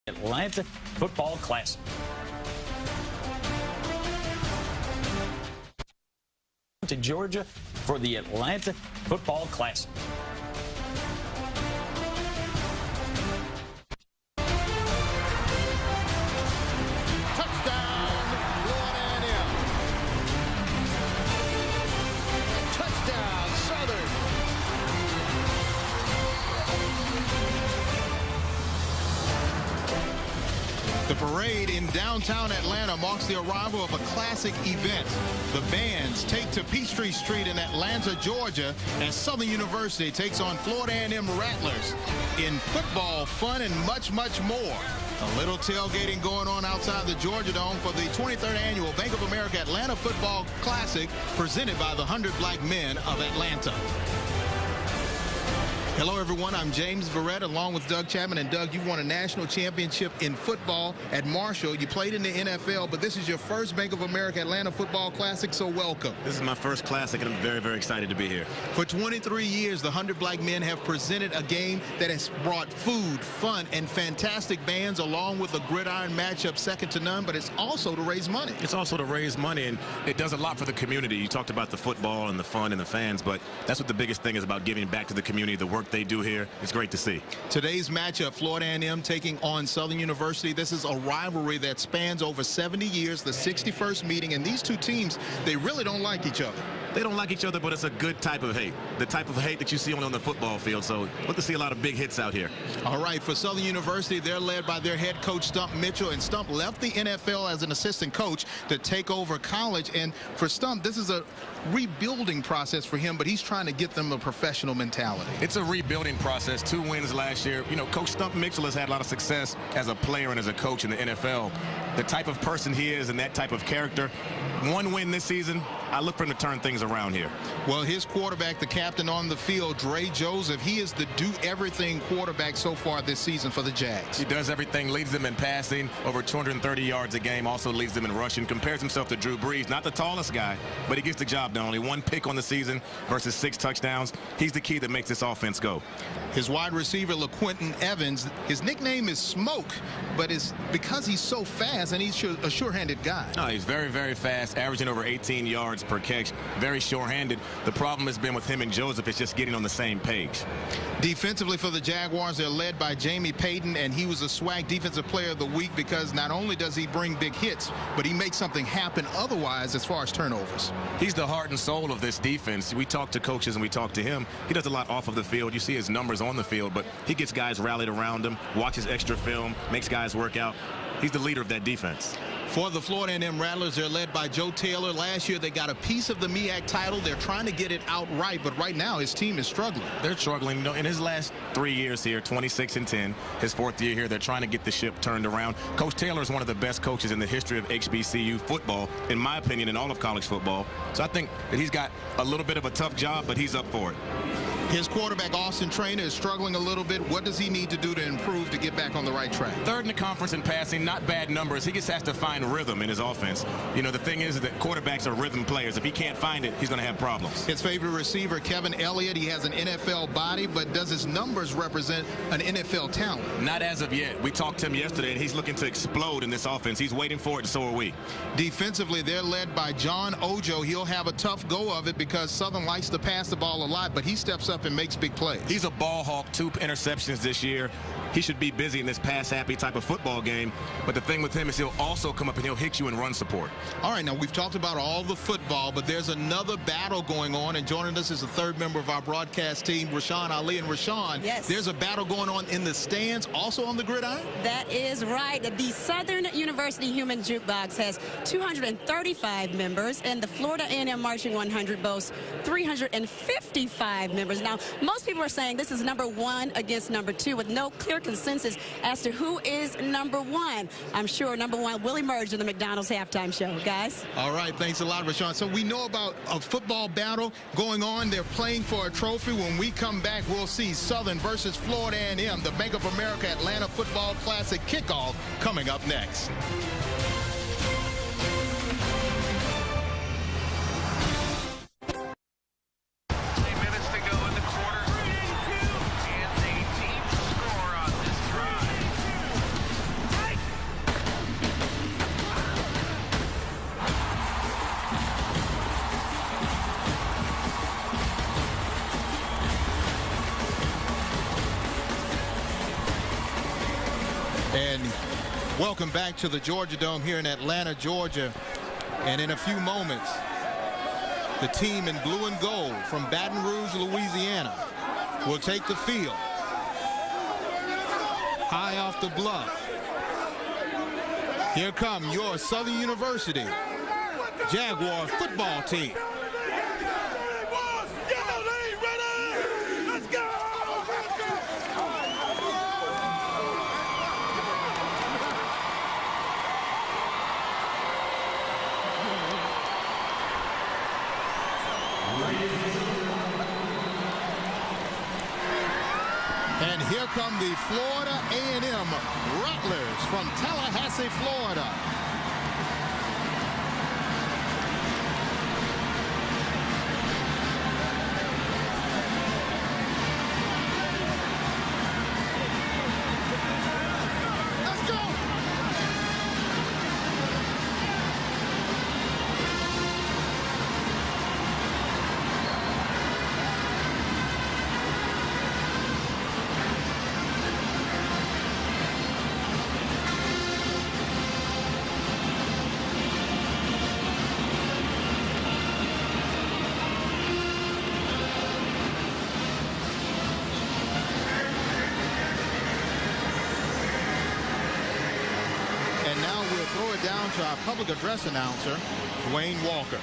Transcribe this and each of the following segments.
Atlanta Football Classic. To Georgia for the Atlanta Football Classic. The parade in downtown Atlanta marks the arrival of a classic event. The bands take to Peachtree Street in Atlanta, Georgia, as Southern University takes on Florida A&M Rattlers in football, fun, and much, much more. A little tailgating going on outside the Georgia Dome for the 23rd annual Bank of America Atlanta Football Classic, presented by the 100 Black Men of Atlanta. Hello, everyone. I'm James Verrett, along with Doug Chapman. And, Doug, you won a national championship in football at Marshall. You played in the NFL, but this is your first Bank of America Atlanta Football Classic, so welcome. This is my first Classic, and I'm very, very excited to be here. For 23 years, the 100 Black Men have presented a game that has brought food, fun, and fantastic bands, along with a gridiron matchup second to none, but it's also to raise money. It's also to raise money, and it does a lot for the community. You talked about the football and the fun and the fans, but that's what the biggest thing is about, giving back to the community, the work they do here. It's great to see. Today's matchup, Florida A&M taking on Southern University. This is a rivalry that spans over 70 years, the 61st meeting, and these two teams, they really don't like each other. They don't like each other, but it's a good type of hate. The type of hate that you see only on the football field, so look to see a lot of big hits out here. All right, for Southern University, they're led by their head coach, Stump Mitchell, and Stump left the NFL as an assistant coach to take over college, and for Stump, this is a rebuilding process for him, but he's trying to get them a professional mentality. It's a rebuilding process. 2 wins last year. You know, Coach Stump Mitchell has had a lot of success as a player and as a coach in the NFL. The type of person he is and that type of character, 1 win this season, I look for him to turn things around here. Well, his quarterback, the captain on the field, Dre Joseph, he is the do-everything quarterback so far this season for the Jags. He does everything, leads them in passing, over 230 yards a game, also leads them in rushing, compares himself to Drew Brees, not the tallest guy, but he gets the job done. Only 1 pick on the season versus 6 touchdowns. He's the key that makes this offense go. His wide receiver, LaQuinton Evans, his nickname is Smoke, but it's because he's so fast and he's a sure-handed guy. Oh, he's very, very fast, averaging over 18 yards per catch, very sure-handed. The problem has been with him and Joseph is just getting on the same page. Defensively for the Jaguars, they're led by Jamie Payton, and he was a SWAC Defensive Player of the Week because not only does he bring big hits, but he makes something happen otherwise as far as turnovers. He's the heart and soul of this defense. We talk to coaches and we talk to him. He does a lot off of the field. You see his numbers on the field, but he gets guys rallied around him, watches extra film, makes guys work out. He's the leader of that defense. For the Florida A&M Rattlers, they're led by Joe Taylor. Last year, they got a piece of the MEAC title. They're trying to get it outright, but right now, his team is struggling. They're struggling. You know, in his last 3 years here, 26-10, his 4th year here, they're trying to get the ship turned around. Coach Taylor is one of the best coaches in the history of HBCU football, in my opinion, in all of college football. So I think that he's got a little bit of a tough job, but he's up for it. His quarterback, Austin Traynor, is struggling a little bit. What does he need to do to improve to get back on the right track? 3rd in the conference in passing, not bad numbers. He just has to find rhythm in his offense. You know, the thing is that quarterbacks are rhythm players. If he can't find it, he's going to have problems. His favorite receiver, Kevin Elliott, he has an NFL body, but does his numbers represent an NFL talent? Not as of yet. We talked to him yesterday, and he's looking to explode in this offense. He's waiting for it, and so are we. Defensively, they're led by John Ojo. He'll have a tough go of it because Southern likes to pass the ball a lot, but he steps up and makes big plays. He's a ball hawk, 2 interceptions this year. He should be busy in this pass-happy type of football game. But the thing with him is he'll also come up and he'll hit you in run support. All right, now we've talked about all the football, but there's another battle going on. And joining us is the 3rd member of our broadcast team, Rashawn Ali. And Rashawn, yes, there's a battle going on in the stands, also on the gridiron? That is right. The Southern University Human Jukebox has 235 members, and the Florida A&M Marching 100 boasts 355 members. Now, most people are saying this is number 1 against number 2 with no clear consensus as to who is number 1. I'm sure number 1 will emerge in the McDonald's halftime show, guys. All right, thanks a lot, Rashawn. So we know about a football battle going on. They're playing for a trophy. When we come back, we'll see Southern versus Florida A&M, the Bank of America Atlanta Football Classic kickoff coming up next. And welcome back to the Georgia Dome here in Atlanta, Georgia. And in a few moments, the team in blue and gold from Baton Rouge, Louisiana, will take the field. High off the bluff. Here come your Southern University Jaguars football team. And here come the Florida A&M Rattlers from Tallahassee, Florida. Let's go! Down to our public address announcer, Wayne Walker.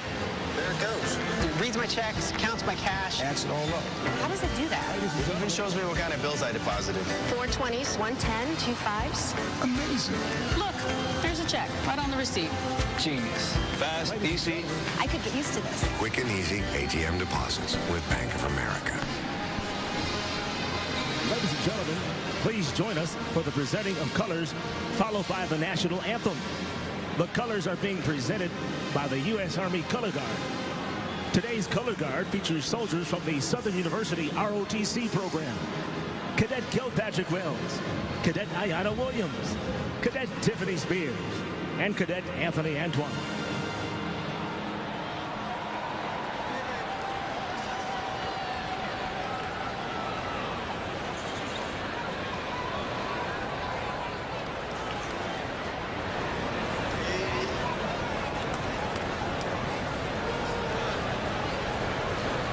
There it goes. It reads my checks, counts my cash. Adds it all up. How does it do that? It even shows me what kind of bills I deposited. 4 20s, 1 10, 2 5s. Amazing. Look, there's a check right on the receipt. Genius. Fast, easy. I could get used to this. Quick and easy ATM deposits with Bank of America. Ladies and gentlemen, please join us for the presenting of colors, followed by the national anthem. The colors are being presented by the U.S. Army Color Guard. Today's Color Guard features soldiers from the Southern University ROTC program. Cadet Kilpatrick Wells, Cadet Ayanna Williams, Cadet Tiffany Spears, and Cadet Anthony Antoine.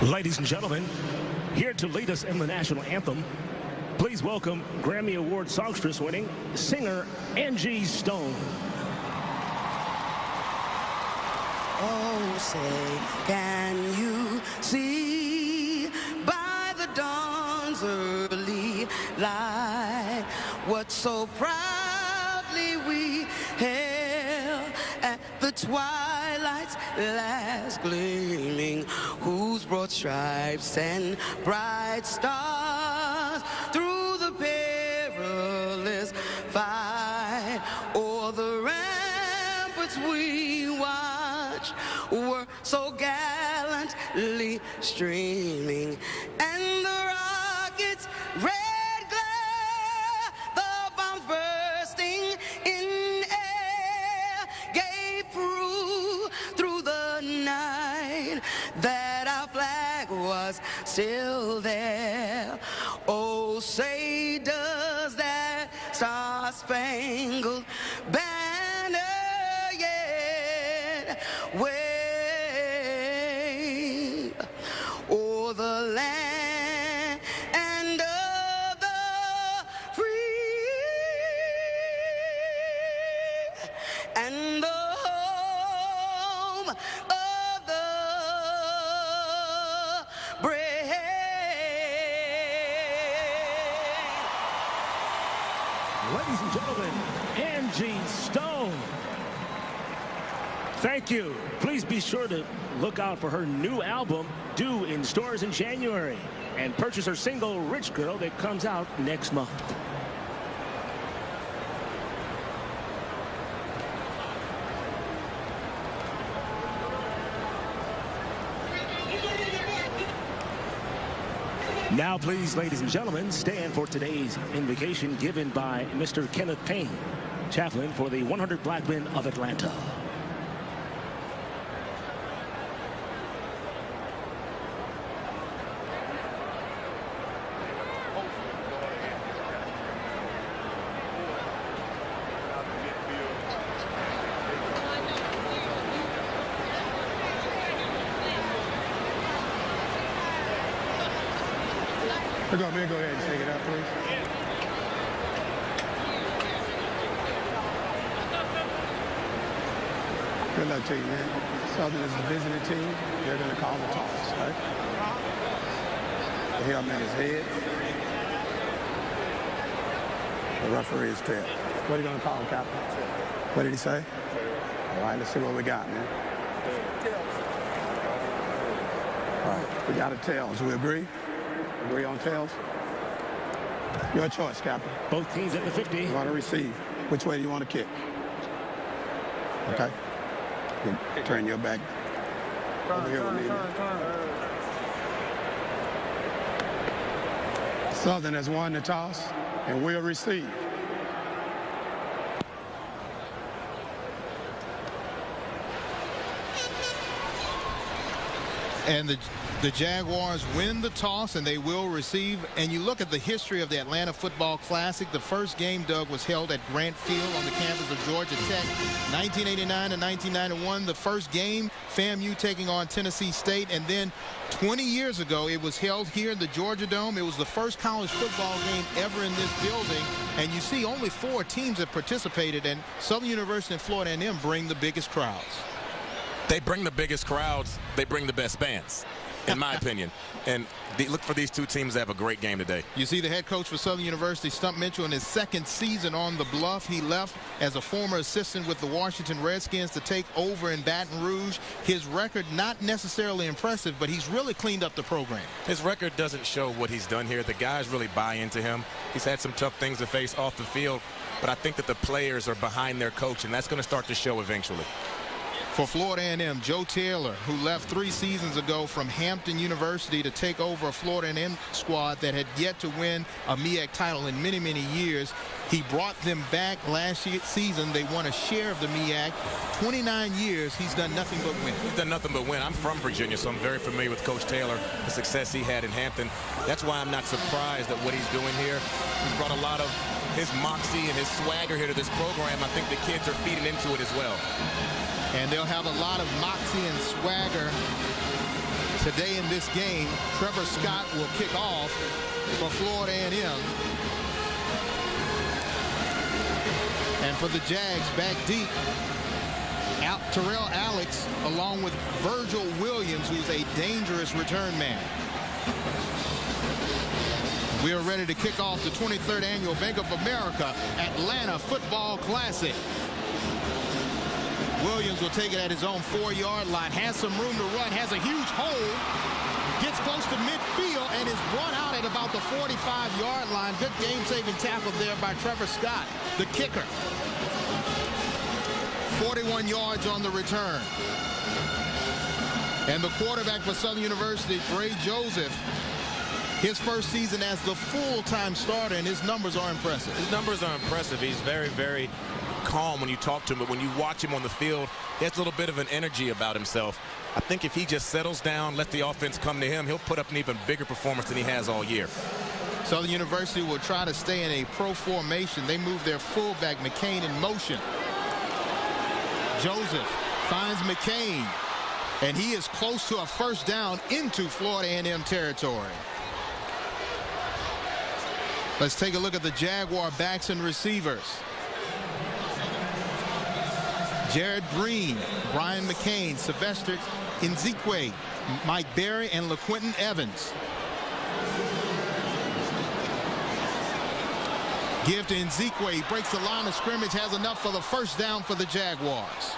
Ladies and gentlemen, here to lead us in the national anthem, please welcome Grammy Award songstress winning singer Angie Stone. Oh, say, can you see by the dawn's early light what so proudly we hailed at the twilight's last gleaming, whose broad stripes and bright stars through the perilous fight o'er the ramparts we watched were so gallantly streaming, and the rockets' red glare, the bombs bursting in air, gave proof through the night that our flag was still there. Oh, say does that star-spangled banner yet wave o'er the land and of the free and the home of the brave. Ladies and gentlemen, Angie Stone. Thank you. Please be sure to look out for her new album due in stores in January, and purchase her single Rich Girl that comes out next month. Now, please, ladies and gentlemen, stand for today's invocation given by Mr. Kenneth Payne, chaplain for the 100 Black Men of Atlanta. Go ahead and shake it up, please. Good luck to you, man. Southern is the visiting team. They're going to call the toss, right? The helmet is head. The referee is tail. What are you going to call him, Captain? What did he say? All right, let's see what we got, man. All right, we got a tails. We agree? Agree on tails? Your choice, Captain. Both teams at the 50. You want to receive. Which way do you want to kick? Okay. Turn your back. Over here with me. Southern has won the toss and will receive. And the Jaguars win the toss, and they will receive. And you look at the history of the Atlanta Football Classic. The first game, Doug, was held at Grant Field on the campus of Georgia Tech, 1989 and 1991. The first game, FAMU taking on Tennessee State. And then 20 years ago, it was held here in the Georgia Dome. It was the first college football game ever in this building. And you see only 4 teams have participated, and Southern University and Florida A&M bring the biggest crowds. They bring the biggest crowds. They bring the best fans, in my opinion. And look for these two teams to have a great game today. You see the head coach for Southern University, Stump Mitchell, in his second season on the Bluff. He left as a former assistant with the Washington Redskins to take over in Baton Rouge. His record not necessarily impressive, but he's really cleaned up the program. His record doesn't show what he's done here. The guys really buy into him. He's had some tough things to face off the field, but I think that the players are behind their coach, and that's going to start to show eventually. For Florida A&M, Joe Taylor, who left 3 seasons ago from Hampton University to take over a Florida A&M squad that had yet to win a MEAC title in many, many years. He brought them back last season. They won a share of the MEAC. 29 years, he's done nothing but win. He's done nothing but win. I'm from Virginia, so I'm very familiar with Coach Taylor, the success he had in Hampton. That's why I'm not surprised at what he's doing here. He's brought a lot of his moxie and his swagger here to this program. I think the kids are feeding into it as well. And they'll have a lot of moxie and swagger today in this game. Trevor Scott will kick off for Florida A&M. And for the Jags, back deep, Terrell Alex along with Virgil Williams, who's a dangerous return man. We are ready to kick off the 23rd annual Bank of America Atlanta Football Classic. Williams will take it at his own 4-yard line, has some room to run, has a huge hole, gets close to midfield, and is run out at about the 45-yard line. Good game-saving tackle there by Trevor Scott, the kicker. 41 yards on the return. And the quarterback for Southern University, Bray Joseph, his first season as the full-time starter, and his numbers are impressive. His numbers are impressive. He's very, very calm when you talk to him, but when you watch him on the field, he has a little bit of an energy about himself. I think if he just settles down, let the offense come to him, he'll put up an even bigger performance than he has all year. Southern University will try to stay in a pro formation. They move their fullback McCain in motion. Joseph finds McCain, and he is close to a first down into Florida A&M territory. Let's take a look at the Jaguar backs and receivers. Jared Green, Brian McCain, Sylvester Nzikwe, Mike Berry, and LaQuinton Evans. Give to Nzikwe. He breaks the line of scrimmage, has enough for the first down for the Jaguars.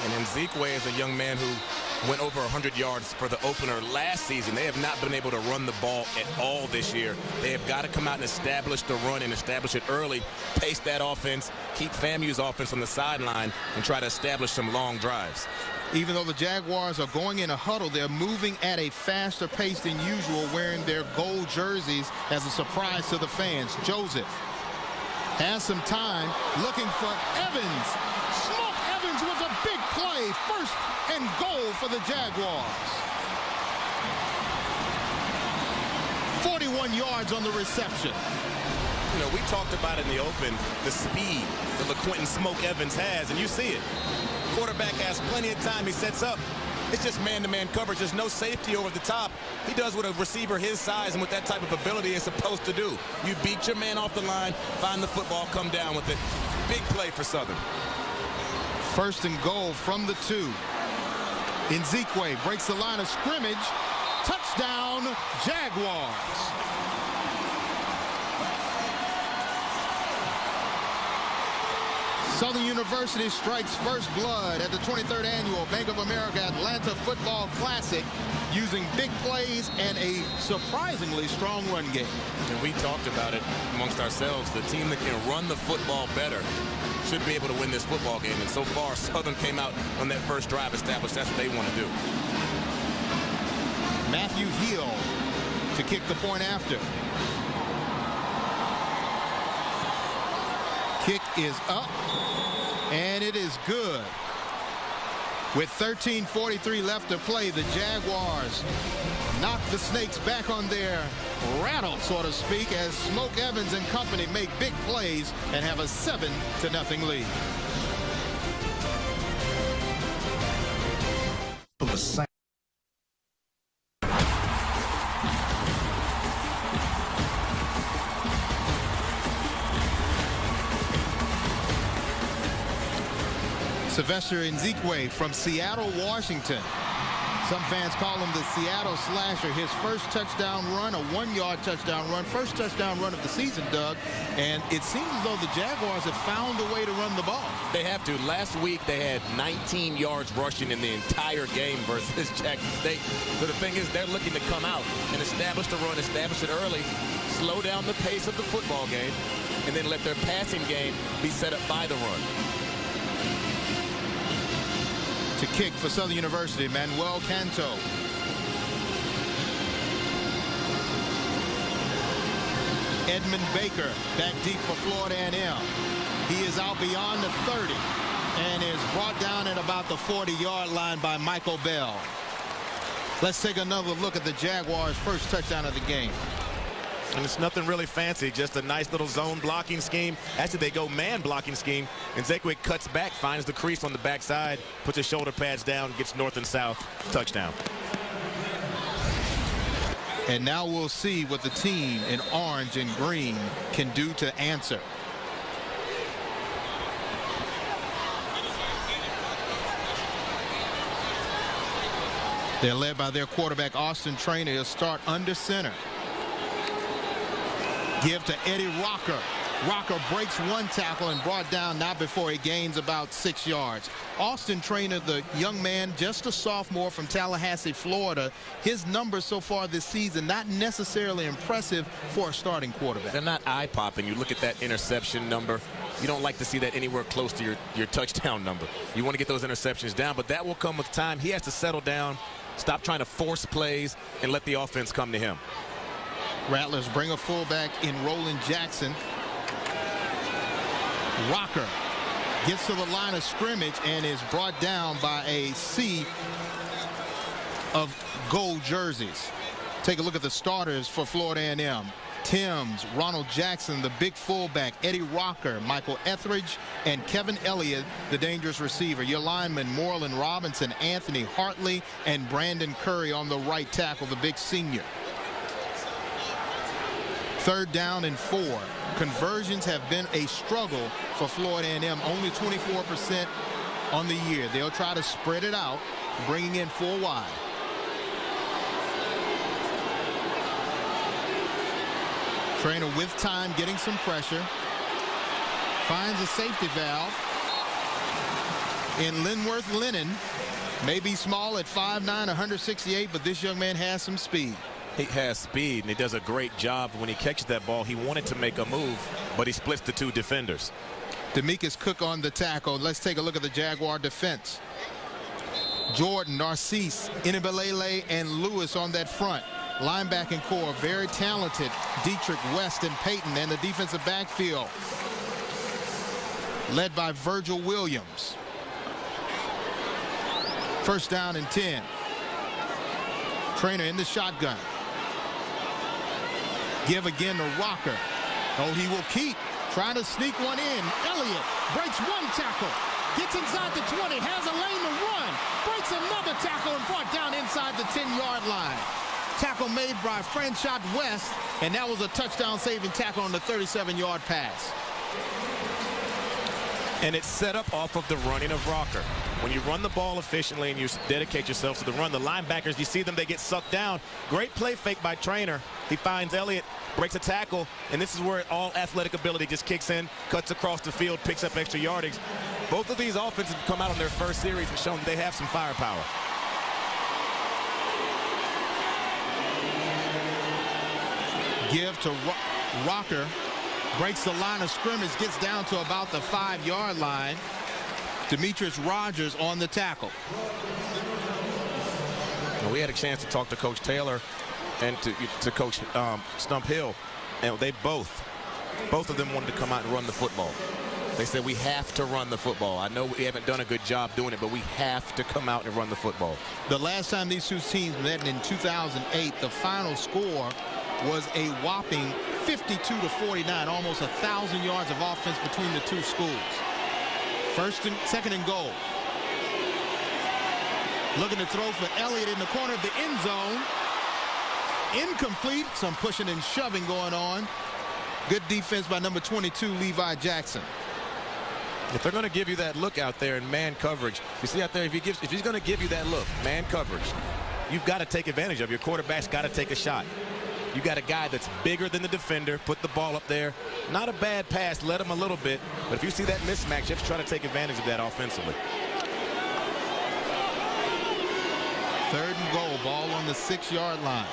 And Nzikwe is a young man who went over 100 yards for the opener last season. They have not been able to run the ball at all this year. They have got to come out and establish the run and establish it early, pace that offense, keep FAMU's offense on the sideline, and try to establish some long drives. Even though the Jaguars are going in a huddle, they're moving at a faster pace than usual, wearing their gold jerseys as a surprise to the fans. Joseph has some time, looking for Evans. Smoke Evans was a big play. First and goal for the Jaguars. 41 yards on the reception. You know, we talked about in the open the speed that LaQuinton Smoke Evans has, and you see it. Quarterback has plenty of time. He sets up It's just man-to-man coverage. There's no safety over the top. He does what a receiver his size and with that type of ability is supposed to do. You beat your man off the line, find the football, come down with it. Big play for Southern. First and goal from the 2. Nzikwe breaks the line of scrimmage. Touchdown, Jaguars. Southern University strikes first blood at the 23rd Annual Bank of America Atlanta Football Classic using big plays and a surprisingly strong run game. And we talked about it amongst ourselves. The team that can run the football better should be able to win this football game. And so far, Southern came out on that first drive established. That's what they want to do. Matthew Hill to kick the point after. Kick is up, and it is good. With 13:43 left to play, the Jaguars knock the Snakes back on their rattle, so to speak, as Smoke Evans and company make big plays and have a 7-0 lead. Sylvester Nzikwe from Seattle, Washington. Some fans call him the Seattle Slasher. His first touchdown run, a 1-yard touchdown run, first touchdown run of the season, Doug. And it seems as though the Jaguars have found a way to run the ball. They have to. Last week they had 19 yards rushing in the entire game versus Jackson State. So the thing is, they're looking to come out and establish the run, establish it early, slow down the pace of the football game, and then let their passing game be set up by the run. To kick for Southern University, Manuel Canto. Edmund Baker back deep for Florida A&M. He is out beyond the 30 and is brought down at about the 40-yard line by Michael Bell. Let's take another look at the Jaguars' first touchdown of the game. And it's nothing really fancy, just a nice little zone blocking scheme. Actually, they go man blocking scheme, and Nzikwe cuts back, finds the crease on the backside, puts his shoulder pads down, gets north and south, touchdown. And now we'll see what the team in orange and green can do to answer. They're led by their quarterback, Austin Traynor. He'll start under center. Give to Eddie Rocker. Rocker breaks one tackle and brought down not before he gains about 6 yards. Austin Traynor, the young man, just a sophomore from Tallahassee, Florida. His numbers so far this season not necessarily impressive for a starting quarterback. They're not eye-popping. You look at that interception number. You don't like to see that anywhere close to your touchdown number. You want to get those interceptions down, but that will come with time. He has to settle down, stop trying to force plays, and let the offense come to him. Rattlers bring a fullback in Roland Jackson. Rocker gets to the line of scrimmage and is brought down by a sea of gold jerseys. Take a look at the starters for Florida A&M. Timms, Ronald Jackson, the big fullback, Eddie Rocker, Michael Etheridge, and Kevin Elliott, the dangerous receiver. Your linemen, Moreland Robinson, Anthony Hartley, and Brandon Curry on the right tackle, the big senior. 3rd down and 4. Conversions have been a struggle for Florida A&M. Only 24% on the year. They'll try to spread it out, bringing in 4 wide. Traynor with time, getting some pressure. Finds a safety valve in Linworth Lennon. May be small at 5'9", 168, but this young man has some speed. He has speed, and he does a great job when he catches that ball. He wanted to make a move, but he splits the 2 defenders. Demetrius Cook on the tackle. Let's take a look at the Jaguar defense. Jordan, Narcisse, Inebelele, and Lewis on that front. Linebacking core, very talented. Dietrich, West, and Payton, and the defensive backfield led by Virgil Williams. 1st down and 10. Traynor in the shotgun. Give again to Rocker. Oh, he will keep trying to sneak one in. Elliott breaks one tackle Gets inside the 20, has a lane to run, breaks another tackle and brought down inside the 10-yard line. Tackle made by Franchot West, and that was a touchdown-saving tackle on the 37-yard pass. And it's set up off of the running of Rocker. When you run the ball efficiently and you dedicate yourself to the run, the linebackers, you see them, they get sucked down. Great play fake by Trainer. He finds Elliott, breaks a tackle, and this is where all athletic ability just kicks in, cuts across the field, picks up extra yardage. Both of these offenses have come out on their first series and shown that they have some firepower. Give to Rocker. Breaks the line of scrimmage, gets down to about the 5-yard line. Demetrius Rogers on the tackle. Well, we had a chance to talk to Coach Taylor and to Coach Stump Hill, and they both of them wanted to come out and run the football. They said, we have to run the football. I know we haven't done a good job doing it, but we have to come out and run the football. The last time these two teams met in 2008, the final score was a whopping 52-49, almost 1,000 yards of offense between the two schools. Second and goal. Looking to throw for Elliott in the corner of the end zone. Incomplete. Some pushing and shoving going on. Good defense by number 22, Levi Jackson. If they're going to give you that look out there in man coverage, you see out there, if he's going to give you that look, man coverage, you've got to take advantage of. Your quarterback's got to take a shot. You got a guy that's bigger than the defender, put the ball up there. Not a bad pass, let him a little bit. But if you see that mismatch, you have to try to take advantage of that offensively. Third and goal, ball on the 6-yard line.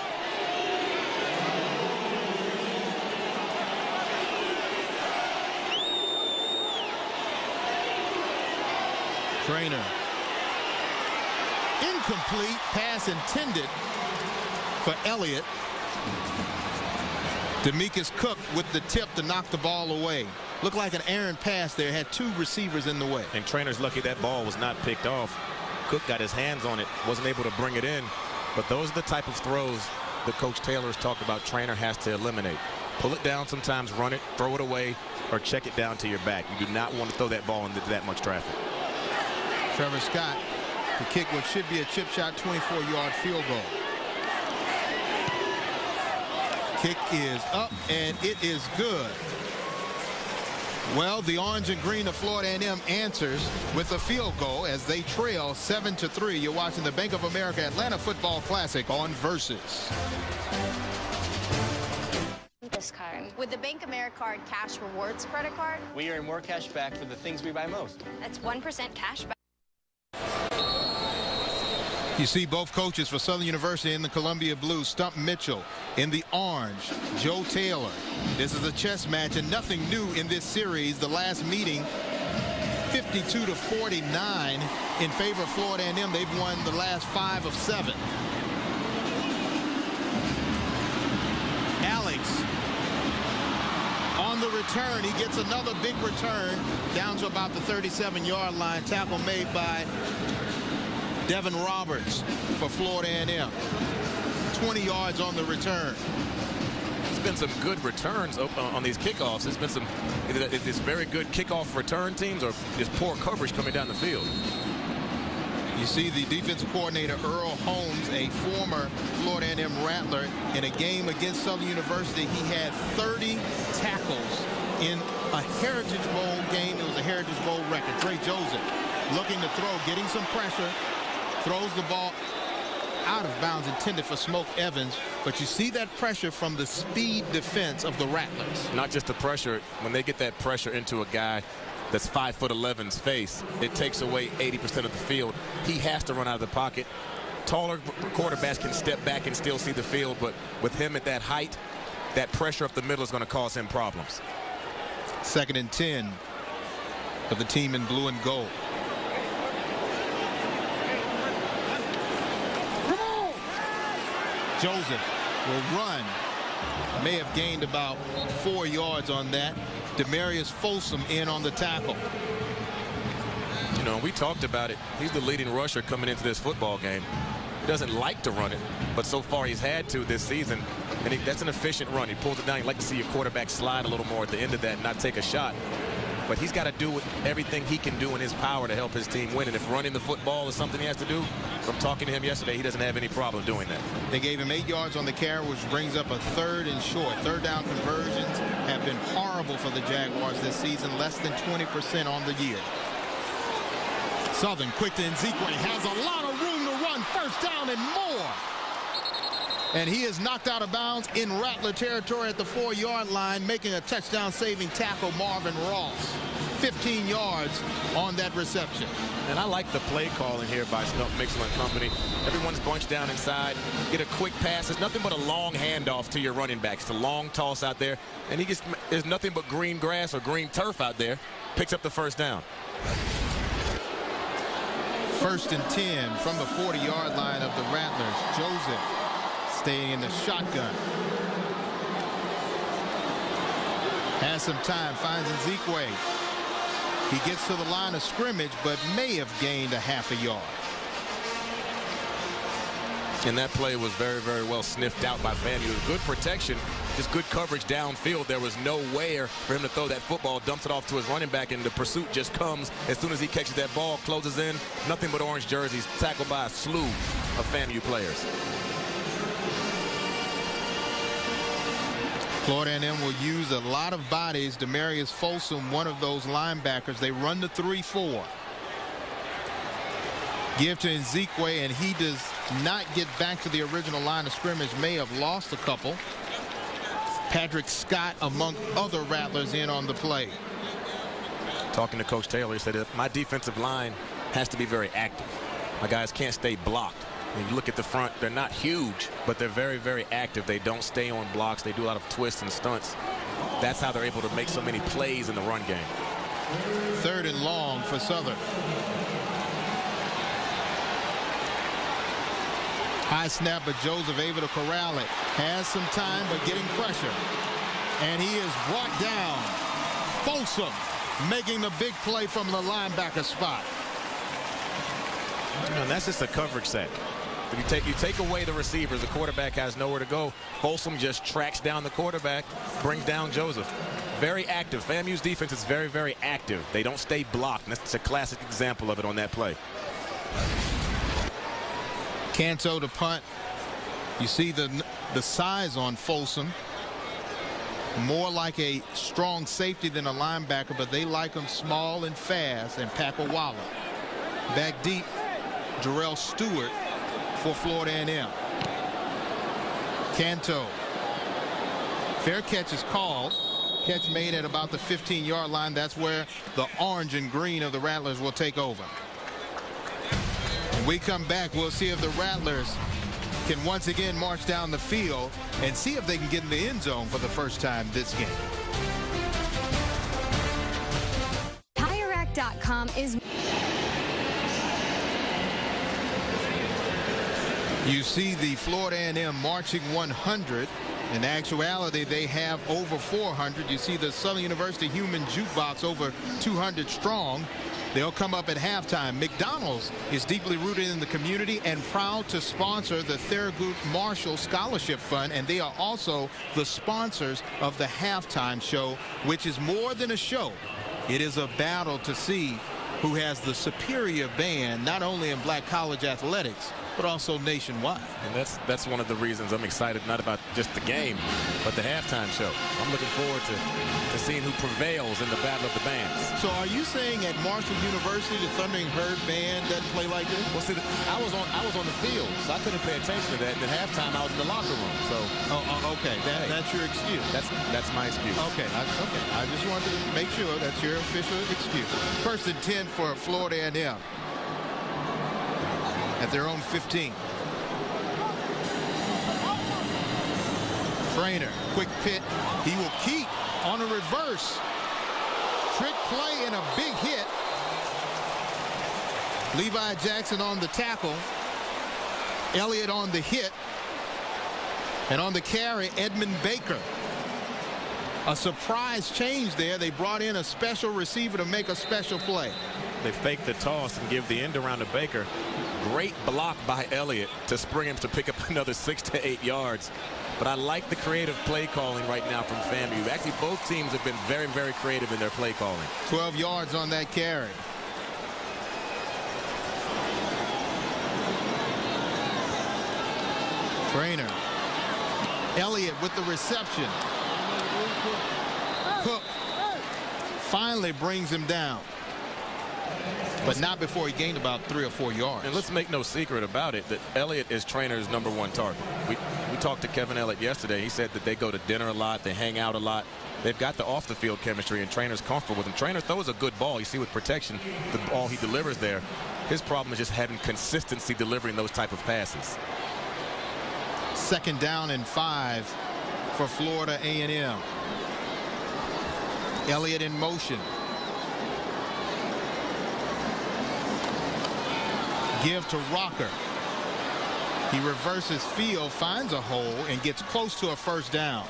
Trainer. Incomplete, pass intended for Elliott. Demetrius Cook with the tip to knock the ball away. Looked like an errant pass there. Had two receivers in the way. And Trainer's lucky that ball was not picked off. Cook got his hands on it, wasn't able to bring it in. But those are the type of throws that Coach Taylor's talked about Trainer has to eliminate. Pull it down sometimes, run it, throw it away, or check it down to your back. You do not want to throw that ball into that much traffic. Trevor Scott to kick what should be a chip shot 24-yard field goal. Kick is up, and it is good. Well, the orange and green of Florida A&M answers with a field goal as they trail 7-3. You're watching the Bank of America Atlanta Football Classic on Versus. This card. With the Bank America Card Cash Rewards credit card, we earn more cash back for the things we buy most. That's 1% cash back. You see both coaches for Southern University in the Columbia Blue, Stump Mitchell in the orange, Joe Taylor. This is a chess match and nothing new in this series. The last meeting, 52-49 in favor of Florida A&M. They've won the last 5 of 7. Alex on the return. He gets another big return down to about the 37-yard line. Tackle made by Devin Roberts for Florida A&M. 20 yards on the return. There's been some good returns on these kickoffs. There's been some it's very good kickoff return teams or just poor coverage coming down the field. You see the defensive coordinator Earl Holmes, a former Florida A&M Rattler, in a game against Southern University. He had 30 tackles in a Heritage Bowl game. It was a Heritage Bowl record. Trey Joseph looking to throw, getting some pressure. Throws the ball out of bounds, intended for Smoke Evans. But you see that pressure from the speed defense of the Rattlers. Not just the pressure. When they get that pressure into a guy that's 5'11's face, it takes away 80% of the field. He has to run out of the pocket. Taller quarterbacks can step back and still see the field, but with him at that height, that pressure up the middle is going to cause him problems. 2nd and 10 for the team in blue and gold. Joseph will run. May have gained about 4 yards on that. Demarius Folsom in on the tackle. You know, we talked about it. He's the leading rusher coming into this football game. He doesn't like to run it, but so far he's had to this season. And that's an efficient run. He pulls it down. You'd like to see your quarterback slide a little more at the end of that and not take a shot. but he's got to do everything he can do in his power to help his team win. And if running the football is something he has to do, from talking to him yesterday, he doesn't have any problem doing that. They gave him 8 yards on the carry, which brings up a 3rd and short. Third down conversions have been horrible for the Jaguars this season, less than 20% on the year. Southern quick to Nzikwe, has a lot of room to run, first down and more. And he is knocked out of bounds in Rattler territory at the 4-yard line, making a touchdown-saving tackle, Marvin Ross. 15 yards on that reception. And I like the play calling here by Stump Mixel and company. Everyone's bunched down inside. Get a quick pass. It's nothing but a long handoff to your running back. It's a long toss out there. And there's nothing but green grass or green turf out there. Picks up the first down. 1st and 10 from the 40-yard line of the Rattlers. Joseph staying in the shotgun. Has some time, finds Nzikwe. He gets to the line of scrimmage, but may have gained a half a yard. And that play was very, very well sniffed out by FAMU. Good protection, just good coverage downfield. There was nowhere for him to throw that football, dumps it off to his running back, and the pursuit just comes as soon as he catches that ball, closes in. Nothing but orange jerseys, tackled by a slew of FAMU players. Florida A&M will use a lot of bodies. Demarius Folsom, one of those linebackers. They run the 3-4. Give to Nzikwe, and he does not get back to the original line of scrimmage. May have lost a couple. Patrick Scott, among other Rattlers, in on the play. Talking to Coach Taylor, he said that my defensive line has to be very active. My guys can't stay blocked. And you look at the front, they're not huge, but they're very, very active. They don't stay on blocks. They do a lot of twists and stunts. That's how they're able to make so many plays in the run game. 3rd and long for Southern. High snap, but Joseph able to corral it. Has some time, but getting pressure. And he is brought down. Folsom making the big play from the linebacker spot. And that's just a coverage sack. If you take away the receivers, the quarterback has nowhere to go. Folsom just tracks down the quarterback, brings down Joseph. Very active. FAMU's defense is very, very active. They don't stay blocked. And that's a classic example of it on that play. Canto to punt. You see the size on Folsom. More like a strong safety than a linebacker, but they like him small and fast and pack a wallet. Back deep, Jarrell Stewart for Florida A&M. Canto. Fair catch is called. Catch made at about the 15-yard line. That's where the orange and green of the Rattlers will take over. When we come back, we'll see if the Rattlers can once again march down the field and see if they can get in the end zone for the first time this game. TireRack.com is... You see the Florida A&M marching 100. In actuality, they have over 400. You see the Southern University Human Jukebox over 200 strong. They'll come up at halftime. McDonald's is deeply rooted in the community and proud to sponsor the Thurgood Marshall Scholarship Fund, and they are also the sponsors of the halftime show, which is more than a show. It is a battle to see who has the superior band, not only in black college athletics, but also nationwide. And that's one of the reasons I'm excited, not about just the game, but the halftime show. I'm looking forward to seeing who prevails in the battle of the bands. So are you saying at Marshall University the Thundering Herd band doesn't play like this? Well, see, I was on the field, so I couldn't pay attention to that. And at halftime, I was in the locker room. So okay, that's your excuse. That's my excuse. Okay, I just wanted to make sure that's your official excuse. 1st and 10 for Florida A&M. At their own 15. Trainer, quick pit. He will keep on a reverse. Trick play and a big hit. Levi Jackson on the tackle. Elliott on the hit. And on the carry, Edmund Baker. A surprise change there. They brought in a special receiver to make a special play. They fake the toss and give the end around to Baker. Great block by Elliott to spring him to pick up another 6 to 8 yards. but I like the creative play calling right now from FAMU. Actually, both teams have been very, very creative in their play calling. 12 yards on that carry. Trainer. Elliott with the reception. Cook finally brings him down, but not before he gained about 3 or 4 yards. And let's make no secret about it that Elliott is Trainer's #1 target. We talked to Kevin Elliott yesterday. He said that they go to dinner a lot, they hang out a lot. They've got the off-the-field chemistry, and Trainer's comfortable with him. Trainer throws a good ball. You see with protection, the ball he delivers there. His problem is just having consistency delivering those type of passes. 2nd down and 5 for Florida A&M. Elliott in motion. Give to Rocker. He reverses field, finds a hole, and gets close to a 1st down.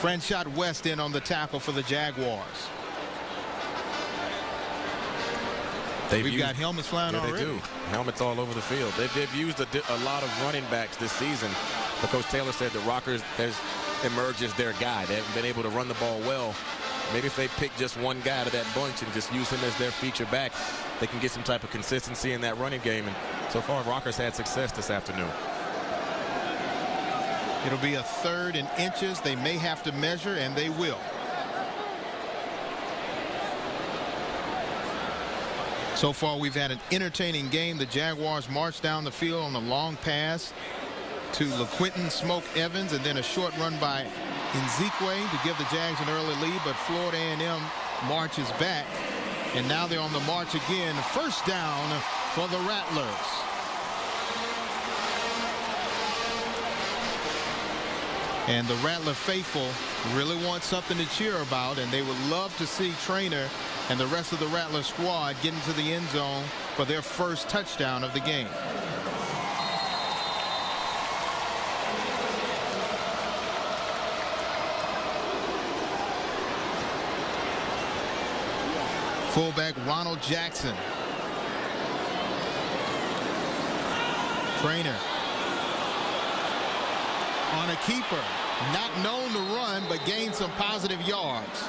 Franchot West in on the tackle for the Jaguars. We've got helmets flying already. They do. Helmets all over the field. They've used a lot of running backs this season. But Coach Taylor said that Rocker has emerged as their guy. They haven't been able to run the ball well. Maybe if they pick just one guy out of that bunch and just use him as their feature back, they can get some type of consistency in that running game. And so far, Rocker's had success this afternoon. It'll be a 3rd and inches. They may have to measure, and they will. So far, we've had an entertaining game. The Jaguars march down the field on a long pass to LaQuinton Smoke Evans, and then a short run by Nzikwe to give the Jags an early lead, but Florida A&M marches back, and now they're on the march again. 1st down for the Rattlers. And the Rattler faithful really want something to cheer about, and they would love to see Trainer and the rest of the Rattler squad get into the end zone for their 1st touchdown of the game. Fullback Ronald Jackson. Trainer on a keeper, not known to run, but gained some positive yards.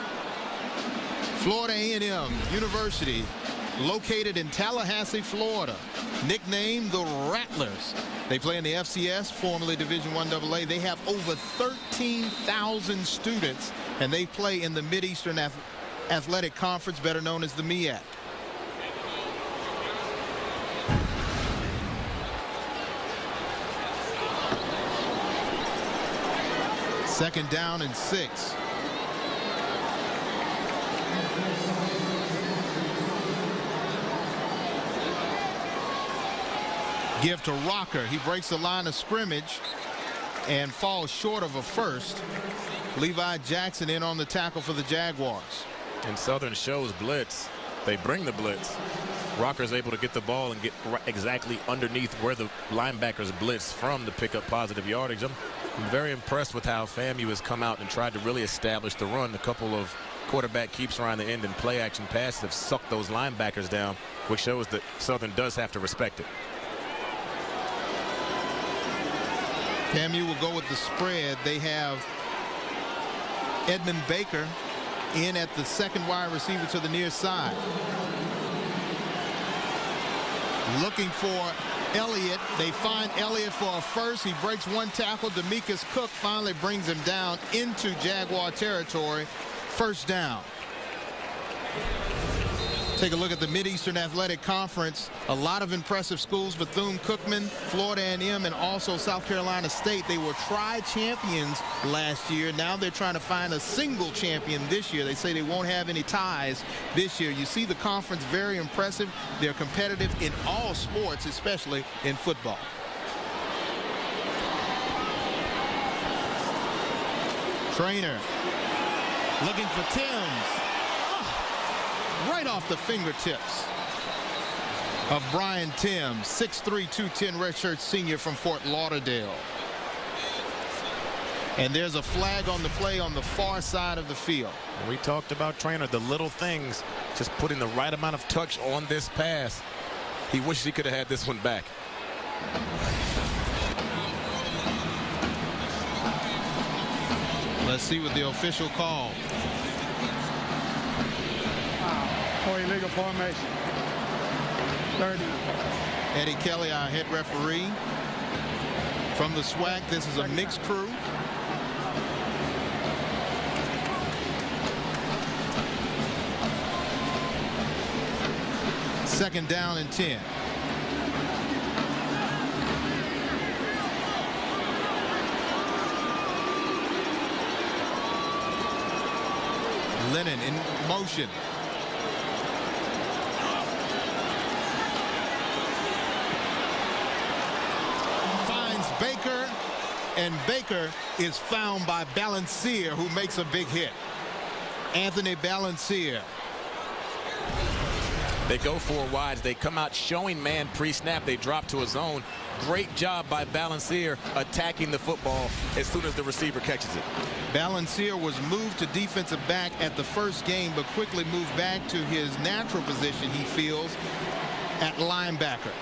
Florida A&M University, located in Tallahassee, Florida, nicknamed the Rattlers. They play in the FCS, formerly Division I AA. They have over 13,000 students, and they play in the Mid-Eastern Athletic Conference, better known as the MEAC. Second down and 6. Give to Rocker. He breaks the line of scrimmage and falls short of a 1st. Levi Jackson in on the tackle for the Jaguars. And Southern shows blitz. They bring the blitz. Rocker's able to get the ball and get exactly underneath where the linebackers blitz from to pick up positive yardage. I'm very impressed with how FAMU has come out and tried to really establish the run. A couple of quarterback keeps around the end and play action passes have sucked those linebackers down, which shows that Southern does have to respect it. FAMU will go with the spread. They have Edmund Baker in at the 2nd wide receiver to the near side. Looking for Elliott. They find Elliott for a 1st. He breaks one tackle. Demetrius Cook finally brings him down into Jaguar territory. 1st down. Take a look at the Mid-Eastern Athletic Conference. A lot of impressive schools. Bethune Cookman, Florida A&M, and also South Carolina State. They were tri-champions last year. Now they're trying to find a single champion this year. They say they won't have any ties this year. You see the conference very impressive. They're competitive in all sports, especially in football. Trainer looking for Timms. Right off the fingertips of Brian Timms, 6'3", 210 redshirt senior from Fort Lauderdale. And there's a flag on the play on the far side of the field. We talked about Trainer, the little things, just putting the right amount of touch on this pass. He wished he could have had this one back. Let's see what the official call. For illegal formation. 30. Eddie Kelly, our head referee. From the SWAC, this is a mixed crew. Second down and 10. Lennon in motion. Finds Baker, and Baker is found by Balancier, who makes a big hit. Anthony Balancier. They go 4 wides. They come out showing man pre-snap. They drop to a zone. Great job by Balancier attacking the football as soon as the receiver catches it. Balancier was moved to defensive back at the first game, but quickly moved back to his natural position, he feels, at linebacker.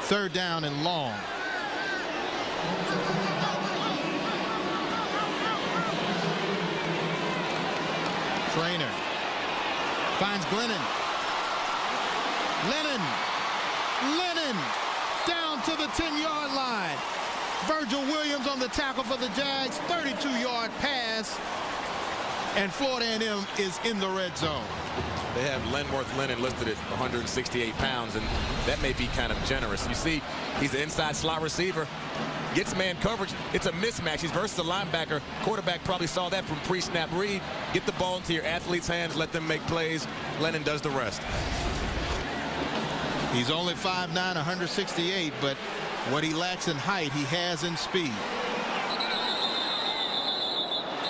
Third down and long. Trainer finds Glennon. Lennon down to the 10-yard line. Virgil Williams on the tackle for the Jags. 32-yard pass, and Florida A&M is in the red zone. They have Lenworth Lennon listed at 168 pounds, and that may be kind of generous. You see, he's an inside slot receiver. Gets man coverage. It's a mismatch. He's versus a linebacker. Quarterback probably saw that from pre-snap read. Get the ball into your athlete's hands. Let them make plays. Lennon does the rest. He's only 5'9", 168, but what he lacks in height, he has in speed.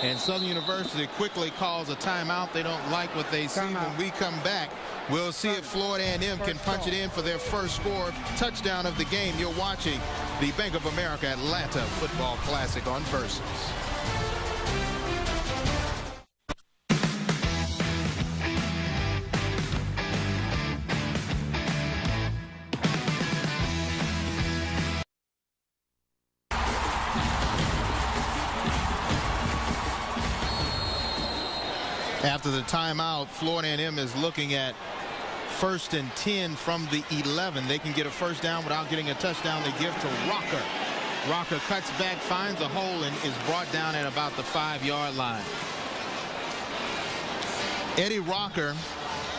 And Southern University quickly calls a timeout. They don't like what they see. When we come back, we'll see if Florida A&M can punch it in for their first score touchdown of the game. You're watching the Bank of America Atlanta Football Classic on Versus. After the timeout, Florida A&M is looking at 1st and 10 from the 11. They can get a first down without getting a touchdown. They give to Rocker. Rocker cuts back, finds a hole, and is brought down at about the 5-yard line. Eddie Rocker,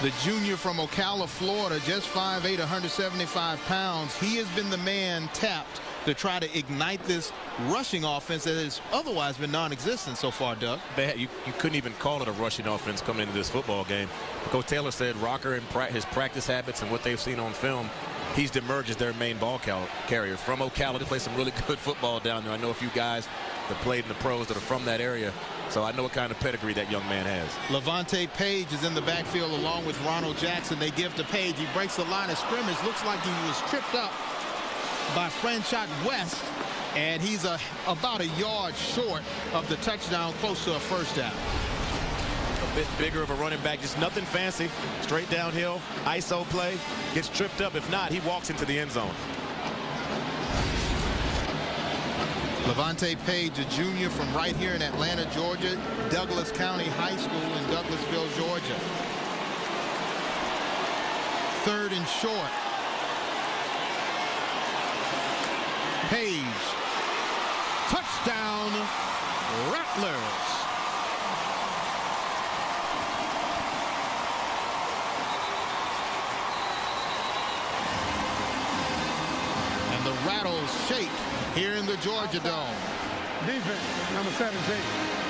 the junior from Ocala, Florida, just 5'8", 175 pounds. He has been the man tapped to try to ignite this rushing offense that has otherwise been non-existent so far, Doug. You couldn't even call it a rushing offense coming into this football game. Coach Taylor said Rocker and his practice habits and what they've seen on film, he's emerged as their main ball carrier. From Ocala, they play some really good football down there. I know a few guys that played in the pros that are from that area, so I know what kind of pedigree that young man has. Levante Page is in the backfield along with Ronald Jackson. They give to Page. He breaks the line of scrimmage. Looks like he was tripped up by Franchot West, and he's about a yard short of the touchdown, close to a first down. A bit bigger of a running back, just nothing fancy. Straight downhill, ISO play, gets tripped up. If not, he walks into the end zone. Levante Page, a junior from right here in Atlanta, Georgia, Douglas County High School in Douglasville, Georgia. 3rd and short. Page. Touchdown, Rattlers. And the Rattles shake here in the Georgia Dome. Defense, number 17.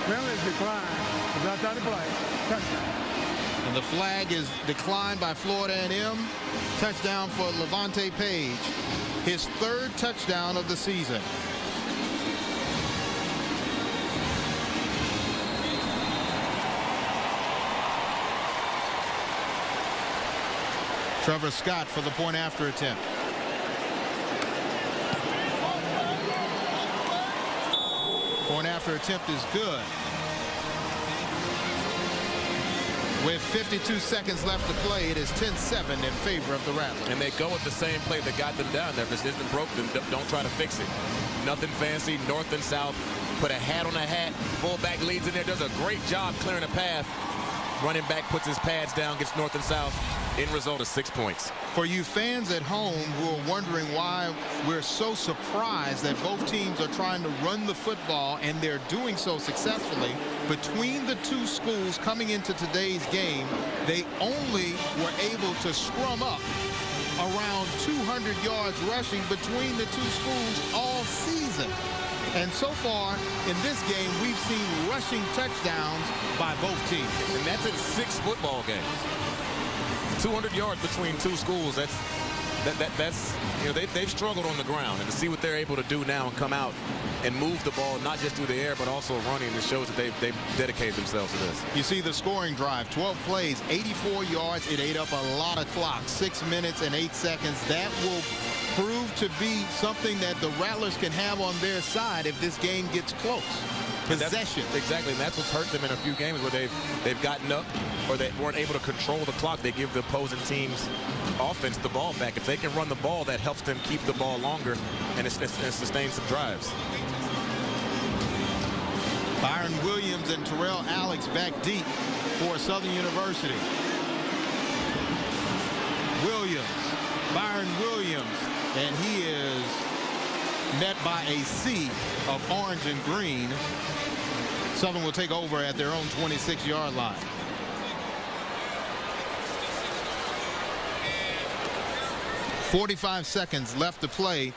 Penalty decline. Outside the play. Touchdown. And the flag is declined by Florida A&M. Touchdown for Levante Page. His 3rd touchdown of the season. Trevor Scott for the point after attempt. Point after attempt is good. With 52 seconds left to play, it is 10-7 in favor of the Rattlers. And they go with the same play that got them down there. If it isn't broken, don't try to fix it. Nothing fancy, north and south. put a hat on a hat. Fullback leads in there, does a great job clearing a path. Running back puts his pads down, gets north and south. End result is 6 points. For you fans at home who are wondering why we're so surprised that both teams are trying to run the football and they're doing so successfully, between the two schools coming into today's game, they only were able to scrum up around 200 yards rushing between the two schools all season. And so far in this game, we've seen rushing touchdowns by both teams. And that's in 6 football games. 200 yards between two schools. That's you know, they've struggled on the ground, and to see what they're able to do now and come out and move the ball not just through the air but also running, it shows that they've dedicated themselves to this. You see the scoring drive, 12 plays, 84 yards. It ate up a lot of clock, 6 minutes and 8 seconds. That will prove to be something that the Rattlers can have on their side if this game gets close. Possession. Exactly, and that's what's hurt them in a few games where they've gotten up or they weren't able to control the clock. They give the opposing team's offense the ball back. If they can run the ball, that helps them keep the ball longer and sustain some drives. Byron Williams and Terrell Alex back deep for Southern University. Byron Williams, and he is met by a sea of orange and green. Southern will take over at their own 26-yard line. .45 seconds left to play.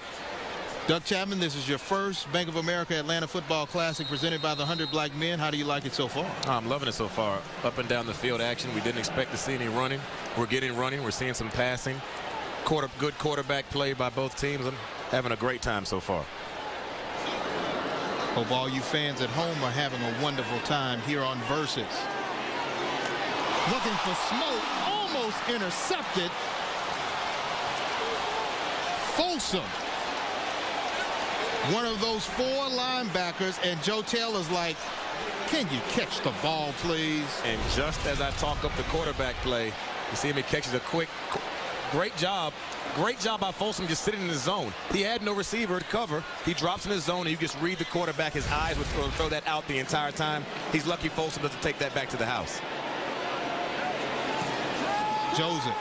Doug Chapman, this is your first Bank of America Atlanta Football Classic presented by the 100 Black Men. How do you like it so far? I'm loving it so far. Up and down the field action. We didn't expect to see any running. We're getting running. We're seeing some passing. Good quarterback play by both teams. I'm having a great time so far. Hope all you fans at home are having a wonderful time here on Versus. Looking for smoke, almost intercepted. Folsom, one of those 4 linebackers, and Joe Taylor's like, can you catch the ball, please? And just as I talk up the quarterback play, you see him, he catches a quick, great job by Folsom just sitting in the zone. He had no receiver to cover. He drops in his zone, and you just read the quarterback. His eyes would throw that out the entire time. He's lucky Folsom doesn't take that back to the house. Joseph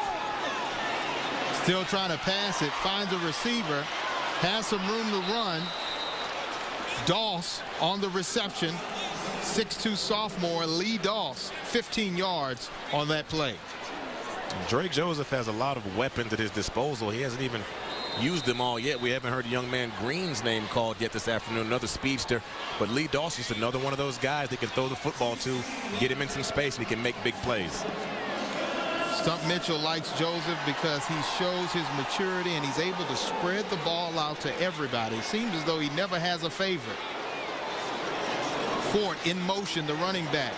still trying to pass it, finds a receiver, has some room to run. Doss on the reception, 6'2" sophomore Lee Doss, 15 yards on that play. Drake Joseph has a lot of weapons at his disposal. He hasn't even used them all yet. We haven't heard young man Green's name called yet this afternoon, another speedster. But Lee Doss is another one of those guys that can throw the football to, get him in some space, and he can make big plays. Stump Mitchell likes Joseph because he shows his maturity and he's able to spread the ball out to everybody. It seems as though he never has a favorite. Fort in motion, the running back,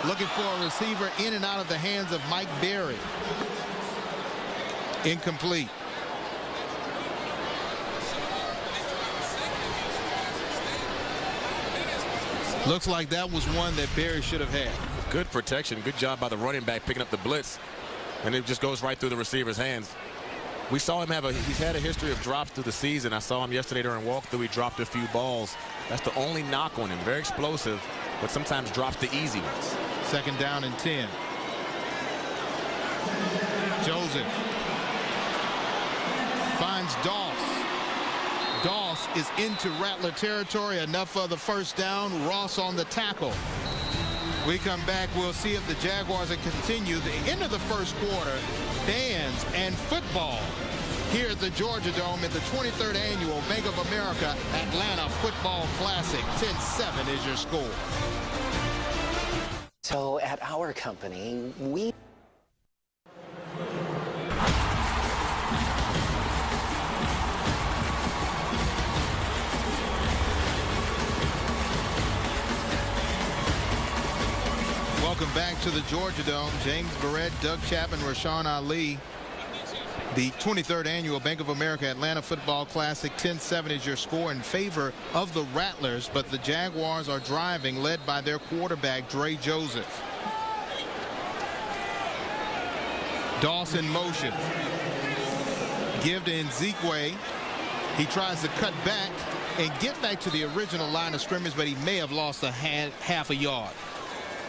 looking for a receiver, in and out of the hands of Mike Berry. Incomplete. Looks like that was one that Berry should have had. Good protection. Good job by the running back picking up the blitz. And it just goes right through the receiver's hands. We saw him he's had a history of drops through the season. I saw him yesterday during walkthrough. He dropped a few balls. That's the only knock on him. Very explosive, but sometimes drops the easy ones. 2nd down and 10. Joseph finds Doss. Doss is into Rattler territory. Enough for the first down. Ross on the tackle. We come back, we'll see if the Jaguars will continue the end of the first quarter. Bands and football here at the Georgia Dome at the 23rd annual Bank of America Atlanta Football Classic. 10-7 is your score. So at our company, we... Welcome back to the Georgia Dome. James Barrett, Doug Chapman, Rashawn Ali. The 23rd annual Bank of America Atlanta Football Classic. 10-7 is your score in favor of the Rattlers, but the Jaguars are driving, led by their quarterback, Dre Joseph. Doss in motion. Give to Nzikwe. He tries to cut back. and get back to the original line of scrimmage, but he may have lost a half a yard.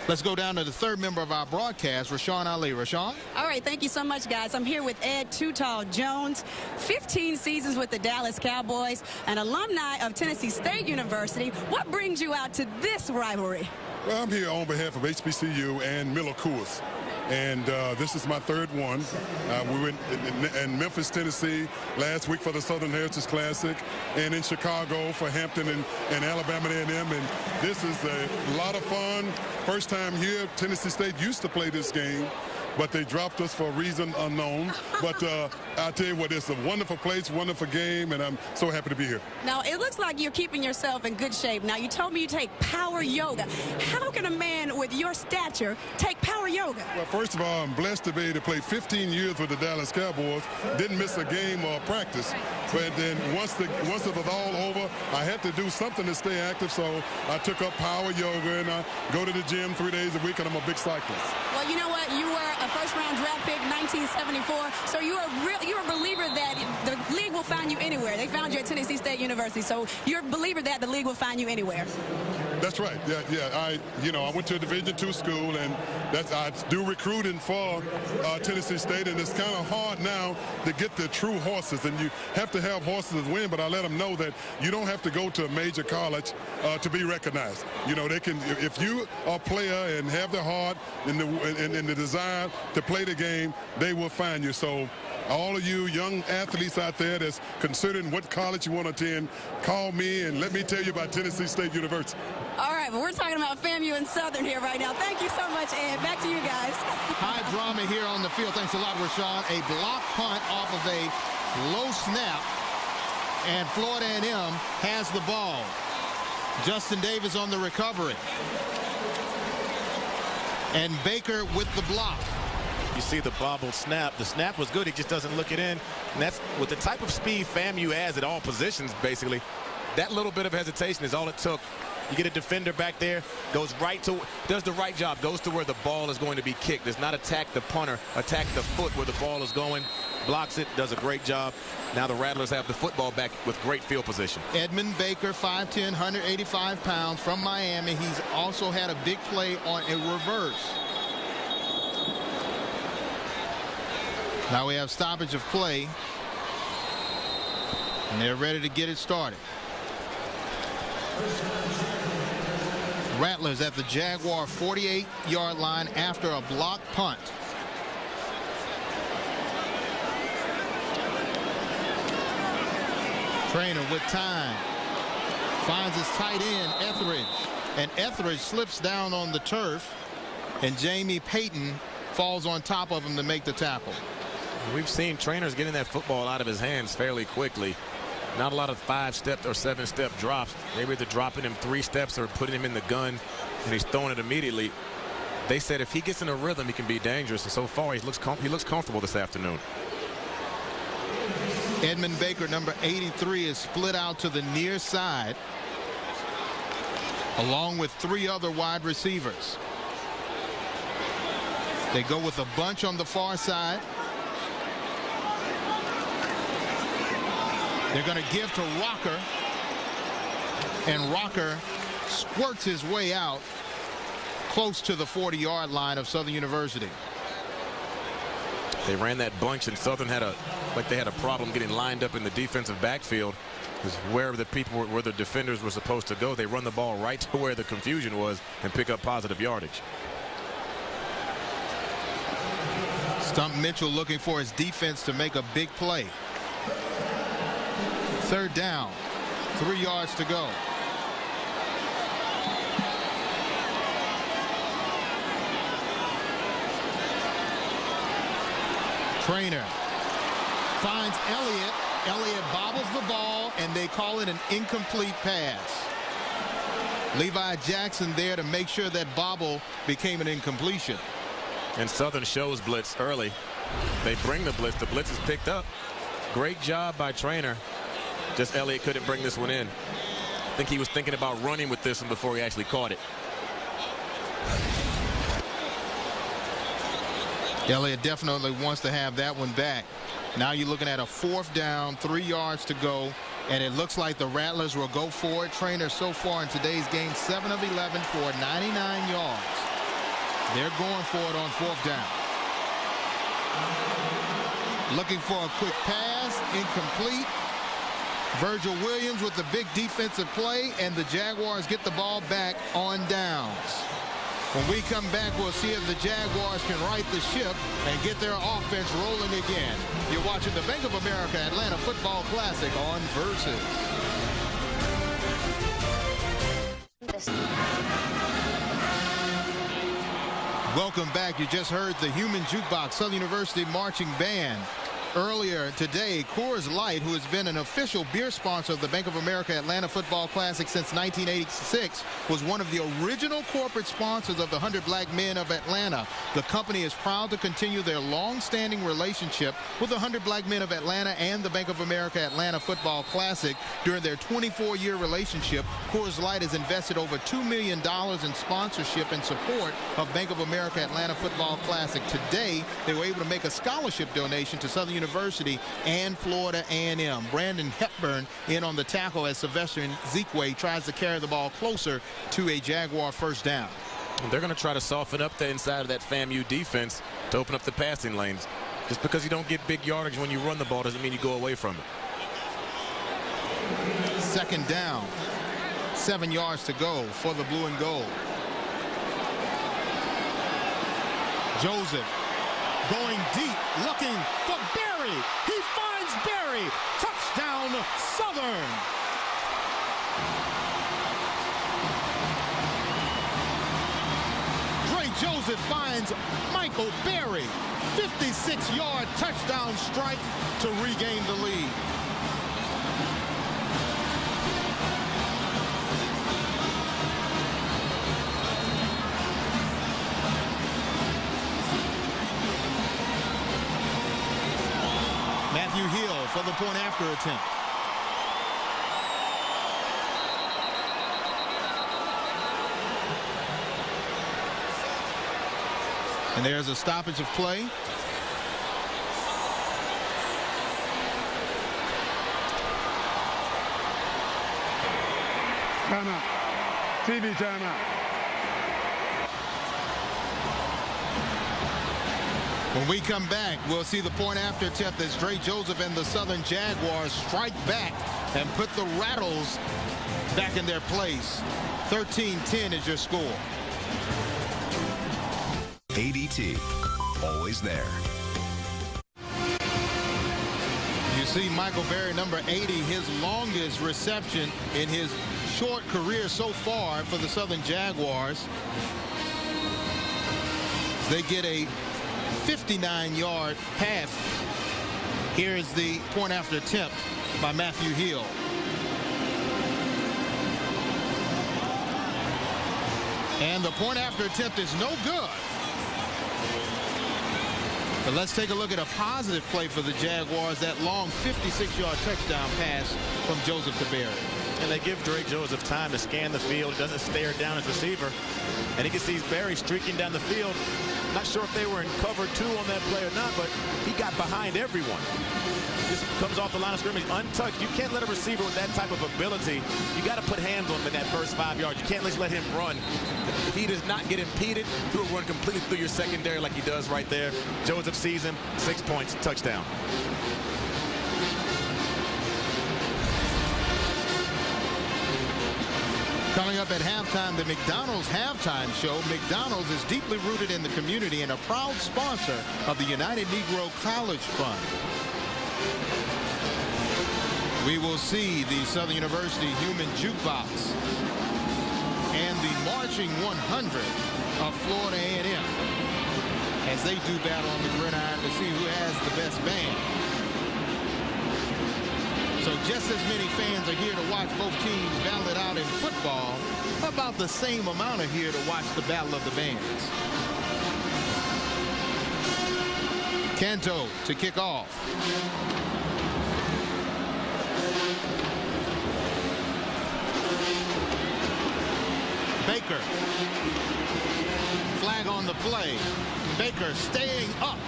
Let's go down to the third member of our broadcast, Rashawn Ali. Rashawn? All right, thank you so much, guys. I'm here with Ed Too Tall Jones, 15 seasons with the Dallas Cowboys, an alumni of Tennessee State University. What brings you out to this rivalry? Well, I'm here on behalf of HBCU and Miller Coors. And this is my third one. We went in Memphis, Tennessee last week for the Southern Heritage Classic, and in Chicago for Hampton and Alabama A&M. And this is a lot of fun. First time here. Tennessee State used to play this game, but they dropped us for a reason unknown. But I'll tell you what, it's a wonderful place, wonderful game, and I'm so happy to be here. Now, it looks like you're keeping yourself in good shape. Now, you told me you take power yoga. How can a man with your stature take power yoga? Well, first of all, I'm blessed to be able to play 15 years with the Dallas Cowboys. Didn't miss a game or practice. But then once it was all over, I had to do something to stay active, so I took up power yoga, and I go to the gym 3 days a week, and I'm a big cyclist. Well, you know what? You were a first-round draft pick, 1974, so you're a believer that the league will find you anywhere. They found you at Tennessee State University, so you're a believer that the league will find you anywhere. That's right. Yeah. I went to a Division II school, and I do recruiting for Tennessee State, and it's kind of hard now to get the true horses, and you have to have horses to win. But I let them know that you don't have to go to a major college to be recognized. You know, they can, if you are a player and have the heart and the desire to play the game, they will find you. So all of you young athletes out there that's considering what college you want to attend, call me and let me tell you about Tennessee State University. All right, well, we're talking about FAMU and Southern here right now. Thank you so much, Ed. Back to you guys. High drama here on the field. Thanks a lot, Rashawn. A block punt off of a low snap, and Florida A&M has the ball. Justin Davis on the recovery. And Baker with the block. You see the bobble snap. The snap was good. He just doesn't look it in. And that's with the type of speed FAMU has at all positions, basically. That little bit of hesitation is all it took. You get a defender back there, goes right to, does the right job, goes to where the ball is going to be kicked. Does not attack the punter, attack the foot where the ball is going, blocks it, does a great job. Now the Rattlers have the football back with great field position. Edmund Baker, 5'10", 185 pounds from Miami. He's also had a big play on a reverse. Now we have stoppage of play, and they're ready to get it started. Rattlers at the Jaguar 48-yard line after a block punt. Trainer with time. Finds his tight end, Etheridge. And Etheridge slips down on the turf, and Jamie Payton falls on top of him to make the tackle. We've seen trainers getting that football out of his hands fairly quickly. Not a lot of 5-step or 7-step drops. Maybe they're dropping him 3 steps or putting him in the gun, and he's throwing it immediately. They said if he gets in a rhythm, he can be dangerous, and so far he looks comfortable this afternoon. Edmund Baker, number 83, is split out to the near side, along with 3 other wide receivers. They go with a bunch on the far side. They're going to give to Rocker, and Rocker squirts his way out close to the 40-yard line of Southern University. They ran that bunch, and Southern had a problem getting lined up in the defensive backfield, because where the defenders were supposed to go, they run the ball right to where the confusion was and pick up positive yardage. Stump Mitchell looking for his defense to make a big play. 3rd down, 3 yards to go. Trainer finds Elliott. Elliott bobbles the ball, and they call it an incomplete pass. Levi Jackson there to make sure that bobble became an incompletion. And Southern shows blitz early. They bring the blitz. The blitz is picked up. Great job by Trainer. Just Elliott couldn't bring this one in. I think he was thinking about running with this one before he actually caught it. Elliott definitely wants to have that one back. Now you're looking at a 4th down, 3 yards to go, and it looks like the Rattlers will go for it. Trainers so far in today's game, 7 of 11 for 99 yards. They're going for it on 4th down. Looking for a quick pass, incomplete. Virgil Williams with the big defensive play, and the Jaguars get the ball back on downs. When we come back, we'll see if the Jaguars can right the ship and get their offense rolling again. You're watching the Bank of America Atlanta Football Classic on Versus. Welcome back. You just heard the Human Jukebox Southern University Marching Band. Earlier today, Coors Light, who has been an official beer sponsor of the Bank of America Atlanta Football Classic since 1986, was one of the original corporate sponsors of the 100 Black Men of Atlanta. The company is proud to continue their long-standing relationship with the 100 Black Men of Atlanta and the Bank of America Atlanta Football Classic. During their 24-year relationship, Coors Light has invested over $2 million in sponsorship and support of Bank of America Atlanta Football Classic. Today, they were able to make a scholarship donation to Southern University and Florida A&M. Brandon Hepburn in on the tackle as Sylvester Zekwe tries to carry the ball closer to a Jaguar 1st down. They're going to try to soften up the inside of that FAMU defense to open up the passing lanes. Just because you don't get big yardage when you run the ball doesn't mean you go away from it. 2nd down. 7 yards to go for the blue and gold. Joseph going deep, looking for Berry. He finds Berry. Touchdown, Southern. Dre Joseph finds Michael Berry. 56-yard touchdown strike to regain the lead. Matthew Hill for the point after attempt. And there's a stoppage of play. Timeout. TV timeout. When we come back, we'll see the point after attempt as Dre Joseph and the Southern Jaguars strike back and put the Rattles back in their place. 13-10 is your score. ADT, always there. You see Michael Berry, number 80, his longest reception in his short career so far for the Southern Jaguars. They get a 59-yard pass. Here is the point after attempt by Matthew Hill. And the point after attempt is no good. But let's take a look at a positive play for the Jaguars. That long 56-yard touchdown pass from Joseph to Berry. And they give Drake Joseph time to scan the field. He doesn't stare down his receiver. And he can see Berry streaking down the field. Not sure if they were in cover 2 on that play or not, but he got behind everyone. Just comes off the line of scrimmage untouched. You can't let a receiver with that type of ability. You got to put hands on him in that first 5 yards. You can't just let him run. If he does not get impeded, he will run completely through your secondary like he does right there. Joseph sees him, 6 points, touchdown. Coming up at halftime, the McDonald's halftime show. McDonald's is deeply rooted in the community and a proud sponsor of the United Negro College Fund. We will see the Southern University Human Jukebox and the Marching 100 of Florida A&M as they do battle on the gridiron to see who has the best band. So just as many fans are here to watch both teams battle it out in football, about the same amount are here to watch the battle of the bands. Canto to kick off. Baker. Flag on the play. Baker staying up.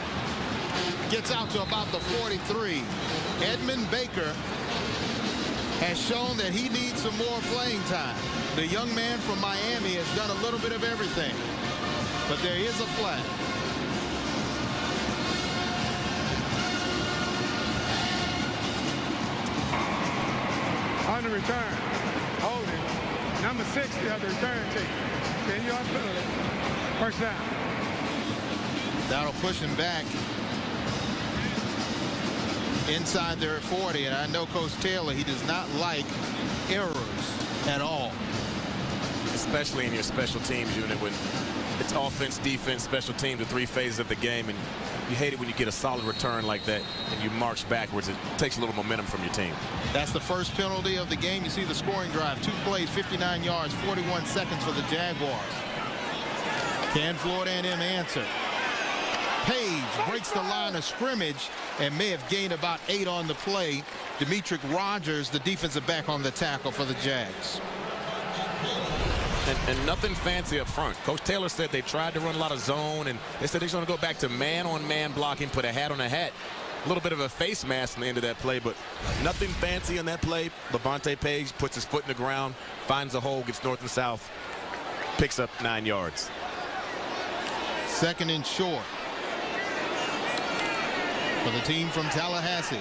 gets out to about the 43. Edmund Baker has shown that he needs some more playing time. The young man from Miami has done a little bit of everything, but there is a flag. On the return, holding, number 60 of the return team. 10-yard penalty, first down. That'll push him back inside there at 40, and I know Coach Taylor, he does not like errors at all. Especially in your special teams unit when it's offense, defense, special teams, the three phases of the game, and you hate it when you get a solid return like that and you march backwards. It takes a little momentum from your team. That's the first penalty of the game. You see the scoring drive, 2 plays, 59 yards, 41 seconds for the Jaguars. Can Florida A&M answer? Page breaks the line of scrimmage and may have gained about 8 on the play. Demetric Rogers, the defensive back, on the tackle for the Jags. And nothing fancy up front. Coach Taylor said they tried to run a lot of zone, and they said they're going to go back to man-on-man blocking, put a hat on a hat. A little bit of a face mask on the end of that play, but nothing fancy on that play. Levante Page puts his foot in the ground, finds a hole, gets north and south, picks up 9 yards. Second and short for the team from Tallahassee.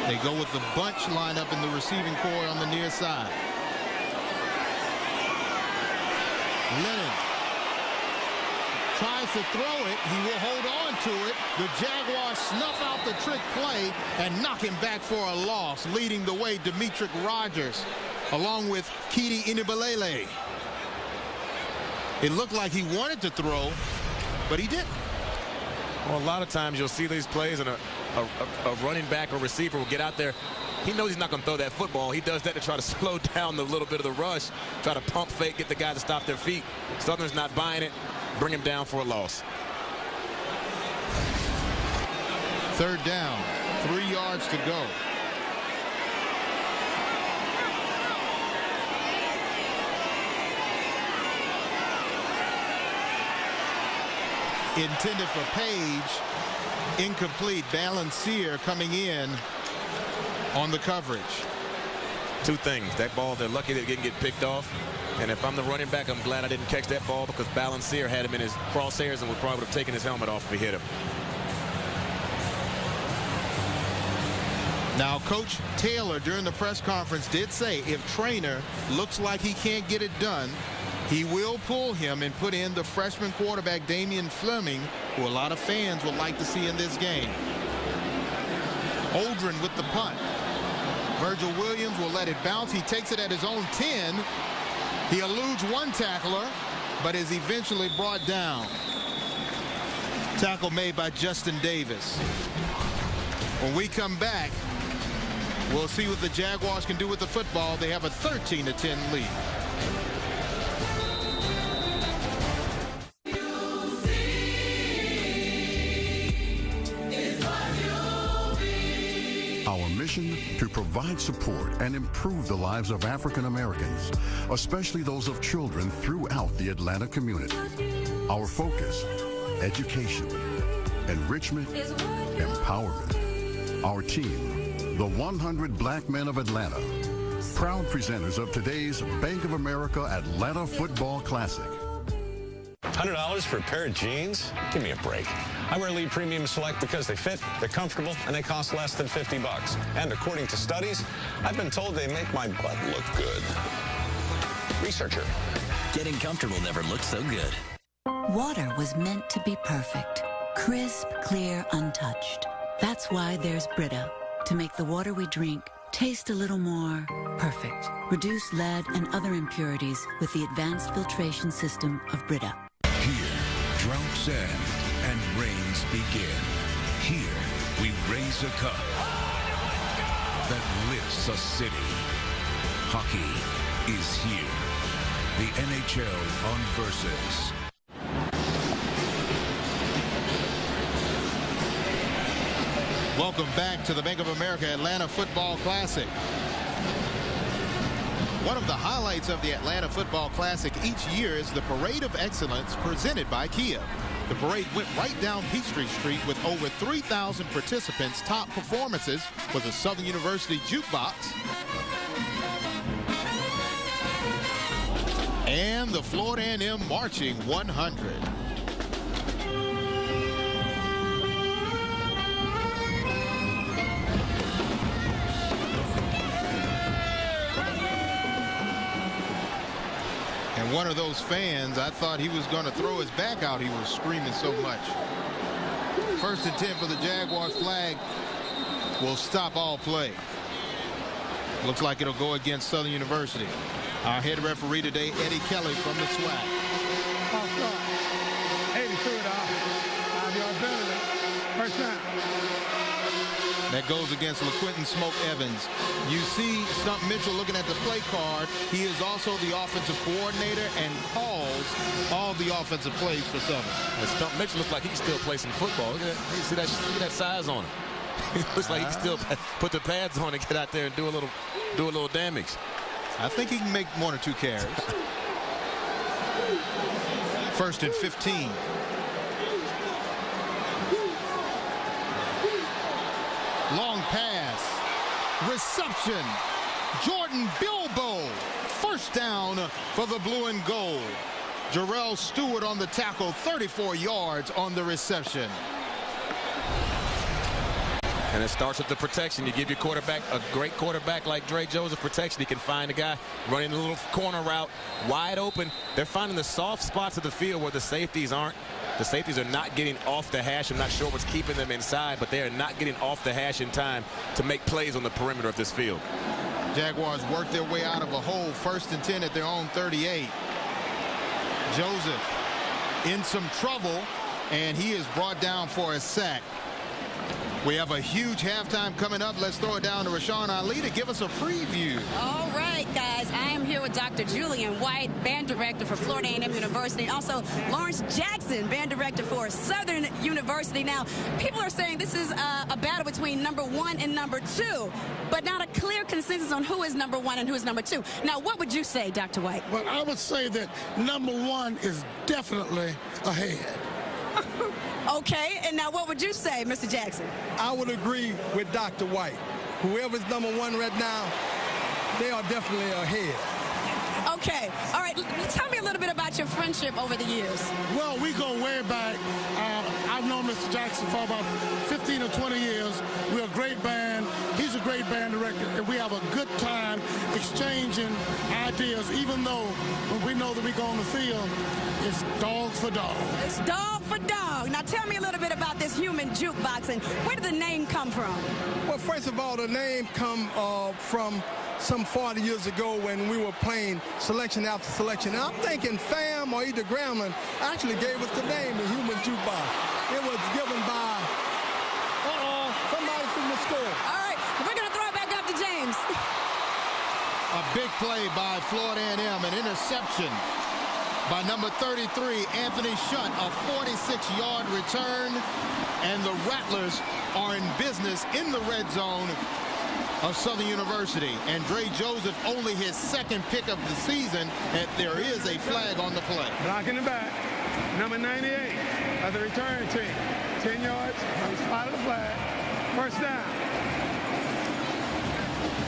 They go with the bunch lineup in the receiving corps on the near side. Lennon tries to throw it. He will hold on to it. The Jaguars snuff out the trick play and knock him back for a loss, leading the way Demetric Rogers along with Kidi Inibalele. It looked like he wanted to throw, but he didn't. Well, a lot of times you'll see these plays and a running back or receiver will get out there. He knows he's not going to throw that football. He does that to try to slow down the little bit of the rush, try to pump fake, get the guy to stop their feet. Southern's not buying it, bring him down for a loss. Third down, 3 yards to go. Intended for Page, incomplete. Balancier coming in on the coverage. 2 things. That ball, they're lucky they didn't get picked off. And if I'm the running back, I'm glad I didn't catch that ball because Balancier had him in his crosshairs and would probably have taken his helmet off if he hit him. Now, Coach Taylor during the press conference did say if Traynor looks like he can't get it done, he will pull him and put in the freshman quarterback Damian Fleming, who a lot of fans would like to see in this game. Holdren with the punt. Virgil Williams will let it bounce. He takes it at his own 10. He eludes one tackler, but is eventually brought down. Tackle made by Justin Davis. When we come back, we'll see what the Jaguars can do with the football. They have a 13-10 lead. Our mission to provide support and improve the lives of African Americans, especially those of children throughout the Atlanta community. Our focus, education, enrichment, empowerment. Our team, the 100 Black Men of Atlanta, proud presenters of today's Bank of America Atlanta Football Classic. $100 for a pair of jeans? Give me a break. I wear Lee Premium Select because they fit, they're comfortable, and they cost less than $50. And according to studies, I've been told they make my butt look good. Researcher. Getting comfortable never looked so good. Water was meant to be perfect. Crisp, clear, untouched. That's why there's Brita, to make the water we drink taste a little more perfect. Reduce lead and other impurities with the advanced filtration system of Brita. Here, droughts end and rains begin. Here, we raise a cup that lifts a city. Hockey is here. The NHL on Versus. Welcome back to the Bank of America Atlanta Football Classic. One of the highlights of the Atlanta Football Classic each year is the Parade of Excellence presented by Kia. The parade went right down Peachtree Street with over 3,000 participants. Top performances was a Southern University jukebox and the Florida A&M Marching 100. And one of those fans, I thought he was going to throw his back out. He was screaming so much. 1st and 10 for the Jaguars. Flag will stop all play. Looks like it'll go against Southern University. Our head referee today, Eddie Kelly from the SWAC. 82 it off. 5-yard penalty. First down. That goes against LaQuinton Smoke Evans. You see Stump Mitchell looking at the play card. He is also the offensive coordinator and calls all the offensive plays for Southern. And Stump Mitchell looks like he can still play some football. Look at that size on him. He looks like he can still put the pads on and get out there and do a little damage. I think he can make 1 or 2 carries. 1st and 15. Long pass. Reception. Jordan Bilbo. First down for the blue and gold. Jarrell Stewart on the tackle. 34 yards on the reception. And it starts with the protection. You give your quarterback, a great quarterback like Dre Joseph, protection. He can find a guy running a little corner route, wide open. They're finding the soft spots of the field where the safeties aren't. The safeties are not getting off the hash. I'm not sure what's keeping them inside, but they are not getting off the hash in time to make plays on the perimeter of this field. Jaguars work their way out of a hole. 1st and 10 at their own 38. Joseph in some trouble, and he is brought down for a sack. We have a huge halftime coming up. Let's throw it down to Rashawn Ali to give us a preview. All right, guys. I am here with Dr. Julian White, band director for Florida A&M University, and also Lawrence Jackson, band director for Southern University. Now, people are saying this is a battle between number 1 and number 2, but not a clear consensus on who is number 1 and who is number 2. Now, what would you say, Dr. White? Well, I would say that number 1 is definitely ahead. Okay, and now what would you say, Mr. Jackson? I would agree with Dr. White. Whoever's number 1 right now, they are definitely ahead. Okay, all right, tell me a little bit about your friendship over the years. Well, we go way back. I've known Mr. Jackson for about 15 or 20 years. We're a great band. He's a great band director, and we have a good time exchanging ideas, even though when we know that we go on the field, it's dog for dog. It's dog for dog. Now tell me a little bit about this human jukebox and where did the name come from? Well, first of all, the name come from some 40 years ago when we were playing selection after selection. And I'm thinking FAM or either Grambling actually gave us the name, the human jukebox. It was given by, somebody from the score. All right, we're going to throw it back up to James. A big play by Florida A&M, an interception by number 33, Anthony Shutt, a 46-yard return, and the Rattlers are in business in the red zone of Southern University. And Dre Joseph only his 2nd pick of the season, and there is a flag on the play. Blocking the back, number 98 of the return team. 10 yards on the spot of the flag. First down.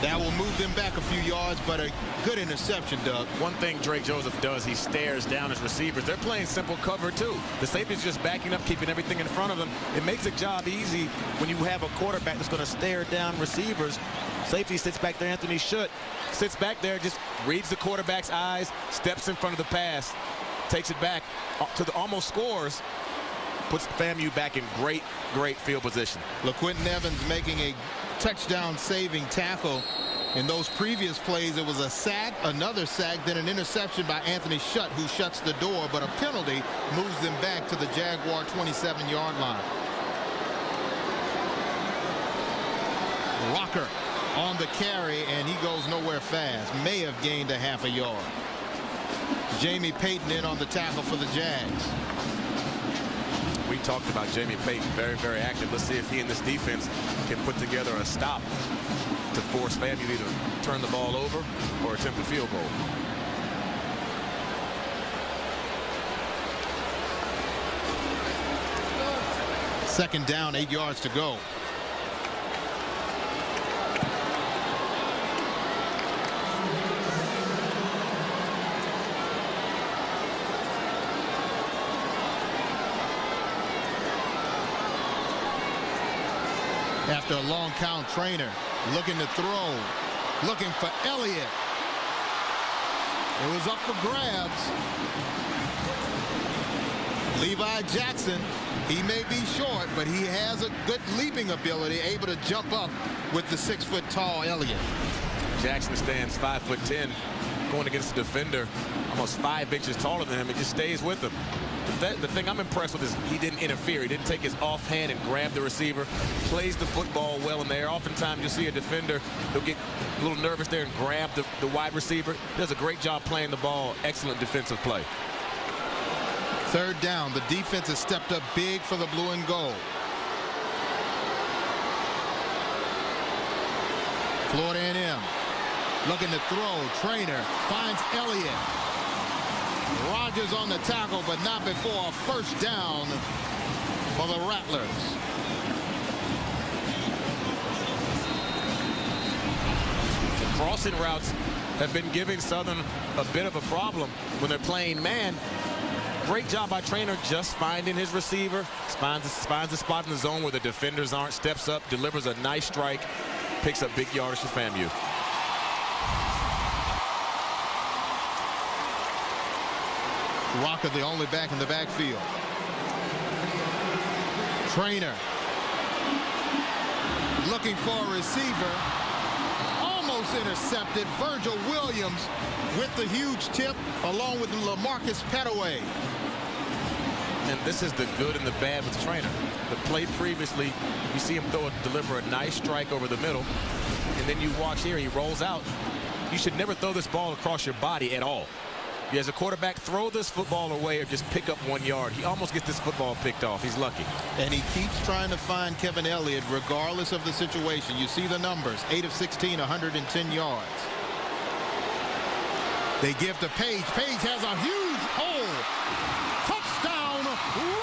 That will move them back a few yards, but a good interception, Doug. One thing Dre Joseph does, he stares down his receivers. They're playing simple cover, too. The safety's just backing up, keeping everything in front of them. It makes the job easy when you have a quarterback that's going to stare down receivers. Safety sits back there. Anthony Shutt sits back there, just reads the quarterback's eyes, steps in front of the pass, takes it back to the almost scores, puts FAMU back in great field position. LaQuinton Evans making a touchdown saving tackle. In those previous plays, it was a sack, another sack, then an interception by Anthony Shutt, who shuts the door, but a penalty moves them back to the Jaguar 27-yard line. Rocker on the carry, and he goes nowhere fast. May have gained a half a yard. Jamie Payton in on the tackle for the Jags. We talked about Jamie Payton, very active. Let's see if he and this defense can put together a stop to force FAMU to either turn the ball over or attempt a field goal. Second down, 8 yards to go. After a long count, Trainer looking to throw, looking for Elliott. It was up for grabs. Levi Jackson, he may be short, but he has a good leaping ability, able to jump up with the 6-foot-tall Elliott. Jackson stands 5'10", going against a defender almost 5 inches taller than him. It just stays with him. The thing I'm impressed with is he didn't interfere. He didn't take his offhand and grab the receiver. Plays the football well in there. Oftentimes you'll see a defender, they'll get a little nervous there and grab the wide receiver. Does a great job playing the ball. Excellent defensive play. Third down. The defense has stepped up big for the blue and gold. Florida A&M looking to throw. Trainer finds Elliott. Rogers on the tackle, but not before a first down for the Rattlers. Crossing routes have been giving Southern a bit of a problem when they're playing man. Great job by Trainer just finding his receiver. Finds a spot in the zone where the defenders aren't. Steps up, delivers a nice strike, picks up big yardage for FAMU. Rocker, the only back in the backfield. Trainer looking for a receiver. Almost intercepted. Virgil Williams with the huge tip, along with LaMarcus Petaway. And this is the good and the bad with Trainer. The play previously, you see him deliver a nice strike over the middle, and then you watch here, he rolls out. You should never throw this ball across your body at all. As a quarterback, throw this football away or just pick up 1 yard. He almost gets this football picked off. He's lucky. And he keeps trying to find Kevin Elliott regardless of the situation. You see the numbers, 8 of 16, 110 yards. They give to Page. Page has a huge hole. Touchdown,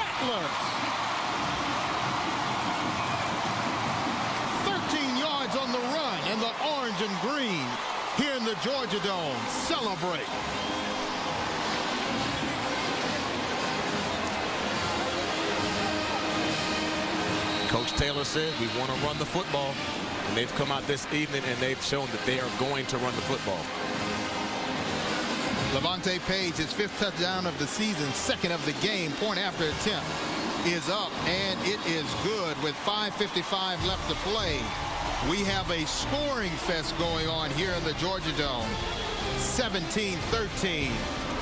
Rattlers. 13 yards on the run, and the orange and green here in the Georgia Dome celebrate. Coach Taylor said we want to run the football, and they've come out this evening and they've shown that they are going to run the football. Levante Page, his 5th touchdown of the season, 2nd of the game. Point after attempt is up, and it is good with 5:55 left to play. We have a scoring fest going on here in the Georgia Dome. 17-13.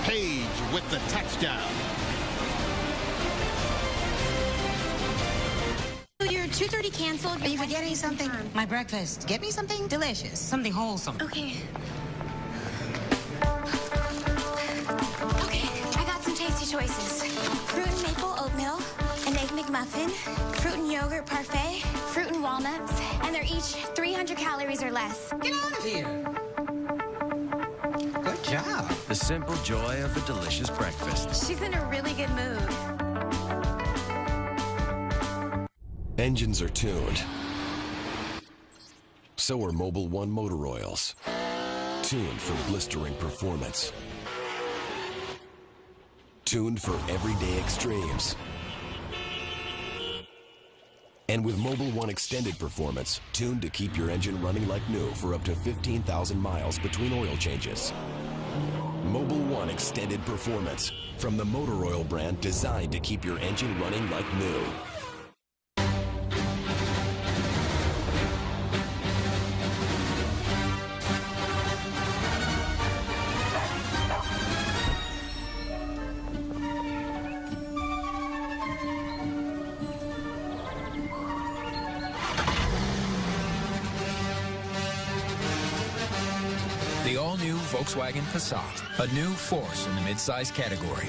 Page with the touchdown. Your 2:30 canceled. Are you forgetting something? My breakfast. Get me something delicious, something wholesome. Okay. Okay, I got some tasty choices. Fruit and maple oatmeal, an egg McMuffin, fruit and yogurt parfait, fruit and walnuts, and they're each 300 calories or less. Get out of here. Good job. The simple joy of a delicious breakfast. She's in a really good mood. Engines are tuned. So are Mobil 1 motor oils. Tuned for blistering performance. Tuned for everyday extremes. And with Mobil 1 Extended Performance, tuned to keep your engine running like new for up to 15,000 miles between oil changes. Mobil 1 Extended Performance, from the motor oil brand designed to keep your engine running like new. The all-new Volkswagen Passat, a new force in the midsize category.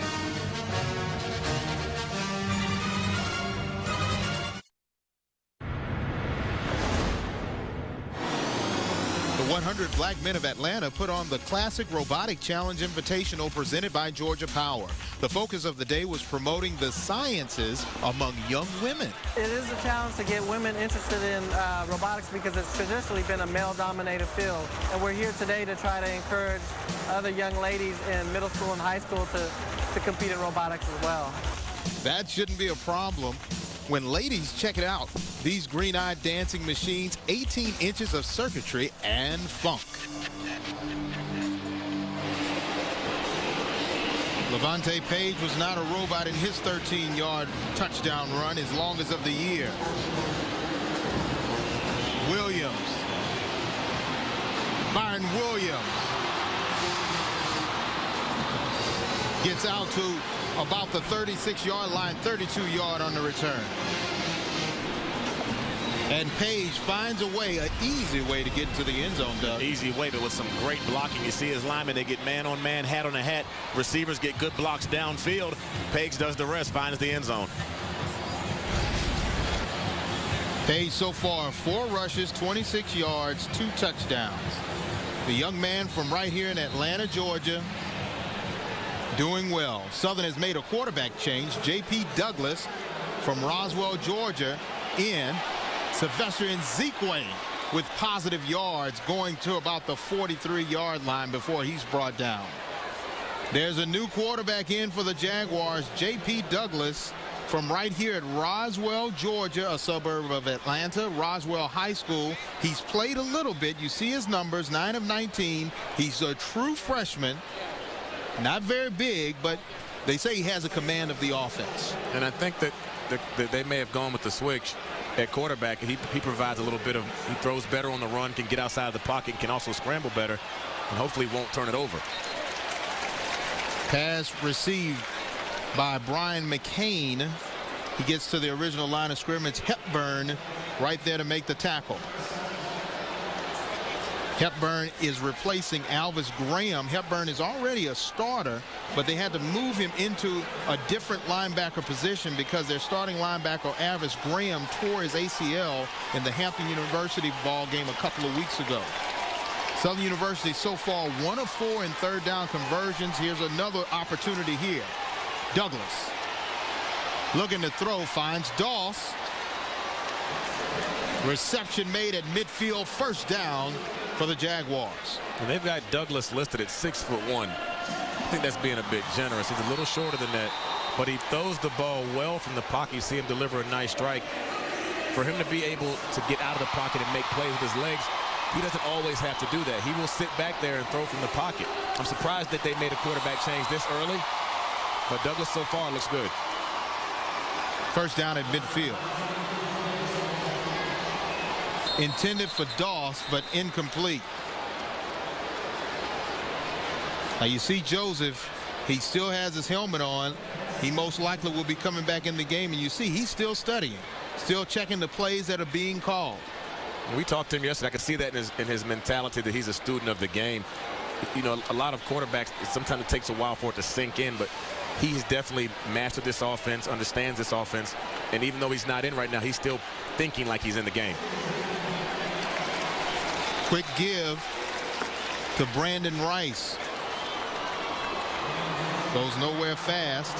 The 100 Black Men of Atlanta put on the Classic Robotic Challenge Invitational presented by Georgia Power. The focus of the day was promoting the sciences among young women. It is a challenge to get women interested in robotics because it's traditionally been a male-dominated field. And we're here today to try to encourage other young ladies in middle school and high school to compete in robotics as well. That shouldn't be a problem. When ladies, check it out. These green-eyed dancing machines, 18 inches of circuitry and funk. Levante Page was not a robot in his 13-yard touchdown run, his longest of the year. Williams. Byron Williams gets out to about the 36-yard line, 32-yard on the return. And Page finds a way, an easy way to get into the end zone, Doug. Easy way, but with some great blocking. You see his linemen, they get man-on-man, hat on a hat. Receivers get good blocks downfield. Page does the rest, finds the end zone. Page so far, 4 rushes, 26 yards, 2 touchdowns. The young man from right here in Atlanta, Georgia, doing well. Southern has made a quarterback change. J.P. Douglas from Roswell, Georgia, in. Sylvester Nzikwe with positive yards going to about the 43-yard line before he's brought down. There's a new quarterback in for the Jaguars, J.P. Douglas from right here at Roswell, Georgia, a suburb of Atlanta, Roswell High School. He's played a little bit. You see his numbers, 9 of 19. He's a true freshman. Not very big, but they say he has a command of the offense. And I think that they may have gone with the switch at quarterback. He provides a little bit of, he throws better on the run, can get outside of the pocket, can also scramble better, and hopefully won't turn it over. Pass received by Brian McCain. He gets to the original line of scrimmage. Hepburn right there to make the tackle. Hepburn is replacing Alvis Graham. Hepburn is already a starter, but they had to move him into a different linebacker position because their starting linebacker, Alvis Graham, tore his ACL in the Hampton University ball game a couple of weeks ago. Southern University so far 1 of 4 in third down conversions. Here's another opportunity here. Douglas looking to throw, finds Doss. Reception made at midfield, first down for the Jaguars. And they've got Douglas listed at 6'1". I think that's being a bit generous. He's a little shorter than that, but he throws the ball well from the pocket. You see him deliver a nice strike. For him to be able to get out of the pocket and make plays with his legs, he doesn't always have to do that. He will sit back there and throw from the pocket. I'm surprised that they made a quarterback change this early, but Douglas so far looks good. First down at midfield. Intended for Doss, but incomplete. Now you see Joseph, he still has his helmet on. He most likely will be coming back in the game, and you see he's still studying, still checking the plays that are being called. We talked to him yesterday. I could see that in his mentality that he's a student of the game. You know, a lot of quarterbacks, sometimes it takes a while for it to sink in, but he's definitely mastered this offense, understands this offense, and even though he's not in right now, he's still thinking like he's in the game. Quick give to Brandon Rice. Goes nowhere fast.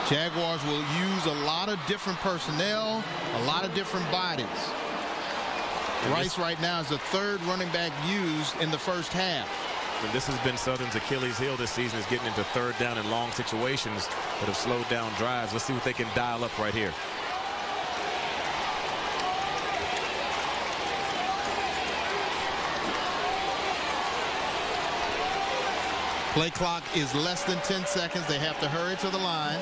Jaguars will use a lot of different personnel, a lot of different bodies. Rice right now is the third running back used in the first half. And this has been Southern's Achilles heel this season, is getting into third down and long situations that have slowed down drives. Let's see what they can dial up right here. Play clock is less than 10 seconds. They have to hurry to the line.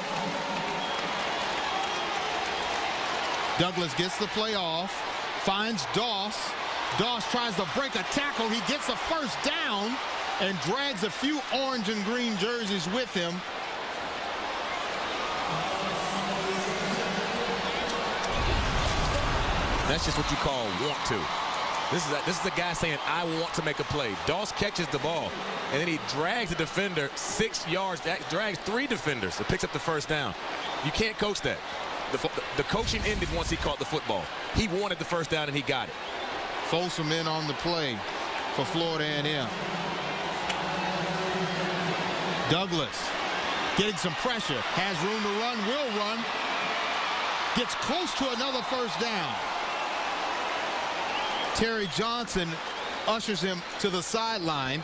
Douglas gets the play off, finds Doss. Doss tries to break a tackle. He gets a first down and drags a few orange and green jerseys with him. That's just what you call want to. This is a guy saying, I want to make a play. Doss catches the ball, and then he drags the defender 6 yards, drags 3 defenders, and picks up the first down. You can't coach that. The coaching ended once he caught the football. He wanted the first down, and he got it. Folsom in on the play for Florida A&M. Douglas getting some pressure, has room to run, will run, gets close to another first down. Terry Johnson ushers him to the sideline.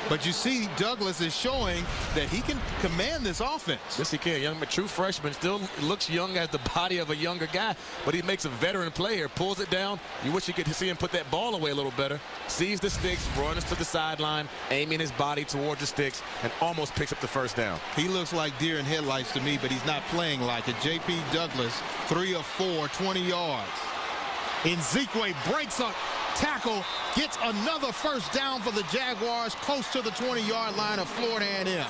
But you see Douglas is showing that he can command this offense. Yes, he can. Young, true freshman, still looks young as the body of a younger guy, but he makes a veteran play here. Pulls it down. You wish you could see him put that ball away a little better. Sees the sticks, runs to the sideline, aiming his body towards the sticks, and almost picks up the first down. He looks like deer in headlights to me, but he's not playing like it. J.P. Douglas, 3 of 4, 20 yards. Nzikwe breaks a tackle, gets another first down for the Jaguars, close to the 20-yard line of Florida A&M.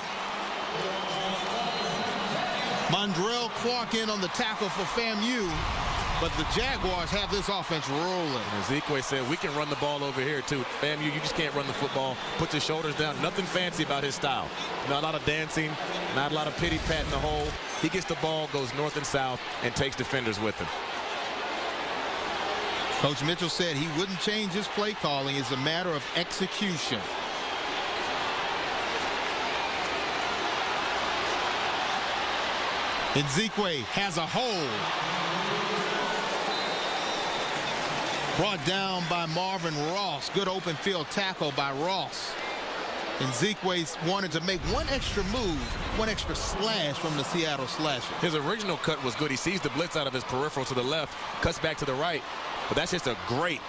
Mondrell Clark in on the tackle for FAMU, but the Jaguars have this offense rolling. Nzikwe said, we can run the ball over here, too. FAMU, you just can't run the football. Puts his shoulders down. Nothing fancy about his style. Not a lot of dancing, not a lot of pity-pat in the hole. He gets the ball, goes north and south, and takes defenders with him. Coach Mitchell said he wouldn't change his play calling. It's a matter of execution. Nzikwe has a hole. Brought down by Marvin Ross. Good open field tackle by Ross. Nzikwe wanted to make one extra move, one extra slash from the Seattle Slasher. His original cut was good. He sees the blitz out of his peripheral to the left, cuts back to the right. But that's just a great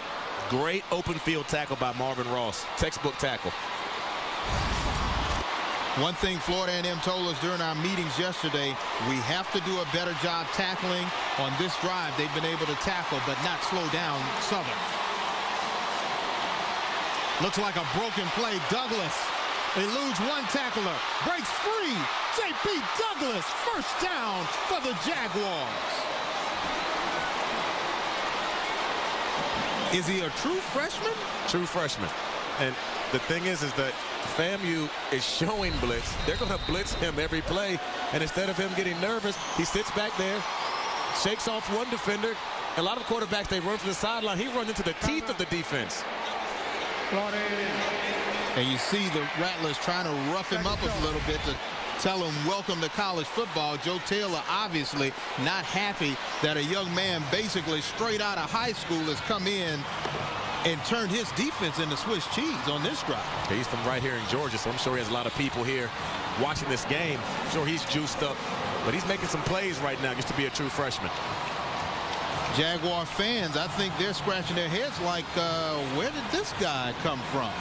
open field tackle by Marvin Ross. Textbook tackle. One thing Florida A&M told us during our meetings yesterday, we have to do a better job tackling. On this drive, they've been able to tackle but not slow down Southern. Looks like a broken play. Douglas eludes one tackler, breaks free. J.P. Douglas, first down for the Jaguars. Is he a true freshman? True freshman. And the thing is that FAMU is showing blitz. They're going to blitz him every play. And instead of him getting nervous, he sits back there, shakes off one defender. A lot of quarterbacks, they run to the sideline. He runs into the teeth of the defense. And you see the Rattlers trying to rough him up a little bit to tell him welcome to college football. Joe Taylor obviously not happy that a young man basically straight out of high school has come in and turned his defense into Swiss cheese on this drive. He's from right here in Georgia, so I'm sure he has a lot of people here watching this game. I'm sure he's juiced up, but he's making some plays right now just to be a true freshman. Jaguar fans, I think they're scratching their heads like, where did this guy come from?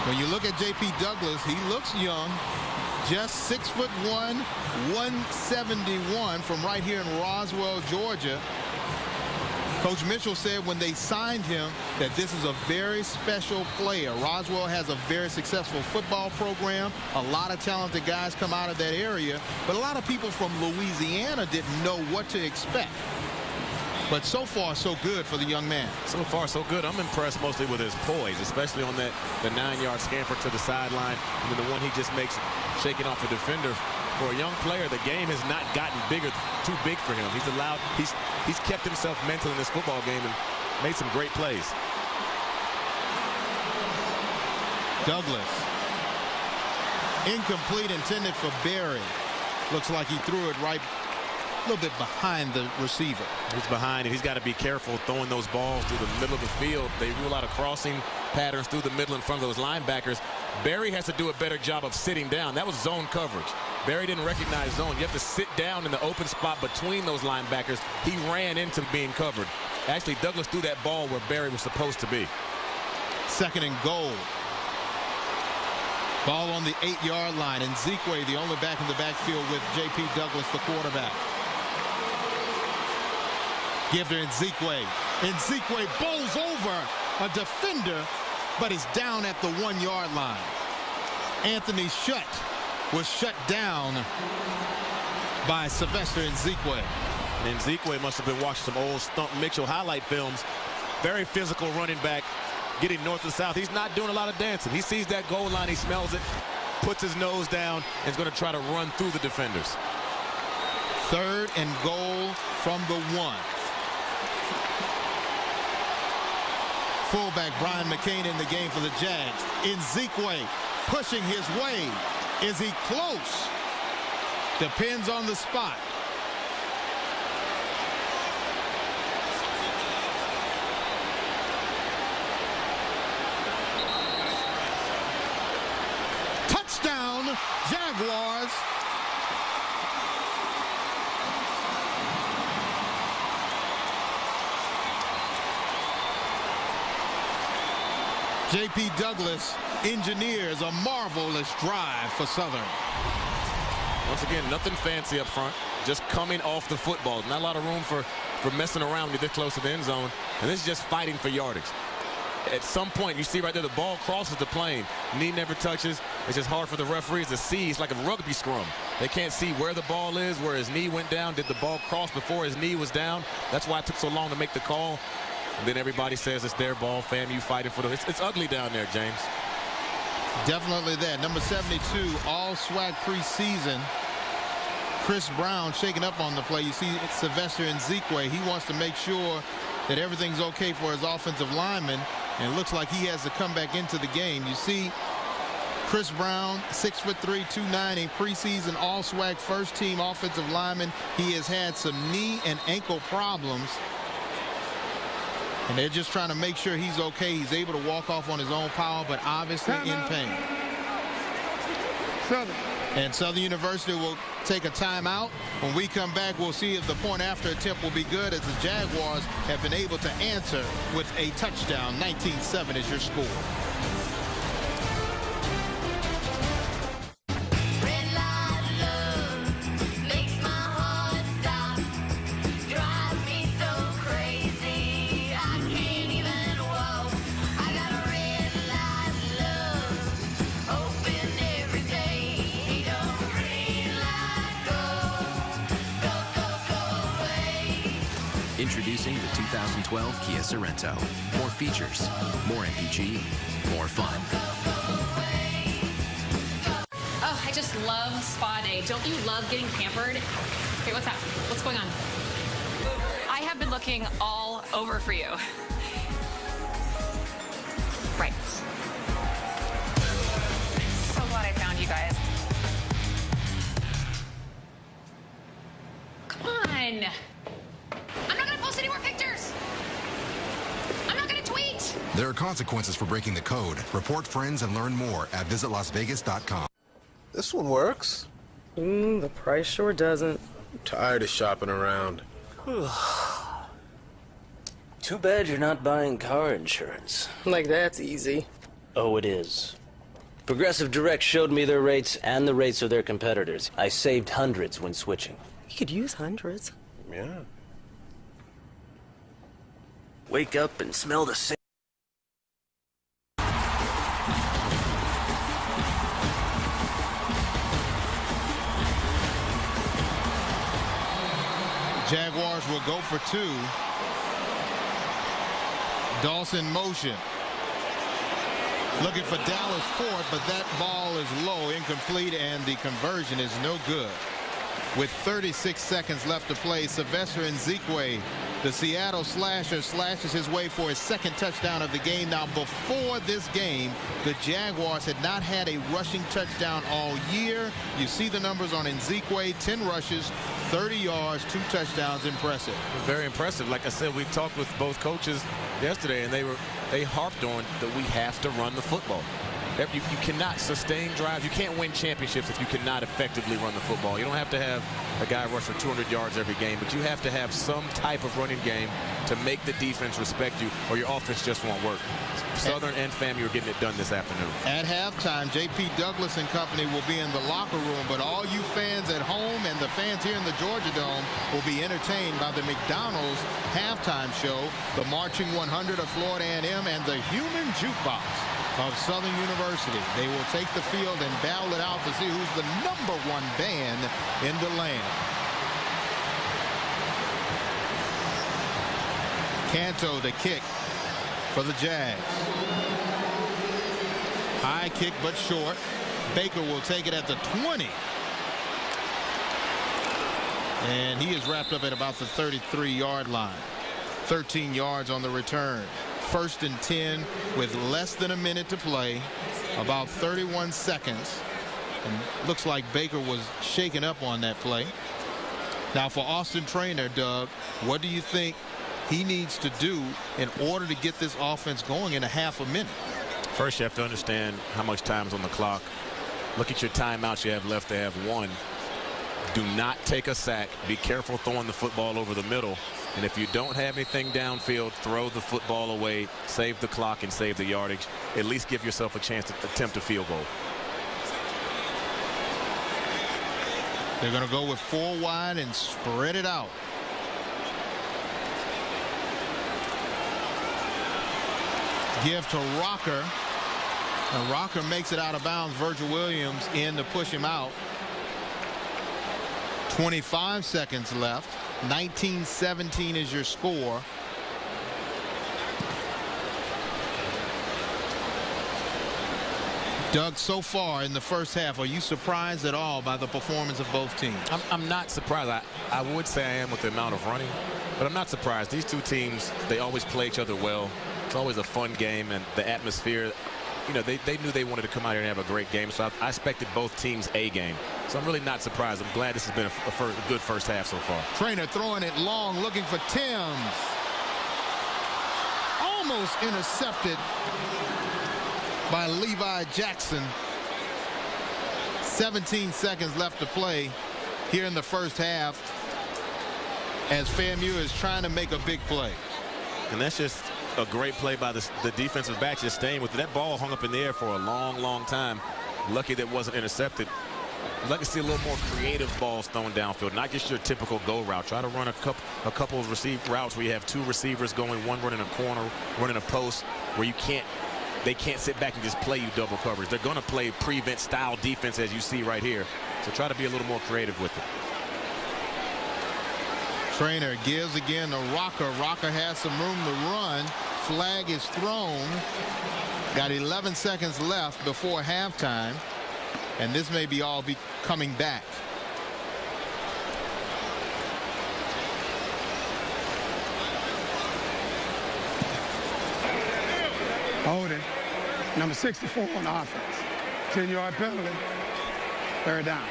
When you look at J.P. Douglas, he looks young, just 6'1", 171 from right here in Roswell, Georgia. Coach Mitchell said when they signed him that this is a very special player. Roswell has a very successful football program. A lot of talented guys come out of that area, but a lot of people from Louisiana didn't know what to expect. But so far, so good for the young man. So far, so good. I'm impressed mostly with his poise, especially on the 9-yard scamper to the sideline. And then the one he just makes shaking off a defender. For a young player, the game has not gotten too big for him. He's kept himself mental in this football game and made some great plays. Douglas. Incomplete, intended for Berry. Looks like he threw it right a little bit behind the receiver. He's behind, and he's got to be careful throwing those balls through the middle of the field. They rule out of crossing patterns through the middle in front of those linebackers. Berry has to do a better job of sitting down. That was zone coverage. Berry didn't recognize zone. You have to sit down in the open spot between those linebackers. He ran into being covered. Actually, Douglas threw that ball where Berry was supposed to be. 2nd and goal. Ball on the 8-yard line, and Nzikwe, the only back in the backfield with J.P. Douglas, the quarterback. Give to Nzikwe. Nzikwe bowls over a defender, but is down at the 1-yard line. Anthony Shutt was shut down by Sylvester Nzikwe. And Nzikwe must have been watching some old Stump Mitchell highlight films. Very physical running back, getting north and south. He's not doing a lot of dancing. He sees that goal line, he smells it, puts his nose down, and is going to try to run through the defenders. 3rd and goal from the 1. Fullback Brian McCain in the game for the Jags. Nzikwe pushing his way. Is he close? Depends on the spot. Touchdown, Jaguars. J.P. Douglas engineers a marvelous drive for Southern. Once again, nothing fancy up front, just coming off the football. Not a lot of room for messing around when you get close to the end zone. And this is just fighting for yardage. At some point, you see right there, the ball crosses the plane. Knee never touches. It's just hard for the referees to see. It's like a rugby scrum. They can't see where the ball is, where his knee went down. Did the ball cross before his knee was down? That's why it took so long to make the call. And then everybody says it's their ball. FAMU fighting for the. It's ugly down there, James. Definitely that. Number 72, all swag preseason. Chris Brown shaking up on the play. You see Sylvester Nzikwe. He wants to make sure that everything's okay for his offensive lineman. And it looks like he has to come back into the game. You see Chris Brown, 6'3", 290, preseason all swag first team offensive lineman. He has had some knee and ankle problems. And they're just trying to make sure he's okay. He's able to walk off on his own power, but obviously in pain. Southern. And Southern University will take a timeout. When we come back, we'll see if the point after attempt will be good, as the Jaguars have been able to answer with a touchdown. 19-7 is your score. Introducing the 2012 Kia Sorento. More features, more MPG, more fun. Oh, I just love spa day. Don't you love getting pampered? Okay, what's up? What's going on? I have been looking all over for you. Right. So glad I found you guys. Come on. I'm not going to post any more pictures. I'm not going to tweet. There are consequences for breaking the code. Report friends and learn more at visitlasvegas.com. This one works. The price sure doesn't. I'm tired of shopping around. Too bad you're not buying car insurance. Like that's easy. Oh, it is. Progressive Direct showed me their rates and the rates of their competitors. I saved hundreds when switching. You could use hundreds. Yeah. Wake up and smell the same. Jaguars will go for two. Dawson motion. Looking for Dallas Ford, but that ball is low, incomplete, and the conversion is no good. With 36 seconds left to play, Sylvester Nzikwe, the Seattle slasher, slashes his way for his second touchdown of the game. Now, before this game, the Jaguars had not had a rushing touchdown all year. You see the numbers on Nzikwe, 10 rushes, 30 yards, 2 touchdowns. Impressive. Very impressive. Like I said, we talked with both coaches yesterday, and they harped on that we have to run the football. You cannot sustain drives. You can't win championships if you cannot effectively run the football. You don't have to have a guy rush for 200 yards every game, but you have to have some type of running game to make the defense respect you, or your offense just won't work. Southern and FAMU are getting it done this afternoon. At halftime, J.P. Douglas and company will be in the locker room, but all you fans at home and the fans here in the Georgia Dome will be entertained by the McDonald's halftime show, the Marching 100 of Florida A&M, and the Human Jukebox of Southern University. They will take the field and battle it out to see who's the #1 band in the land. Canto to kick for the Jags. High kick but short. Baker will take it at the 20. And he is wrapped up at about the 33-yard line. 13 yards on the return. 1st and 10 with less than a minute to play, about 31 seconds. And looks like Baker was shaken up on that play. Now for Austin Trainer, Doug, what do you think he needs to do in order to get this offense going in a half a minute? First, you have to understand how much time's on the clock. Look at your timeouts you have left to have one. Do not take a sack. Be careful throwing the football over the middle. And if you don't have anything downfield, throw the football away, save the clock and save the yardage. At least give yourself a chance to attempt a field goal. They're going to go with 4 wide and spread it out. Give to Rocker. And Rocker makes it out of bounds. Virgil Williams in to push him out. 25 seconds left. 19-17 is your score. Doug, so far in the first half, are you surprised at all by the performance of both teams? I'm not surprised. I would say I am with the amount of running, but I'm not surprised. These two teams, they always play each other well. It's always a fun game, and the atmosphere, you know, they knew they wanted to come out here and have a great game, so I expected both teams a game. So I'm really not surprised. I'm glad this has been a good first half so far. Trainer throwing it long, looking for Timms. Almost intercepted by Levi Jackson. 17 seconds left to play here in the first half as FAMU is trying to make a big play. And that's just a great play by the defensive back, just staying with it. That ball hung up in the air for a long time. Lucky that wasn't intercepted. I'd like to see a little more creative balls thrown downfield, not just your typical go route. Try to run a couple of received routes where you have 2 receivers going, one running a corner, running a post, where they can't sit back and just play you double coverage. They're going to play prevent style defense, as you see right here. So try to be a little more creative with it. Trainer gives again to Rocker. Rocker has some room to run. Flag is thrown. Got 11 seconds left before halftime. And this may be all coming back. Holding. Number 64 on offense. 10-yard penalty. 3rd down.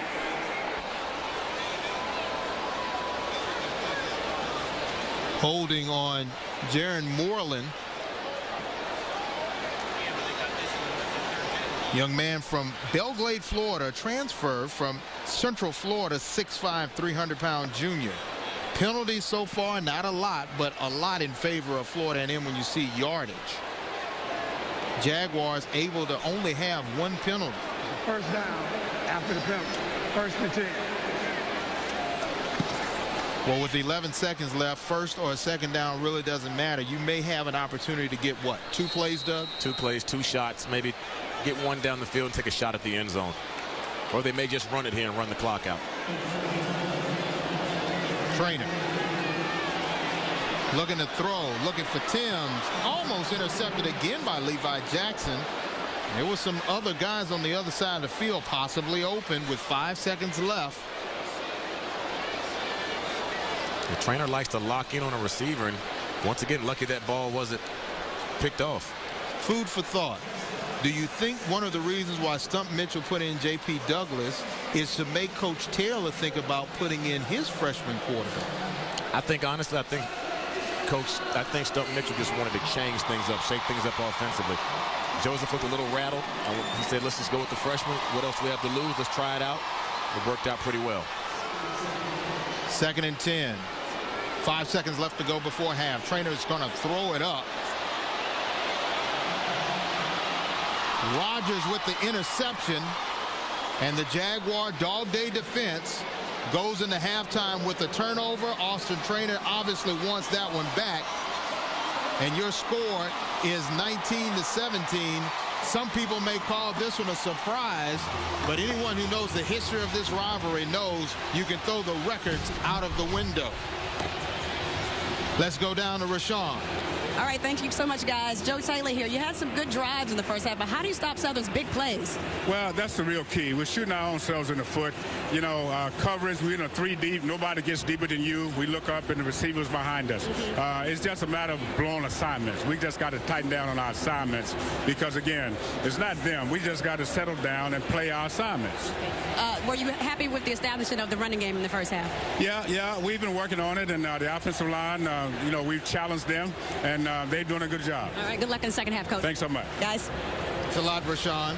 Holding on Jaron Moreland. Young man from Belgrade, Florida, transfer from Central Florida, 6'5", 300-pound junior. Penalties so far, not a lot, but a lot in favor of Florida A&M when you see yardage. Jaguars able to only have 1 penalty. First down after the penalty. 1st and 10. Well, with 11 seconds left, first or second down really doesn't matter. You may have an opportunity to get what? 2 plays, Doug? 2 plays, 2 shots, maybe get one down the field and take a shot at the end zone. Or they may just run it here and run the clock out. Trainer. Looking to throw, looking for Timms. Almost intercepted again by Levi Jackson. There were some other guys on the other side of the field possibly open with 5 seconds left. The trainer likes to lock in on a receiver, and once again, lucky that ball wasn't picked off. Food for thought. Do you think one of the reasons why Stump Mitchell put in J.P. Douglas is to make Coach Taylor think about putting in his freshman quarterback? I think, honestly, I think Stump Mitchell just wanted to change things up, shake things up offensively. Joseph looked a little rattled. He said, let's just go with the freshman. What else do we have to lose? Let's try it out. It worked out pretty well. 2nd and 10. 5 seconds left to go before half. Trainer's going to throw it up. Rodgers with the interception, and the Jaguar dog day defense goes into halftime with a turnover. Austin Trainer obviously wants that one back, and your score is 19-17. Some people may call this one a surprise, but anyone who knows the history of this rivalry knows you can throw the records out of the window. Let's go down to Rashawn. All right, thank you so much, guys. Joe Taylor here. You had some good drives in the first half, but how do you stop Southern's big plays? Well, that's the real key. We're shooting our own selves in the foot. You know, coverage, we're in a 3 deep. Nobody gets deeper than you. We look up and the receiver's behind us. It's just a matter of blowing assignments. We just got to tighten down on our assignments because, again, it's not them. We just got to settle down and play our assignments. Were you happy with the establishment of the running game in the first half? Yeah, we've been working on it, and the offensive line, you know, we've challenged them, and they're doing a good job. All right, good luck in the second half, Coach. Thanks so much. Guys. It's a lot, Rashawn.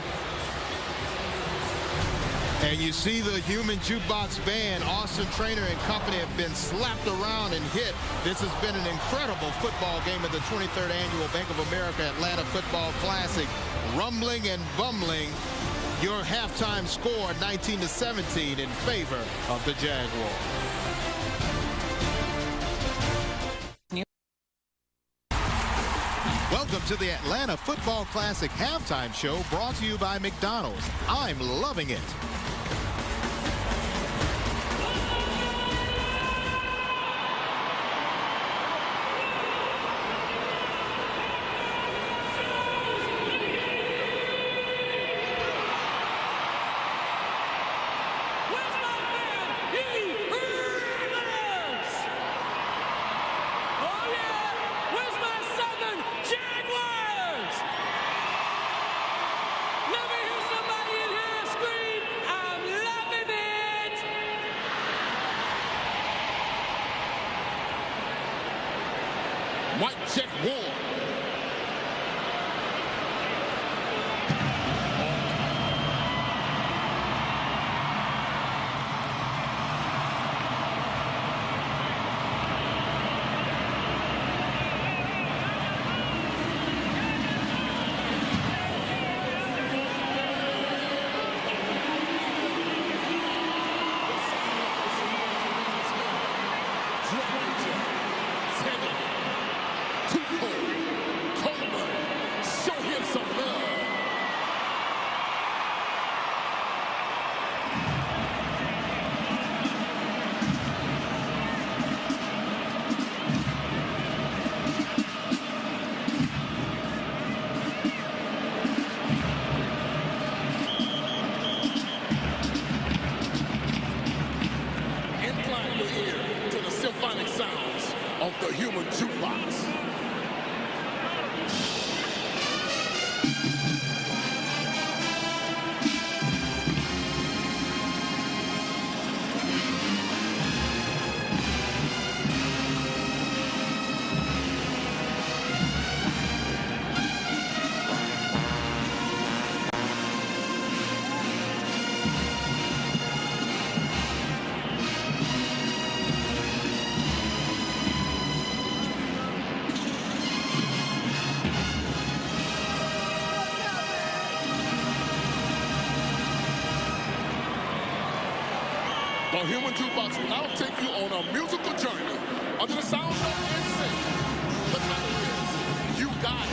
And you see the human jukebox band, Austin Trainer and company, have been slapped around and hit. This has been an incredible football game at the 23rd Annual Bank of America Atlanta Football Classic. Rumbling and bumbling. Your halftime score, 19-17 in favor of the Jaguars. Welcome to the Atlanta Football Classic halftime show brought to you by McDonald's. I'm loving it. White check war. The human jukebox. The human jukebox will now take you on a musical journey under the sound of insane. The title is You Got It.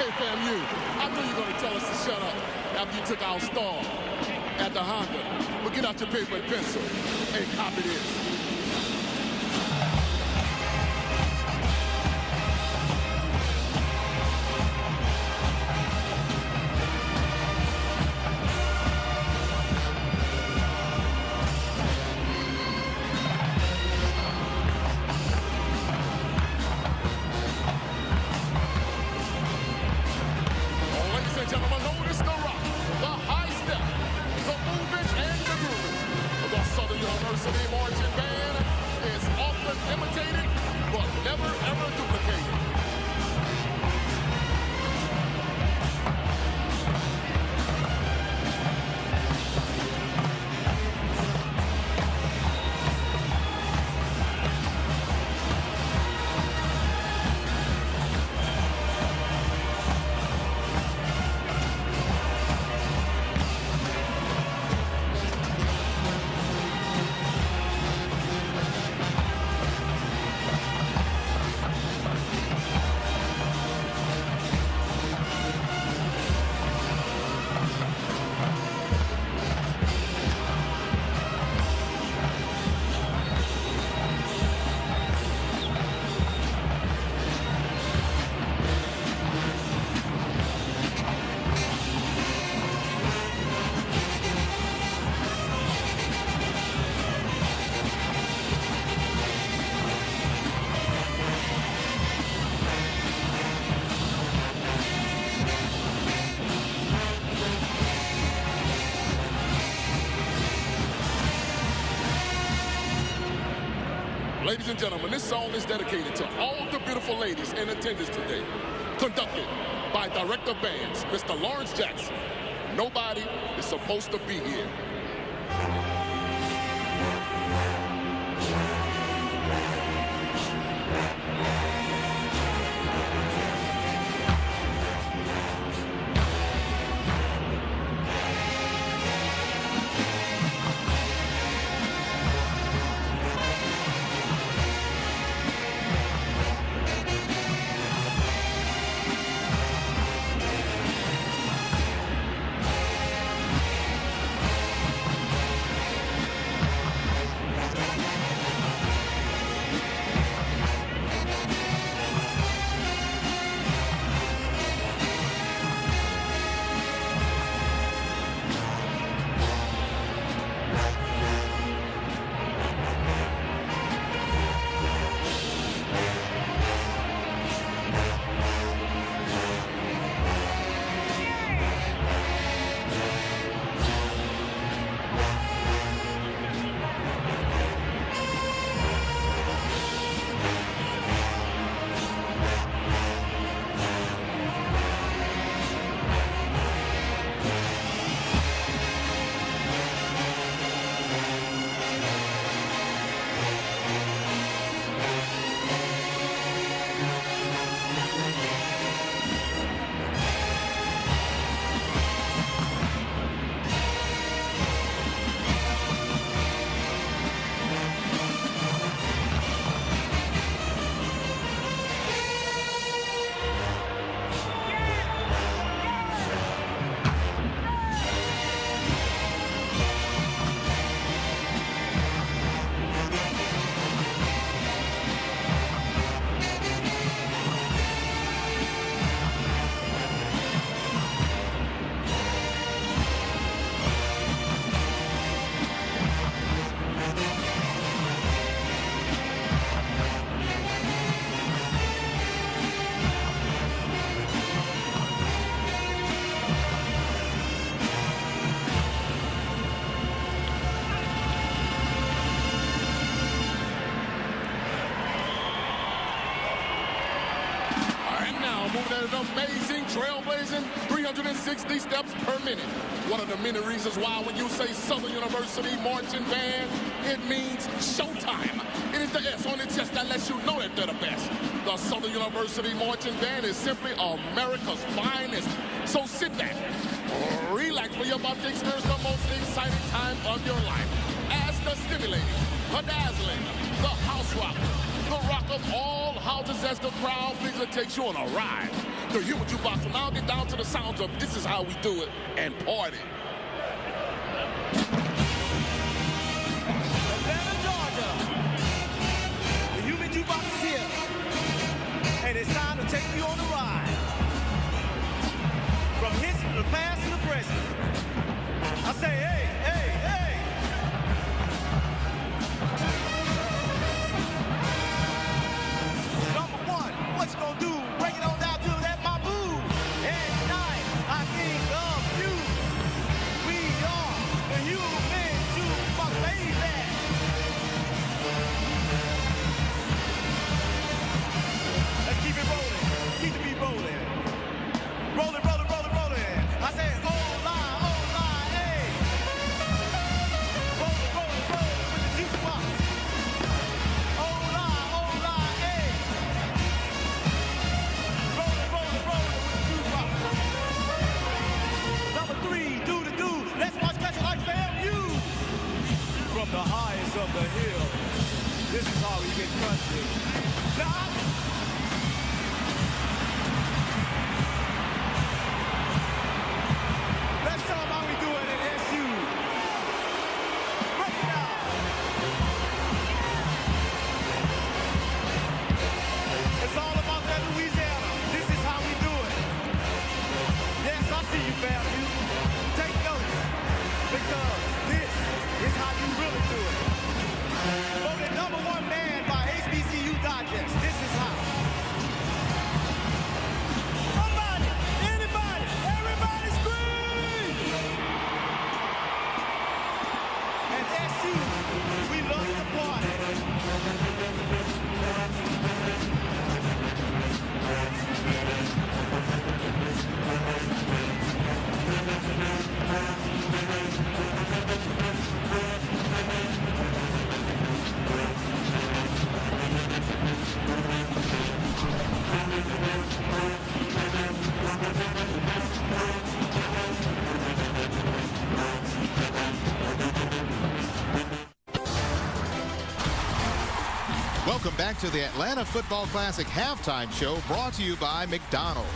Hey, FAMU, I knew you were going to tell us to shut up after you took our star at the Honda. But get out your paper and pencil and copy this. Ladies and gentlemen, this song is dedicated to all the beautiful ladies in attendance today. Conducted by Director of Bands, Mr. Lawrence Jackson. Nobody is supposed to be here. Amazing, trailblazing, 360 steps per minute. One of the many reasons why when you say Southern University Marching Band, it means showtime. It is the S on the chest that lets you know that they're the best. The Southern University Marching Band is simply America's finest. So sit back, relax, for you're about to experience the most exciting time of your life. As the stimulating, the dazzling, the house rocker, the rock of all houses as the crowd figure takes you on a ride. The human jukebox will now get down to the sounds of This Is How We Do It and Party. Atlanta, Georgia. The human jukebox is here. And it's time to take you on a ride. From history to the past to the present. I say, hey, hey, hey. Number one, what you gonna do? Break it on down to that my move. At night, I think of you. We are the human jukebox, baby. Let's keep it rolling. Keep the beat rolling. Rolling, rolling, rolling, rolling. I say, oh, lie, hey. Rolling, rolling, rolling with the jukebox. Oh, lie, hey. Rolling, rolling, rolling with the jukebox. Number 3, do the do. Let's watch catch it like FAMU. From the highest of the hill, this is how we get country. Now, let's tell them how we do it at SU. Break it down. It's all about that Louisiana. This is how we do it. Yes, I see you, FAMU. Take notes, because this is how you really do it. Voted #1 man by HBCU Digest. This is how. Somebody, anybody, everybody scream! At SU, we love to party. Welcome back to the Atlanta Football Classic halftime show, brought to you by McDonald's.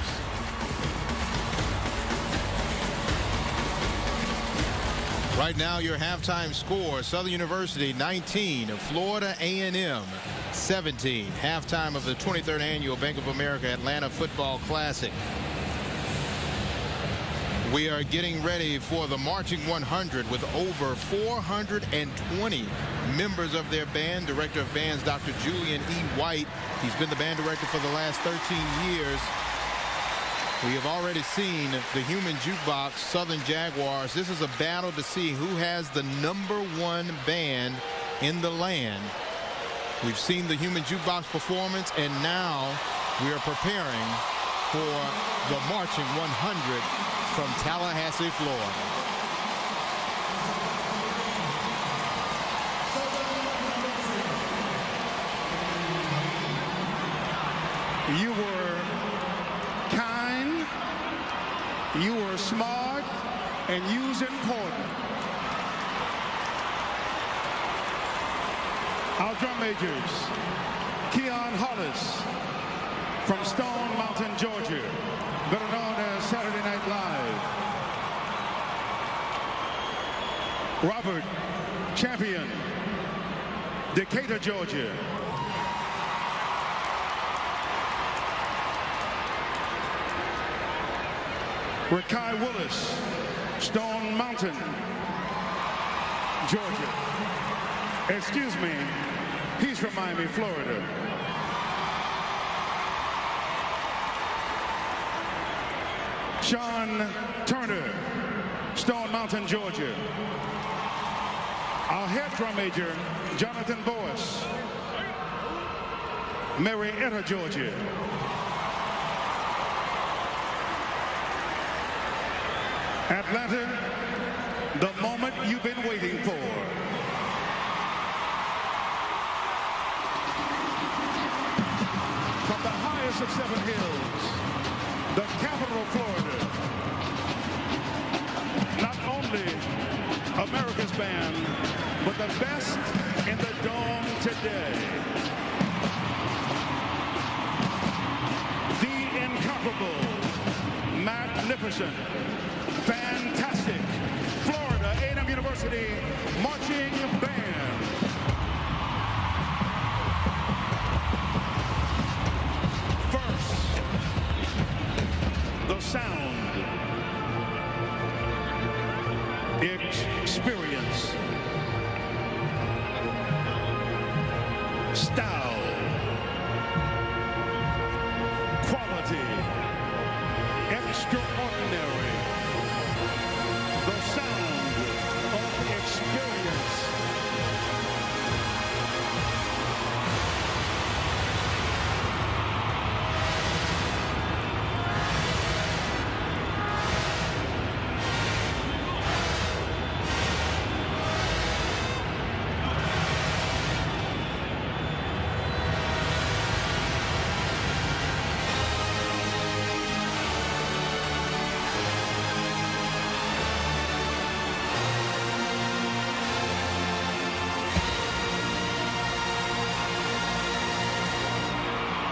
Right now, your halftime score: Southern University 19, Florida A&M 17. Halftime of the 23rd annual Bank of America Atlanta Football Classic. We are getting ready for the Marching 100 with over 420 members of their band. Director of Bands, Dr. Julian E. White. He's been the band director for the last 13 years. We have already seen the human jukebox, Southern Jaguars. This is a battle to see who has the #1 band in the land. We've seen the human jukebox performance, and now we are preparing for the Marching 100 from Tallahassee, Florida. You were kind, you were smart, and you was important. Our drum majors, Keon Hollis from Stone Mountain, Georgia, better known as Saturday Night Live. Robert Champion, Decatur, Georgia. Rakai Willis, Stone Mountain, Georgia. Excuse me, he's from Miami, Florida. Sean Turner, Stone Mountain, Georgia. Our head drum major, Jonathan Boyce, Marietta, Georgia. Atlanta, the moment you've been waiting for. From the highest of 7 hills, the capital of Florida, not only America's band, but the best in the dome today. The incomparable magnificent, fantastic Florida A&M University marching band. First, the sound, experience, style, quality, extraordinary. The sound of experience.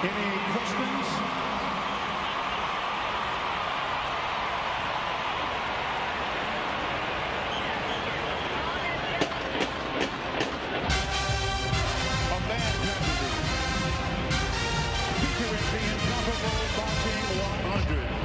Any questions? A band tragedy featuring the incomparable Boxing 100.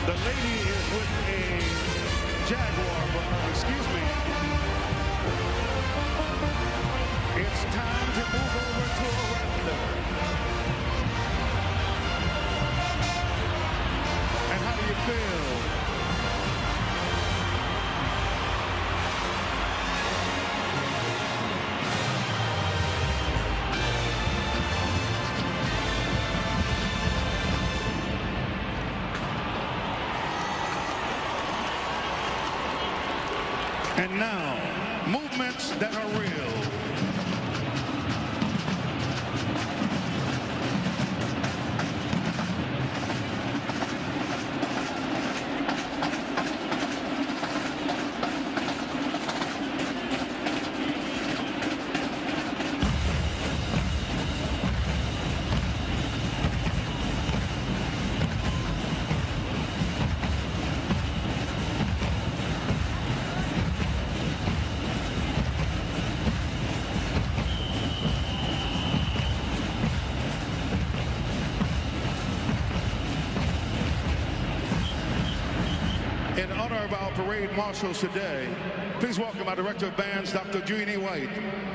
The lady is with a Jaguar, excuse me. It's time to move over to a Rattler. And how do you feel? And now, movements that are real. In honor of our parade marshals today, please welcome our Director of Bands, Dr. Jeannie White,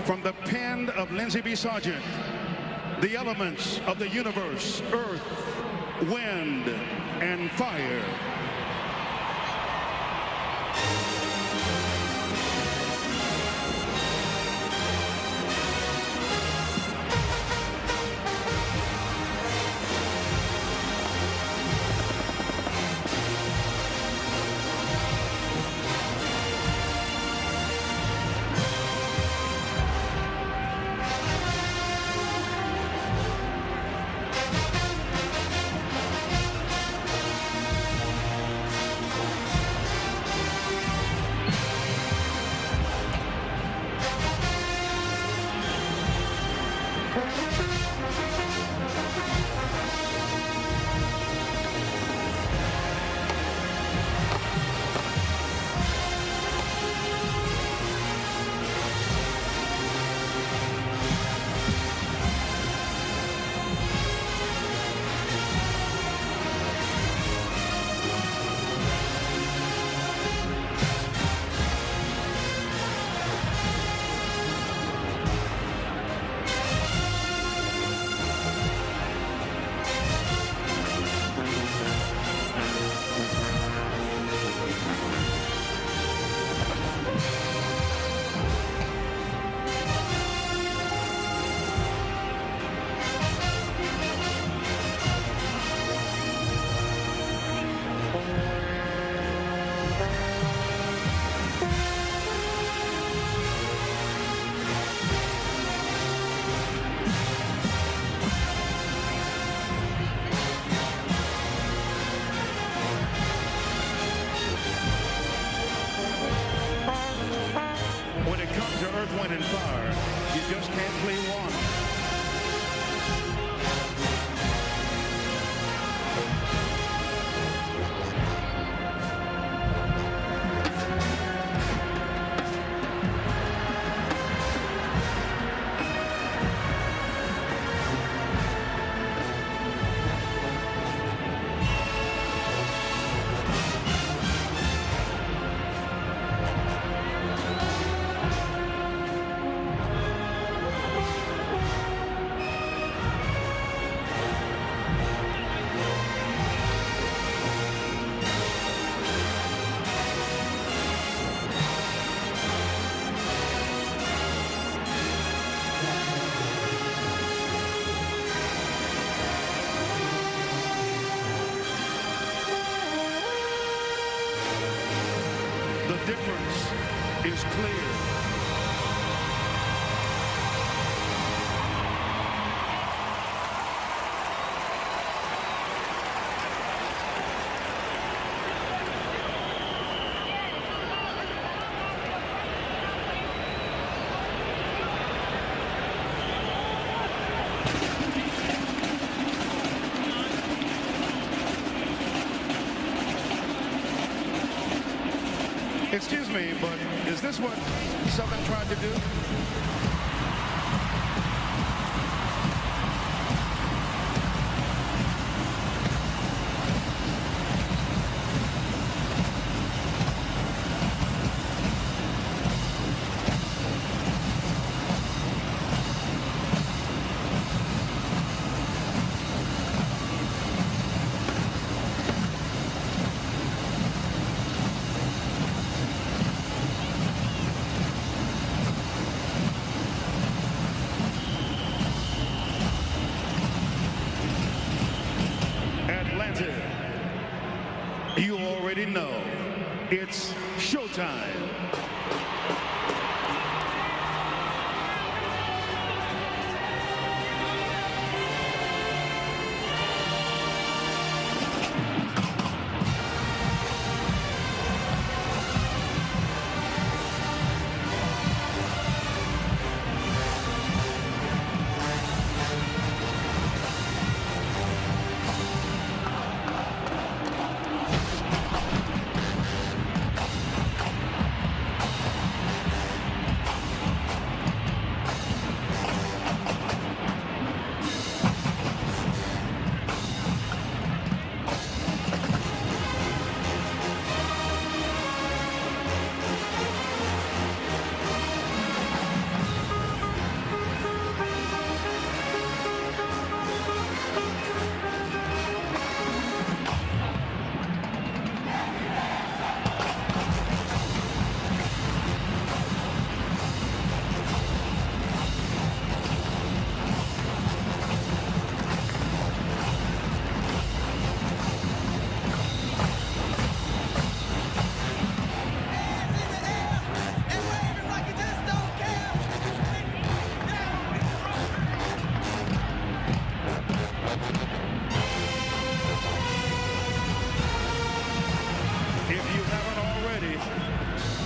from the pen of Lindsey B. Sargent, the elements of the universe, earth, wind, and fire. Earth, Wind, and Fire. You just can't play one. The difference is clear. Excuse me, but is this what Southern tried to do? You already know it's showtime.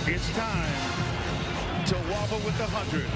It's time to wobble with the 100.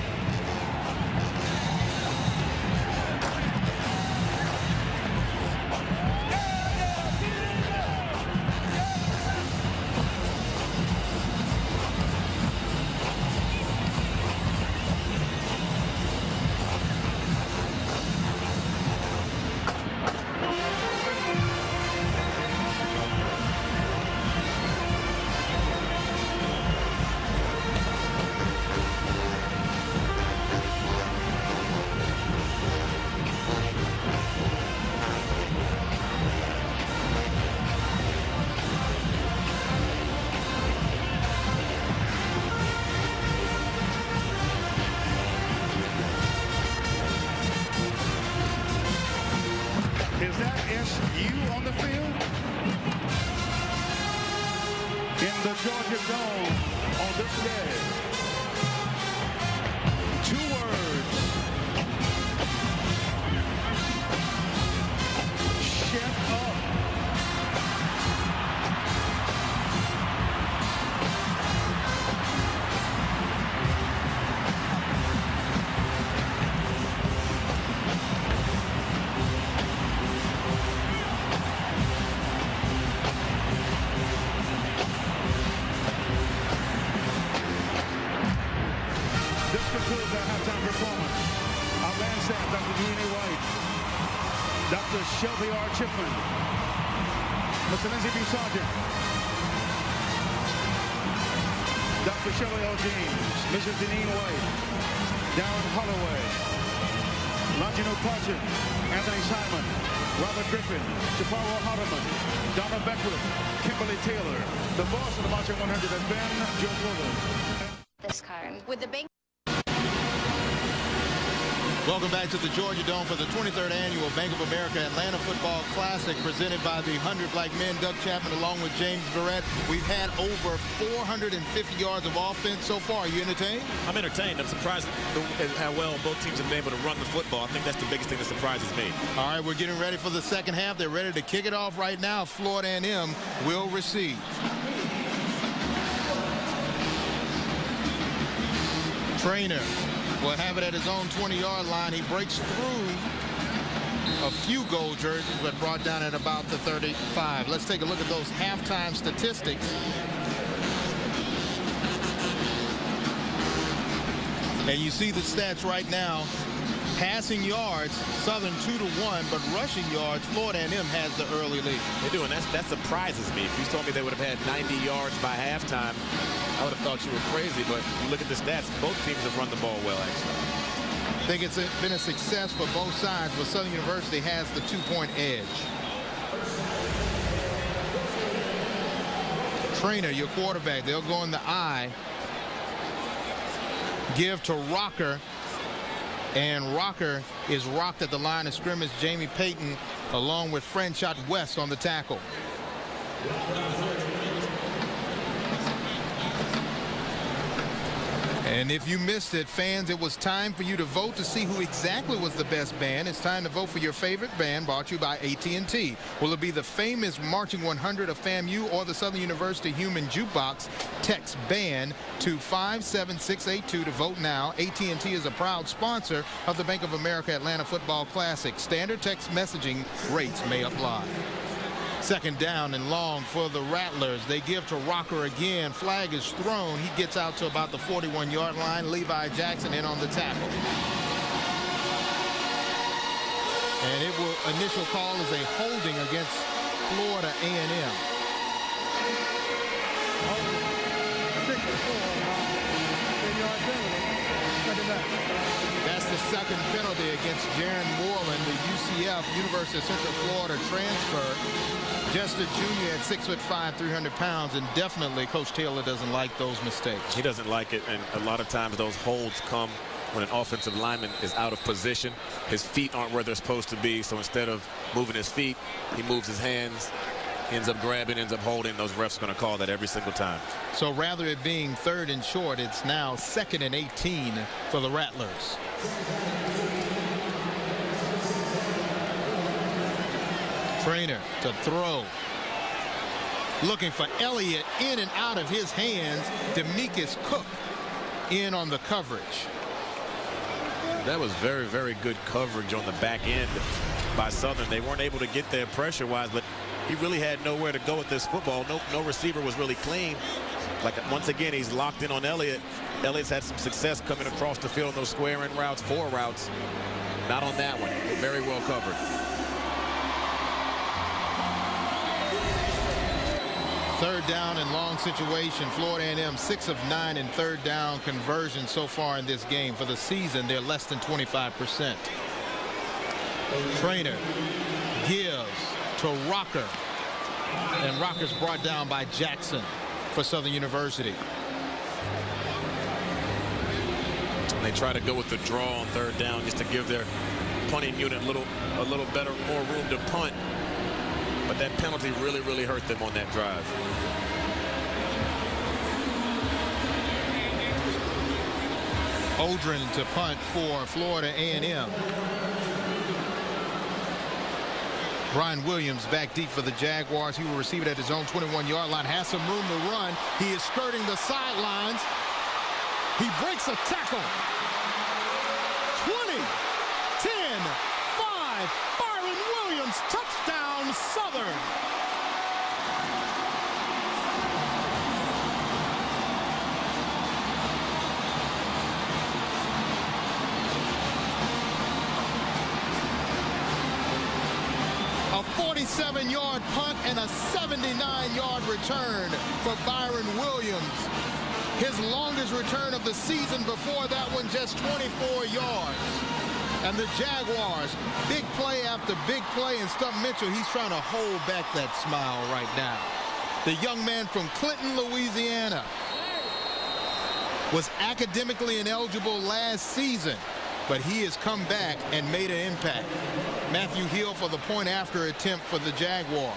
Is that SU on the field? In the Georgia Dome on this day. 2 words. Shut up. concludes our halftime performance. Our bandstand, Dr. Jeannie White, Dr. Shelby R. Chipman, Mr. Lindsey B. Sargent, Dr. Shirley O. James, Mrs. Deneen White, Darren Holloway, Longino Parchin, Anthony Simon, Robert Griffin, Jafaro Hardeman, Donna Beckwith, Kimberly Taylor. The boss of the Marching 100 has been Joe Fuller. This card. With the bank. Welcome back to the Georgia Dome for the 23rd annual Bank of America Atlanta Football Classic presented by the 100 Black Men. Doug Chapman along with James Verrett. We've had over 450 yards of offense so far. Are you entertained? I'm entertained. I'm surprised at how well both teams have been able to run the football. I think that's the biggest thing that surprises me. All right, we're getting ready for the second half. They're ready to kick it off right now. Florida A&M will receive. Trainer will have it at his own 20-yard line. He breaks through a few goal jerseys, but brought down at about the 35. Let's take a look at those halftime statistics. And you see the stats right now. Passing yards, Southern 2-1, but rushing yards, Florida A&M has the early lead. They do, and that surprises me. If you told me they would have had 90 yards by halftime, I would have thought you were crazy, but you look at the stats, both teams have run the ball well, actually. I think it's been a success for both sides, but Southern University has the 2-point edge. Trainer, your quarterback, they'll go in the I. Give to Rocker. And Rocker is rocked at the line of scrimmage. Jamie Payton along with Franchot West on the tackle. And if you missed it, fans, it was time for you to vote to see who exactly was the best band. It's time to vote for your favorite band, brought to you by AT&T. Will it be the famous Marching 100 of FAMU or the Southern University Human Jukebox? Text BAND to 57682 to vote now. AT&T is a proud sponsor of the Bank of America Atlanta Football Classic. Standard text messaging rates may apply. Second down and long for the Rattlers. They give to Rocker again. Flag is thrown. He gets out to about the 41-yard line. Levi Jackson in on the tackle. And it will initial call is a holding against Florida A&M. That's the second penalty against Jaron Moreland, the UCF, University of Central Florida transfer. Just a junior at 6'5", 300 pounds, and definitely Coach Taylor doesn't like those mistakes. He doesn't like it, and a lot of times those holds come when an offensive lineman is out of position. His feet aren't where they're supposed to be, so instead of moving his feet, he moves his hands, ends up grabbing, ends up holding. Those refs are going to call that every single time. So rather it being 3rd and short, it's now 2nd and 18 for the Rattlers. Trainer to throw. Looking for Elliott, in and out of his hands. Demekus Cook in on the coverage. That was very, very good coverage on the back end by Southern. They weren't able to get there pressure-wise, but he really had nowhere to go with this football. No receiver was really clean. Like, once again, he's locked in on Elliott. Elliott's had some success coming across the field on those square-in routes, 4 routes. Not on that one. Very well covered. Third down and long situation. Florida A&M 6 of 9 in third down conversion so far in this game. For the season, they're less than 25%. Trainer gives to Rocker. And Rocker's brought down by Jackson for Southern University. They try to go with the draw on third down just to give their punting unit a little better, more room to punt. But that penalty really, really hurt them on that drive. Odrin to punt for Florida A&M. Brian Williams back deep for the Jaguars. He will receive it at his own 21-yard line. Has some room to run. He is skirting the sidelines. He breaks a tackle. 20, 10, 5. Byron Williams, touchdown, Southern. 57-yard punt and a 79-yard return for Byron Williams. His longest return of the season. Before that one, just 24 yards. And the Jaguars, big play after big play, and Stump Mitchell, he's trying to hold back that smile right now. The young man from Clinton, Louisiana, was academically ineligible last season, but he has come back and made an impact. Matthew Hill for the point after attempt for the Jaguars.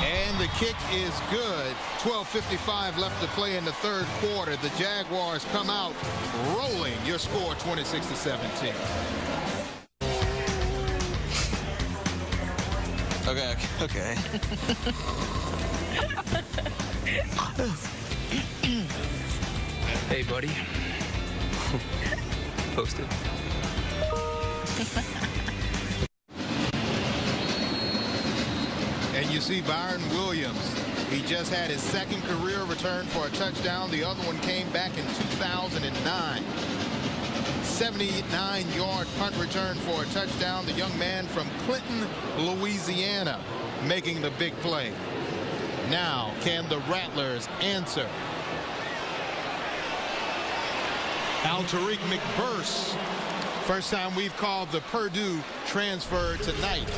And the kick is good. 12:55 left to play in the third quarter. The Jaguars come out rolling. Your score 26-17. Okay. Hey, buddy. Posted. And you see Byron Williams. He just had his second career return for a touchdown. The other one came back in 2009. 79-yard punt return for a touchdown. The young man from Clinton, Louisiana, making the big play. Now, can the Rattlers answer? Al-Tariq McBurst. First time we've called the Purdue transfer tonight.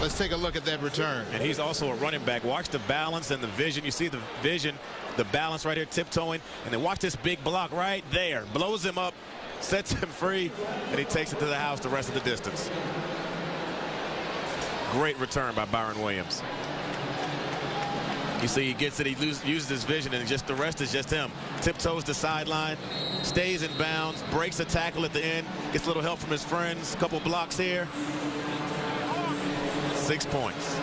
Let's take a look at that return. And he's also a running back. Watch the balance and the vision. You see the vision, the balance right here, tiptoeing. And then watch this big block right there. Blows him up, sets him free, and he takes it to the house the rest of the distance. Great return by Byron Williams. You see he gets it, he uses his vision, and just the rest is just him. Tiptoes the sideline, stays in bounds, breaks a tackle at the end, gets a little help from his friends, a couple blocks here. 6 points.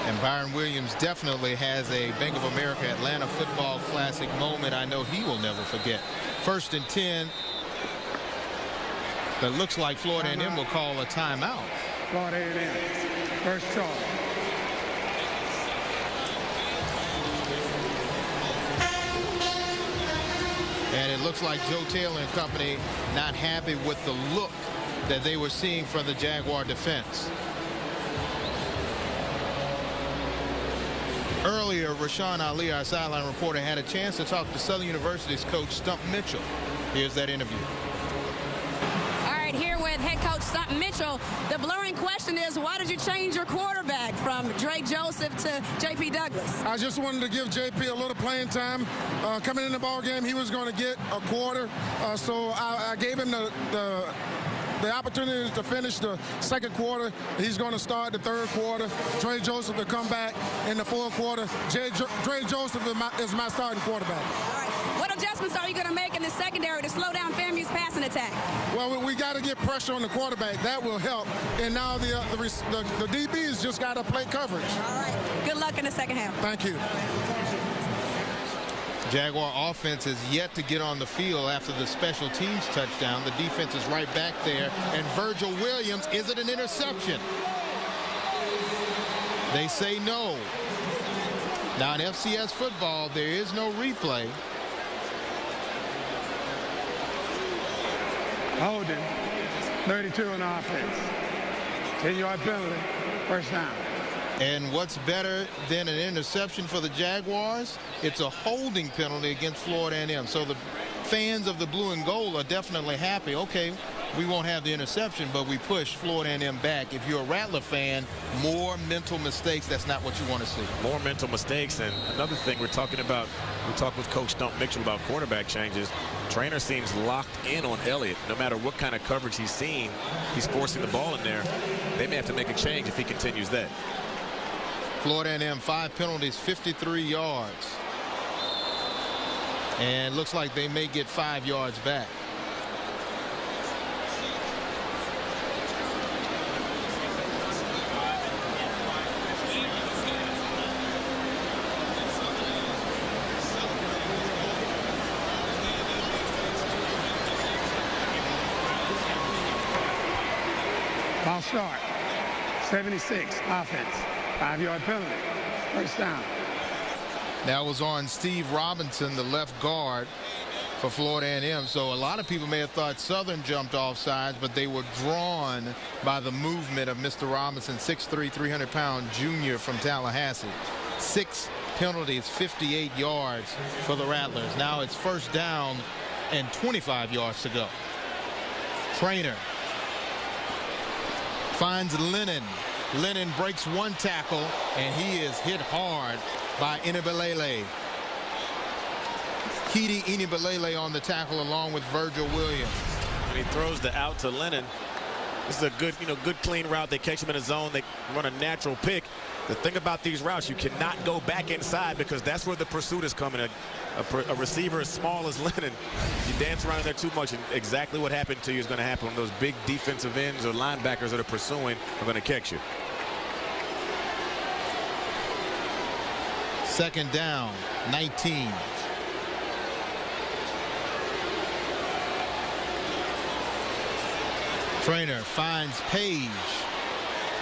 And Byron Williams definitely has a Bank of America Atlanta Football Classic moment I know he will never forget. 1st and 10. But looks like Florida A&M will call a timeout. Florida A&M, first charge. And it looks like Joe Taylor and company not happy with the look that they were seeing from the Jaguar defense. Earlier, Rashawn Ali, our sideline reporter, had a chance to talk to Southern University's coach Stump Mitchell. Here's that interview. Here with head coach Stump Mitchell. The blurring question is, why did you change your quarterback from Dre Joseph to J.P. Douglas? I just wanted to give J.P. a little playing time. Coming in the ball game, he was going to get a quarter, so I gave him the opportunity to finish the second quarter. He's going to start the third quarter. Dre Joseph to come back in the fourth quarter. Dre Joseph is my starting quarterback. All right. What adjustments are you going to make in the secondary to slow down FAMU's passing attack? Well, we got to get pressure on the quarterback. That will help. And now the DBs just got to play coverage. All right. Good luck in the second half. Thank you. Jaguar offense is yet to get on the field after the special teams touchdown. The defense is right back there. And Virgil Williams, is it an interception? They say no. Now in FCS football, there is no replay. Holding, 32 on offense. 10-yard penalty, first down. And what's better than an interception for the Jaguars? It's a holding penalty against Florida A&M. So the fans of the blue and gold are definitely happy. Okay, we won't have the interception, but we push Florida A&M back. If you're a Rattler fan, more mental mistakes. That's not what you want to see. More mental mistakes. And another thing we're talking about, we talked with Coach Stump Mitchell about quarterback changes. Trainer seems locked in on Elliott. No matter what kind of coverage he's seen, he's forcing the ball in there. They may have to make a change if he continues that. Florida A&M, 5 penalties, 53 yards. And looks like they may get 5 yards back. Ball start. 76 offense. 5-yard penalty. First down. That was on Steve Robinson, the left guard for Florida A&M. So a lot of people may have thought Southern jumped off sides, but they were drawn by the movement of Mr. Robinson, 6'3", 300-pound junior from Tallahassee. 6 penalties, 58 yards for the Rattlers. Now it's first down and 25 yards to go. Trainer finds Lennon. Lennon breaks one tackle, and he is hit hard by Inibelele. Keedy Inibelele on the tackle along with Virgil Williams. And he throws the out to Lennon. This is a good, good clean route. They catch him in a zone. They run a natural pick. The thing about these routes, you cannot go back inside because that's where the pursuit is coming. A receiver as small as Lennon, you dance around there too much, and exactly what happened to you is going to happen when those big defensive ends or linebackers that are pursuing are going to catch you. Second down, 19. Trainer finds Page,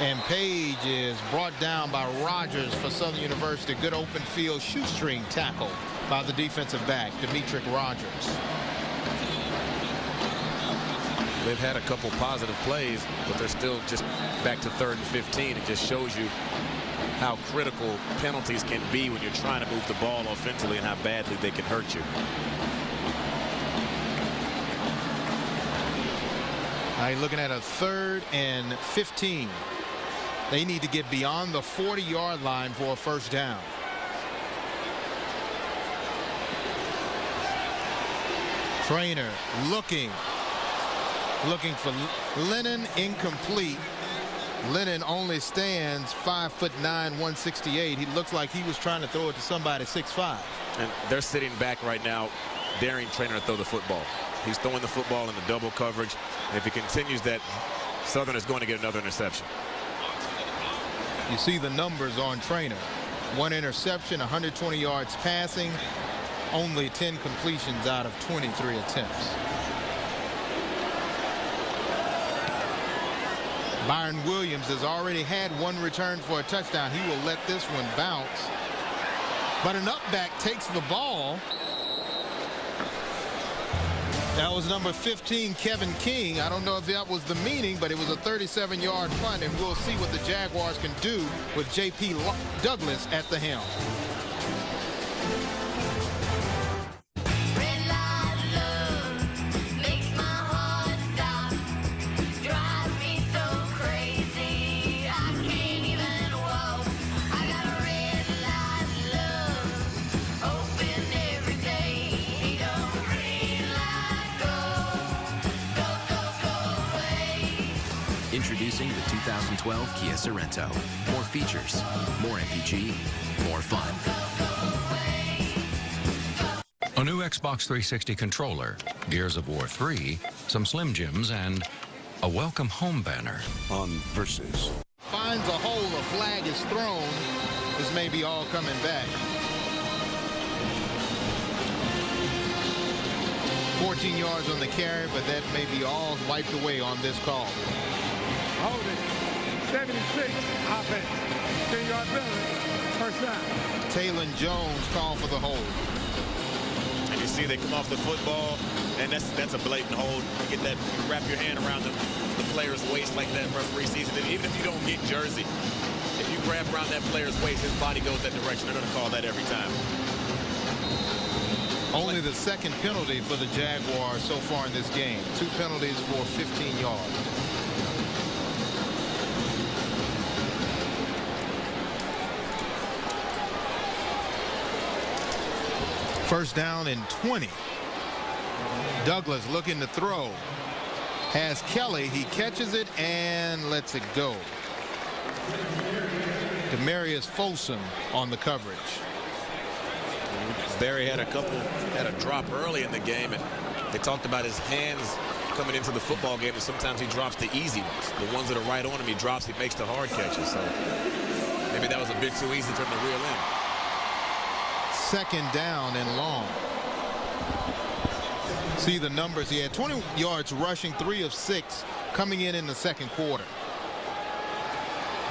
and Page is brought down by Rogers for Southern University. Good open field shoestring tackle by the defensive back, Demetric Rogers. They've had a couple positive plays, but they're still just back to 3rd and 15. It just shows you how critical penalties can be when you're trying to move the ball offensively and how badly they can hurt you. Now you're looking at a 3rd and 15. They need to get beyond the 40-yard line for a first down. Trainer looking for Lennon, incomplete. Lennon only stands 5'9", 168. He looks like he was trying to throw it to somebody 6'5". And they're sitting back right now, daring Trainer to throw the football. He's throwing the football in the double coverage. And if he continues that, Southern is going to get another interception. You see the numbers on Trainer. 1 interception, 120 yards passing, only 10 completions out of 23 attempts. Byron Williams has already had 1 return for a touchdown. He will let this one bounce. But an upback takes the ball. That was number 15, Kevin King. I don't know if that was the meaning, but it was a 37-yard punt, and we'll see what the Jaguars can do with J.P. Douglas at the helm. Introducing the 2012 Kia Sorento. More features, more MPG, more fun. A new Xbox 360 controller, Gears of War 3, some Slim Jims, and a welcome home banner. On Versus. Finds a hole, a flag is thrown. This may be all coming back. 14 yards on the carry, but that may be all wiped away on this call. Holding, 76, offense, 10-yard penalty, first down. Taylor Jones called for the hold. And you see they come off the football, and that's a blatant hold. You get that, you wrap your hand around the player's waist like that, referee sees it. And even if you don't get jersey, if you grab around that player's waist, his body goes that direction. They're going to call that every time. Only the second penalty for the Jaguars so far in this game. 2 penalties for 15 yards. First down and 20. Douglas looking to throw. Has Kelly. He catches it and lets it go. Demarius Folsom on the coverage. Barry had a drop early in the game, and they talked about his hands coming into the football game, and sometimes he drops the easy ones. The ones that are right on him, he drops, he makes the hard catches. So maybe that was a bit too easy for him to reel in. Second down and long. See the numbers. He had 20 yards rushing, 3 of 6 coming in the second quarter.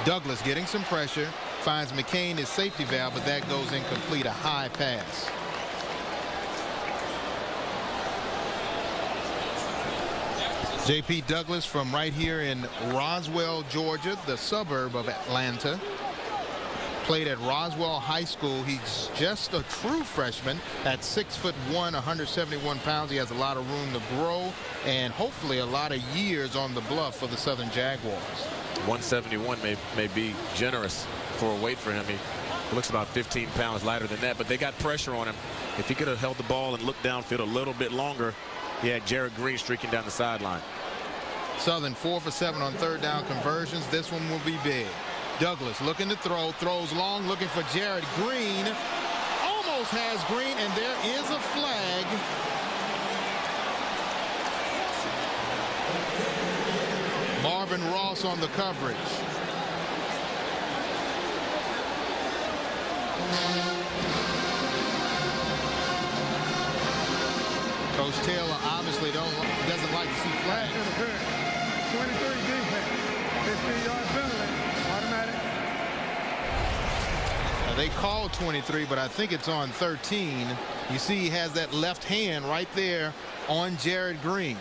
Douglas getting some pressure. finds McCain his safety valve, but that goes incomplete, a high pass. J.P. Douglas from right here in Roswell, Georgia, the suburb of Atlanta. Played at Roswell High School. He's just a true freshman at 6'1", 171 pounds. He has a lot of room to grow and hopefully a lot of years on the bluff for the Southern Jaguars. 171 may be generous for a weight for him. He looks about 15 pounds lighter than that, but they got pressure on him. If he could have held the ball and looked downfield a little bit longer, he had Jared Green streaking down the sideline. Southern 4 for 7 on third down conversions. This one will be big. Douglas looking to throw, throws long, looking for Jared Green. Almost has Green, and there is a flag. Marvin Ross on the coverage. Coach Taylor obviously doesn't like to see flags. 23 defense, 15-yard penalty, automatic. They called 23, but I think it's on 13. You see he has that left hand right there on Jared Green.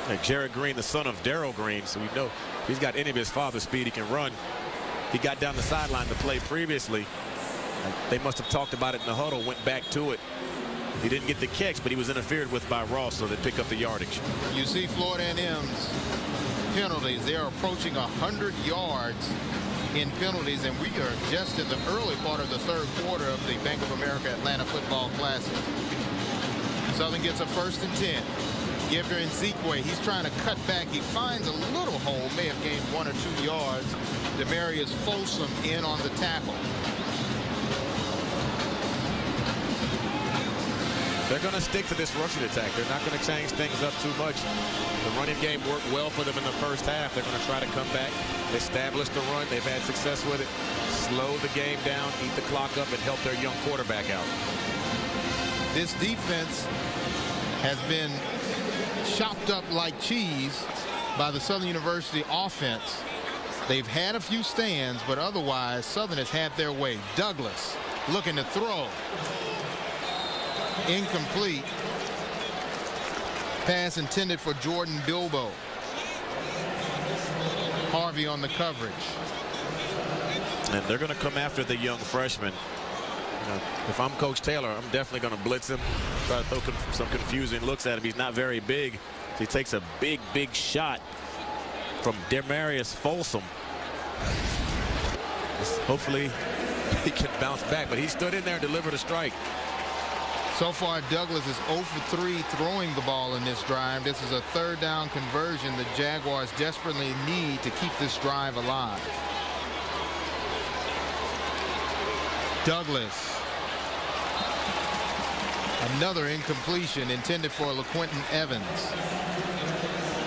And Jared Green, the son of Darrell Green, so we know he's got any of his father's speed. He can run. He got down the sideline to play previously. They must have talked about it in the huddle, went back to it. He didn't get the catch, but he was interfered with by Ross, so they pick up the yardage. You see Florida A&M's penalties. They're approaching 100 yards in penalties, and we are just in the early part of the third quarter of the Bank of America Atlanta Football Classic. Southern gets a 1st and 10. Gifter and Zekwe, he's trying to cut back. He finds a little hole, may have gained 1 or 2 yards. Demarius Folsom in on the tackle. They're going to stick to this rushing attack. They're not going to change things up too much. The running game worked well for them in the first half. They're going to try to come back, establish the run. They've had success with it. Slow the game down, eat the clock up, and help their young quarterback out. This defense has been chopped up like cheese by the Southern University offense. They've had a few stands, but otherwise Southern has had their way. Douglas looking to throw. Incomplete. Pass intended for Jordan Bilbo. Harvey on the coverage. And they're going to come after the young freshman. If I'm Coach Taylor, I'm definitely going to blitz him, try to throw some confusing looks at him. He's not very big. So he takes a big shot from Demarius Folsom. Hopefully he can bounce back, but he stood in there and delivered a strike. So far, Douglas is 0 for 3 throwing the ball in this drive. This is a third down conversion the Jaguars desperately need to keep this drive alive. Douglas. Another incompletion intended for LaQuinton Evans.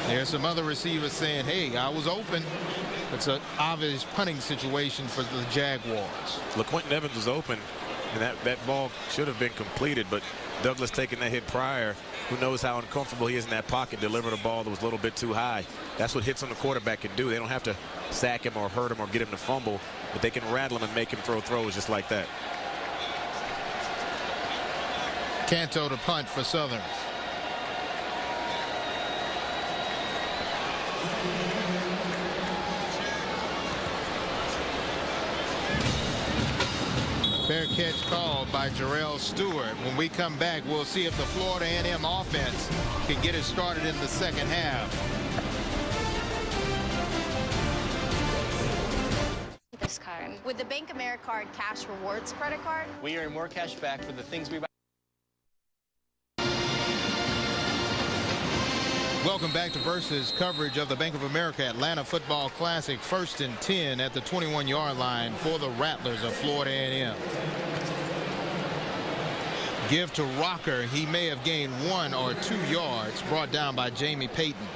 There's some other receivers saying, hey, I was open. It's an obvious punting situation for the Jaguars. LaQuinton Evans was open, and that ball should have been completed, but Douglas taking that hit prior, who knows how uncomfortable he is in that pocket, delivered a ball that was a little bit too high. That's what hits on the quarterback can do. They don't have to sack him or hurt him or get him to fumble, but they can rattle him and make him throw throws just like that. Canto to punt for Southern. Fair catch called by Jarrell Stewart. When we come back, we'll see if the Florida A&M offense can get it started in the second half. This card. With the Bank Americard Cash Rewards credit card, we earn more cash back for the things we buy. Welcome back to Versus coverage of the Bank of America Atlanta Football Classic. 1st and 10 at the 21-yard line for the Rattlers of Florida A&M. Give to Rocker. He may have gained 1 or 2 yards, brought down by Jamie Payton.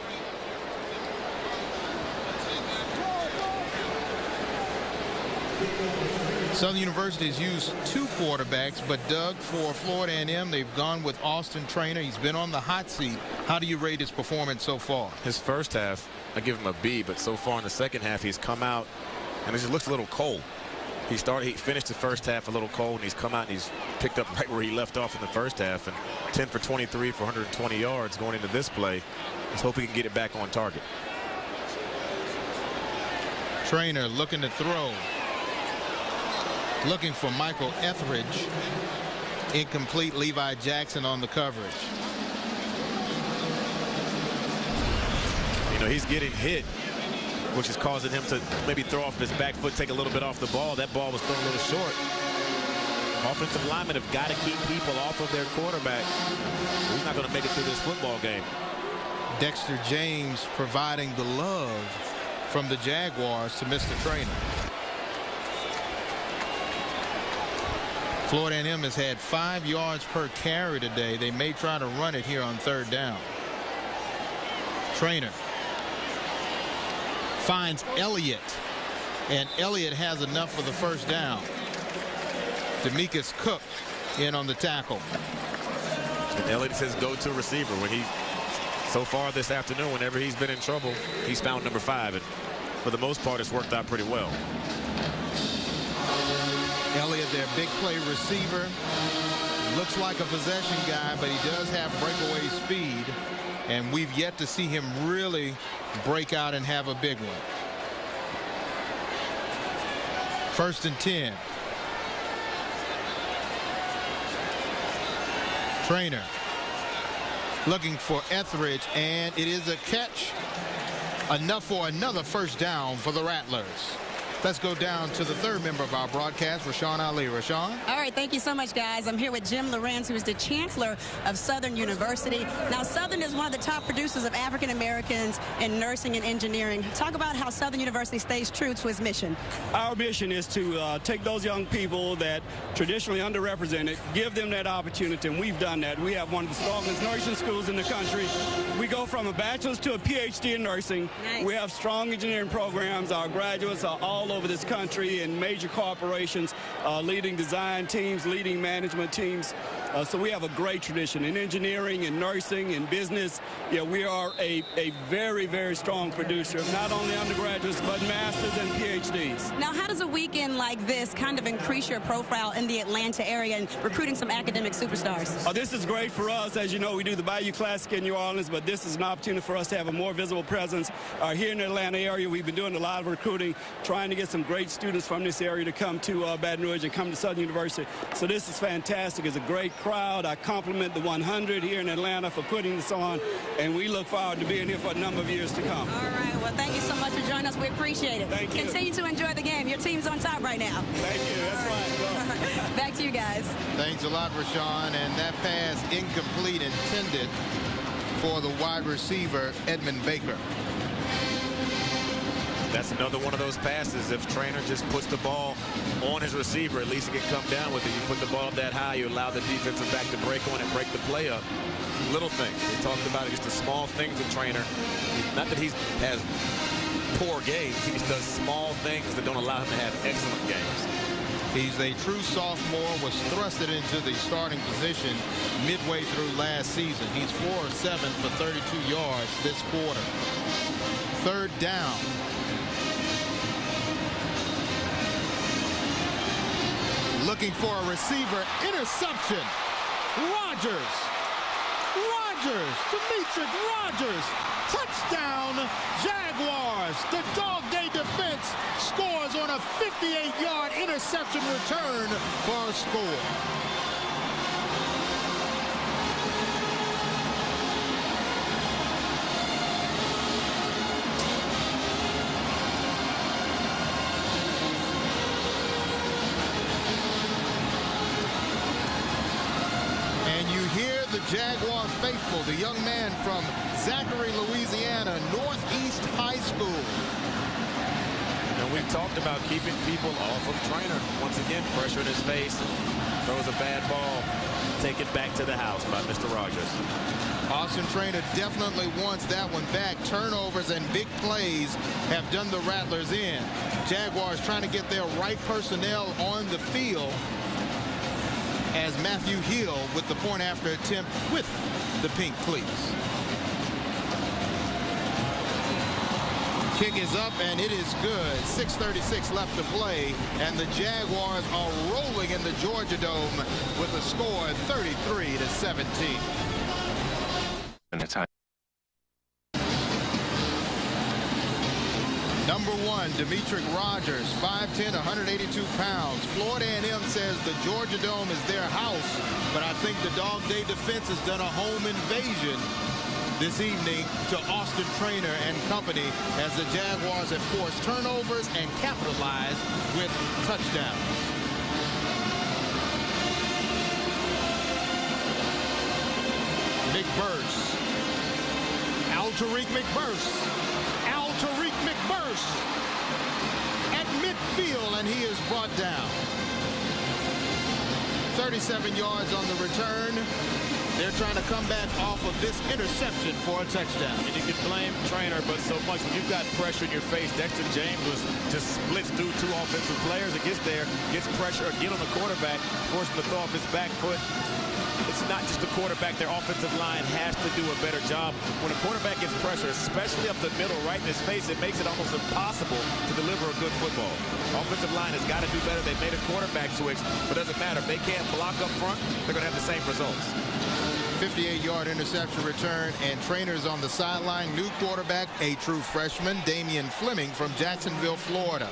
Southern University has used 2 quarterbacks, but Doug, for Florida A&M, they've gone with Austin Trainer. He's been on the hot seat. How do you rate his performance so far? His first half, I give him a B, but so far in the second half, he's come out and it just looks a little cold. He finished the first half a little cold, and he's come out and he's picked up right where he left off in the first half, and 10 for 23 for 120 yards going into this play. Let's hope he can get it back on target. Trainer looking to throw. Looking for Michael Etheridge. Incomplete. Levi Jackson on the coverage. You know, he's getting hit, which is causing him to maybe throw off his back foot, take a little bit off the ball. That ball was thrown a little short. Offensive linemen have got to keep people off of their quarterback. He's not going to make it through this football game. Dexter James providing the love from the Jaguars to Mr. Trainer. Florida A&M has had 5 yards per carry today. They may try to run it here on 3rd down. Trainer finds Elliott, and Elliott has enough for the 1st down. Demekus Cook in on the tackle. And Elliott says go to receiver. When so far this afternoon, whenever he's been in trouble, he's found number 5, and for the most part it's worked out pretty well. Elliott, their big play receiver, looks like a possession guy, but he does have breakaway speed, and we've yet to see him really break out and have a big one. 1st and 10. Trainer looking for Etheridge, and it is a catch. Enough for another 1st down for the Rattlers. Let's go down to the 3rd member of our broadcast, Rashawn Ali. Rashawn? All right, thank you so much, guys. I'm here with Jim Lorenz, who is the chancellor of Southern University. Now, Southern is one of the top producers of African Americans in nursing and engineering. Talk about how Southern University stays true to its mission. Our mission is to take those young people that traditionally underrepresented, give them that opportunity, and we've done that. We have one of the strongest nursing schools in the country. We go from a bachelor's to a PhD in nursing. Nice. We have strong engineering programs. Our graduates are all over this country in major corporations, leading design teams, leading management teams. So we have a great tradition in engineering and nursing and business. Yeah, we are a very, very strong producer of not only undergraduates, but masters and PhDs. Now, how does a weekend like this kind of increase your profile in the Atlanta area and recruiting some academic superstars? This is great for us. As you know, we do the Bayou Classic in New Orleans, but this is an opportunity for us to have a more visible presence here in the Atlanta area. We've been doing a lot of recruiting, trying to get some great students from this area to come to Baton Rouge and come to Southern University. So this is fantastic. It's a great crowd. I compliment the 100 here in Atlanta for putting this on, and we look forward to being here for a number of years to come. All right. Well, thank you so much for joining us. We appreciate it. Thank you. Continue to enjoy the game. Your team's on top right now. Thank you. That's right. Back to you guys. Thanks a lot, Rashawn. And that pass incomplete, intended for the wide receiver, Edmund Baker. That's another one of those passes. If Trainer just puts the ball on his receiver, at least he can come down with it. You put the ball up that high, you allow the defensive back to break on and break the play up. Little things. We talked about it, just the small things with Trainer. Not that he has poor games. He just does small things that don't allow him to have excellent games. He's a true sophomore, was thrusted into the starting position midway through last season. He's 4 of 7 for 32 yards this quarter. 3rd down. Looking for a receiver. Interception. Rogers. Demetric Rogers. Touchdown, Jaguars. The Dog Day defense scores on a 58-yard interception return for a score. The Jaguar faithful, the young man from Zachary, Louisiana, Northeast High School. And we've talked about keeping people off of Trainer. Once again, pressure in his face, throws a bad ball, take it back to the house by Mr. Rogers. Austin Trainer definitely wants that one back. Turnovers and big plays have done the Rattlers in. Jaguars trying to get their right personnel on the field, as Matthew Hill with the point after attempt with the pink cleats. Kick is up, and it is good. 6:36 left to play, and the Jaguars are rolling in the Georgia Dome with a score 33-17. And it's high. Number 1, Demetric Rogers, 5'10", 182 pounds. Florida A&M says the Georgia Dome is their house, but I think the Dog Day defense has done a home invasion this evening to Austin Trainer and company as the Jaguars have forced turnovers and capitalized with touchdowns. McBurse. Al-Tariq McBurse. Al-Tariq McBurse at midfield, and he is brought down. 37 yards on the return. They're trying to come back off of this interception for a touchdown. And you can blame Trainer, but so much when you've got pressure in your face. Dexter James was just splits through 2 offensive players and gets there, gets pressure, or get on the quarterback, force him to throw off his back foot. It's not just the quarterback. Their offensive line has to do a better job. When a quarterback gets pressure, especially up the middle, right in his face, it makes it almost impossible to deliver a good football. Offensive line has got to do better. They made a quarterback switch, but it doesn't matter. If they can't block up front, they're going to have the same results. 58-yard interception return, and Trainer's on the sideline. New quarterback, a true freshman, Damian Fleming from Jacksonville, Florida.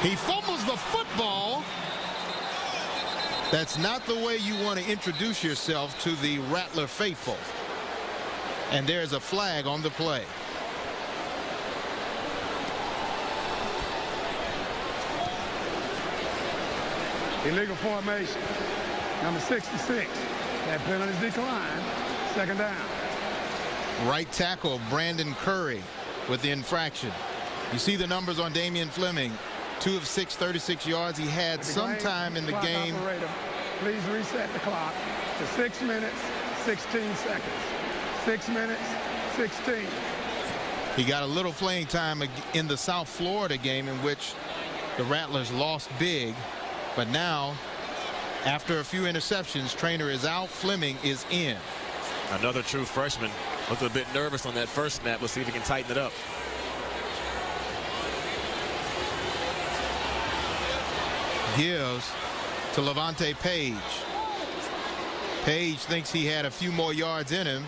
He fumbles the football. That's not the way you want to introduce yourself to the Rattler faithful. And there's a flag on the play. Illegal formation. Number 66. That penalty is declined. Second down. Right tackle Brandon Curry with the infraction. You see the numbers on Damian Fleming. 2 of 6, 36 yards. He had some time in the game. Operator, please reset the clock to 6 minutes, 16 seconds. 6 minutes, 16. He got a little playing time in the South Florida game in which the Rattlers lost big. But now, after a few interceptions, Trainer is out. Fleming is in. Another true freshman. Looked a bit nervous on that first snap. Let's see if he can tighten it up. Gives to Levante Page. Page thinks he had a few more yards in him,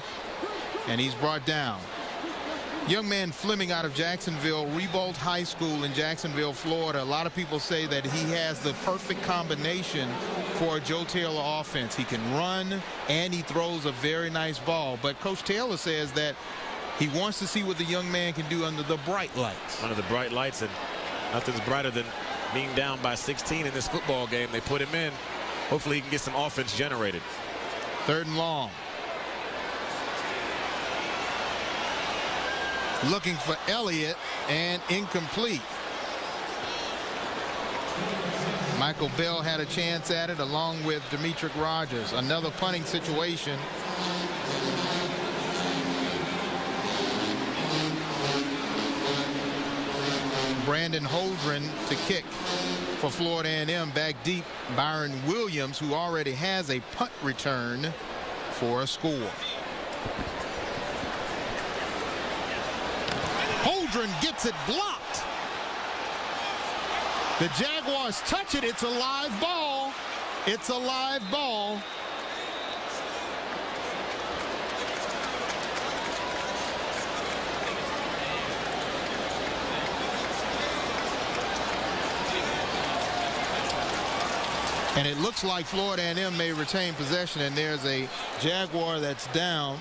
and he's brought down. Young man Fleming out of Jacksonville, Ribault High School in Jacksonville, Florida. A lot of people say that he has the perfect combination for a Joe Taylor offense. He can run, and he throws a very nice ball. But Coach Taylor says that he wants to see what the young man can do under the bright lights. Under the bright lights, and nothing's brighter than being down by 16 in this football game. They put him in. Hopefully he can get some offense generated. 3rd and long. Looking for Elliott, and incomplete. Michael Bell had a chance at it along with Demetric Rogers. Another punting situation. Brandon Holdren to kick for Florida A&M. Back deep, Byron Williams, who already has a punt return for a score. Holdren gets it blocked. The Jaguars touch it. It's a live ball. It's a live ball. And it looks like Florida A&M may retain possession, and there's a Jaguar that's down.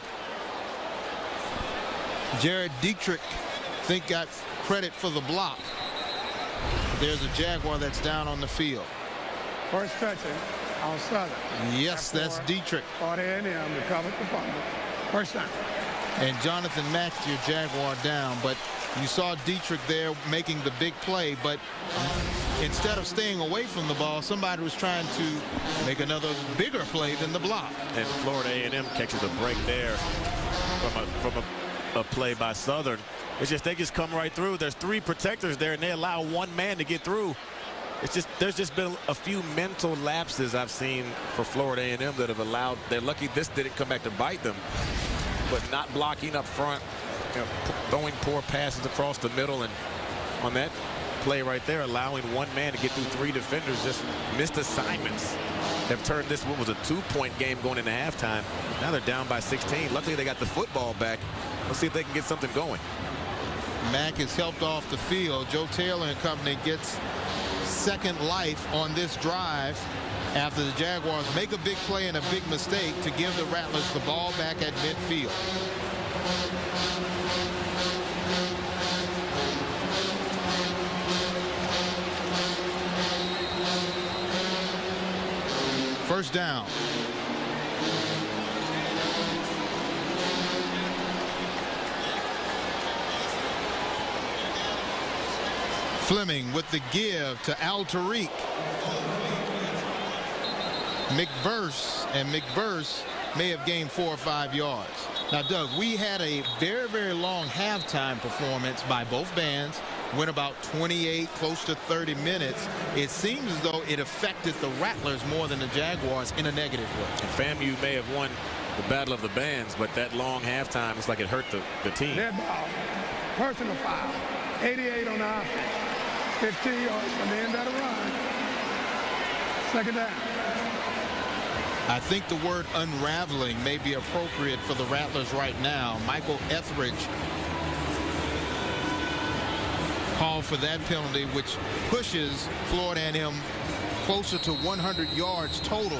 Jared Dietrich, I think, got credit for the block. There's a Jaguar that's down on the field. First touching on Southern. Yes, that's Dietrich. Florida A&M recovered the fumble. First down. And Jonathan Mack, your Jaguar, down. But you saw Dietrich there making the big play, but instead of staying away from the ball, somebody was trying to make another bigger play than the block. And Florida A&M catches a break there from a play by Southern. It's just they just come right through. There's 3 protectors there, and they allow 1 man to get through. It's just there's just been a few mental lapses I've seen for Florida A&M that have allowed. They're lucky this didn't come back to bite them. But not blocking up front, throwing poor passes across the middle, and on that play right there, allowing one man to get through 3 defenders, just missed assignments. Have turned this one was a 2-point game going into halftime. Now they're down by 16. Luckily they got the football back. Let's see if they can get something going. Mack is helped off the field. Joe Taylor and company gets second life on this drive after the Jaguars make a big play and a big mistake to give the Rattlers the ball back at midfield. First down. Fleming with the give to Al-Tariq. McBurse, and McBurse may have gained 4 or 5 yards. Now, Doug, we had a very, very long halftime performance by both bands. Went about 28, close to 30 minutes. It seems as though it affected the Rattlers more than the Jaguars in a negative way. And FAMU may have won the battle of the bands, but that long halftime, it's like it hurt the team. Dead ball, personal foul, 88 on the offense, 15 yards from the end of the run. Second down. I think the word unraveling may be appropriate for the Rattlers right now. Michael Etheridge called for that penalty, which pushes Florida A&M closer to 100 yards total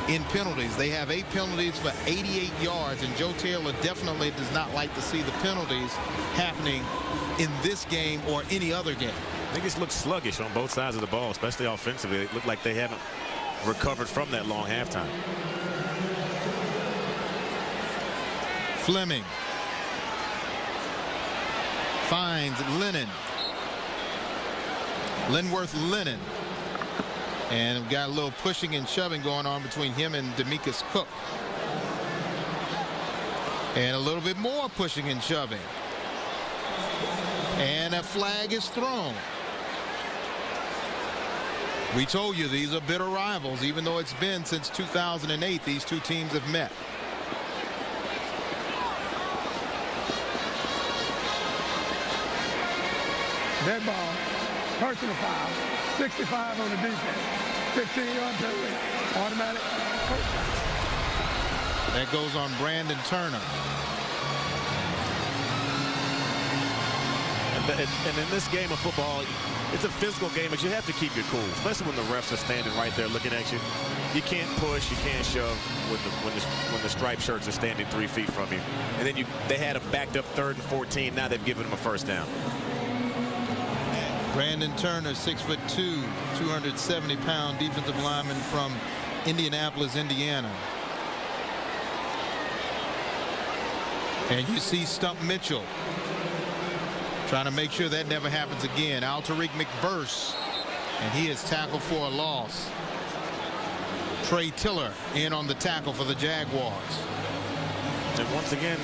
in penalties. They have 8 penalties for 88 yards, and Joe Taylor definitely does not like to see the penalties happening in this game or any other game. I think it's looked sluggish on both sides of the ball, especially offensively. It looked like they haven't recovered from that long halftime. Fleming finds Lennon. Linworth Lennon. And we've got a little pushing and shoving going on between him and Demekus Cook. And a little bit more pushing and shoving. And a flag is thrown. We told you these are bitter rivals, even though it's been since 2008 these two teams have met. Dead ball, personal foul, 65 on the defense, 15-yard penalty, automatic first down. That goes on Brandon Turner. And in this game of football, it's a physical game, but you have to keep your cool, especially when the refs are standing right there looking at you. You can't push, you can't shove when the striped shirts are standing 3 feet from you. And then they had him backed up 3rd and 14. Now they've given him a first down. Brandon Turner, 6'2", 270-pound defensive lineman from Indianapolis, Indiana. And you see Stump Mitchell trying to make sure that never happens again. Al-Tariq McBurse, and he is tackled for a loss. Trey Tiller in on the tackle for the Jaguars. And once again,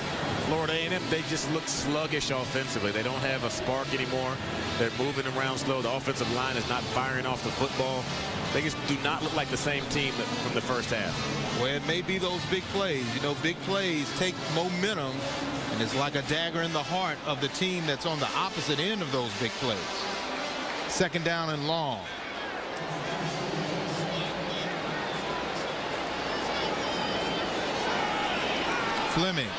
Florida A&M, they just look sluggish offensively. They don't have a spark anymore. They're moving around slow. The offensive line is not firing off the football. They just do not look like the same team from the first half. Well, it may be those big plays. You know, big plays take momentum, and it's like a dagger in the heart of the team that's on the opposite end of those big plays. Second down and long. Fleming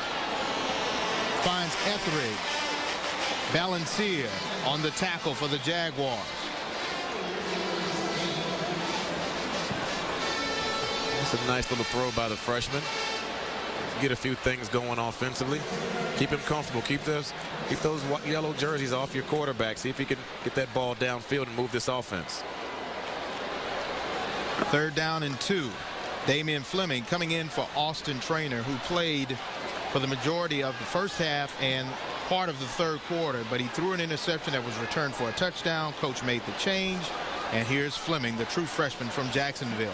finds Etheridge. Balancier on the tackle for the Jaguars. That's a nice little throw by the freshman. Get a few things going offensively. Keep him comfortable. Keep those yellow jerseys off your quarterback. See if he can get that ball downfield and move this offense. Third down and 2. Damian Fleming coming in for Austin Traynor, who played for the majority of the first half and part of the third quarter, but he threw an interception that was returned for a touchdown. Coach made the change, and here's Fleming, the true freshman from Jacksonville.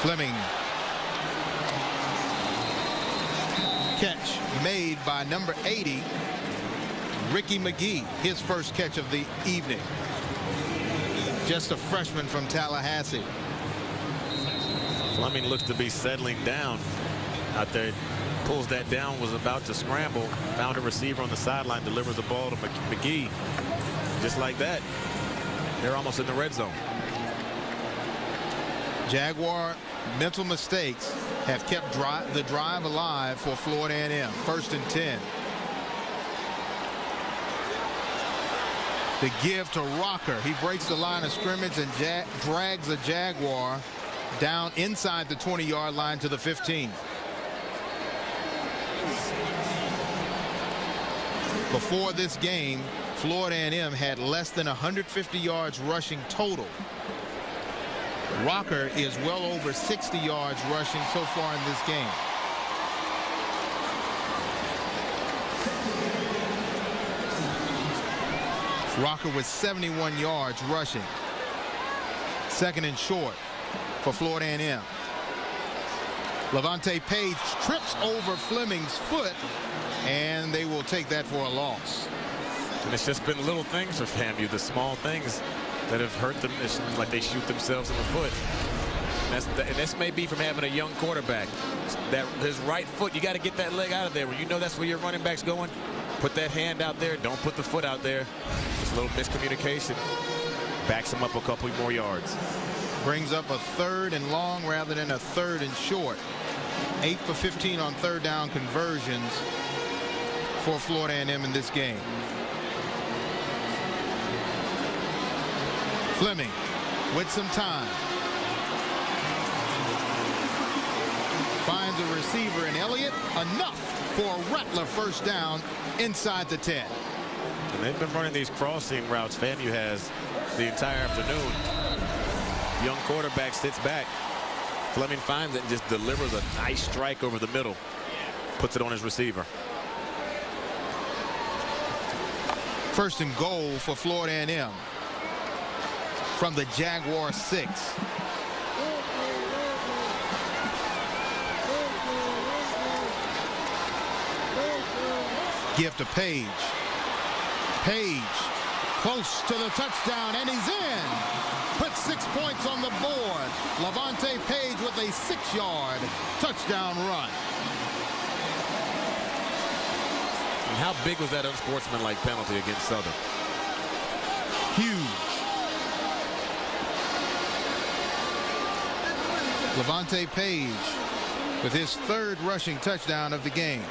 Fleming, catch made by number 80, Ricky McGee, his first catch of the evening. Just a freshman from Tallahassee. Fleming looks to be settling down. Out there, pulls that down, was about to scramble, found a receiver on the sideline, delivers the ball to McGee. Just like that, they're almost in the red zone. Jaguar mental mistakes have kept the drive alive for Florida A&M. 1st and 10. The give to Rocker. He breaks the line of scrimmage and drags a Jaguar down inside the 20-yard line to the 15. Before this game, Florida A&M had less than 150 yards rushing total. Rocker is well over 60 yards rushing so far in this game. Rocker with 71 yards rushing. 2nd and short for Florida A&M. Levante Page trips over Fleming's foot, and they will take that for a loss. And it's just been little things for FAMU, the small things that have hurt them. It's like they shoot themselves in the foot. And this may be from having a young quarterback. That his right foot, you got to get that leg out of there. When you know that's where your running back's going, put that hand out there. Don't put the foot out there. Just a little miscommunication. Backs him up a couple more yards. Brings up a 3rd and long rather than a 3rd and short. 8 for 15 on 3rd down conversions for Florida A&M in this game. Fleming with some time. Finds a receiver in Elliott. Enough for a Rattler 1st down inside the 10. And they've been running these crossing routes. FAMU has the entire afternoon. Young quarterback sits back. Fleming finds it and just delivers a nice strike over the middle. Puts it on his receiver. 1st and goal for Florida A&M from the Jaguar 6. Give to Page. Page close to the touchdown, and he's in. Puts 6 points on the board. Levante Page with a 6-yard touchdown run. And how big was that unsportsmanlike penalty against Southern? Huge. Levante Page with his 3rd rushing touchdown of the game.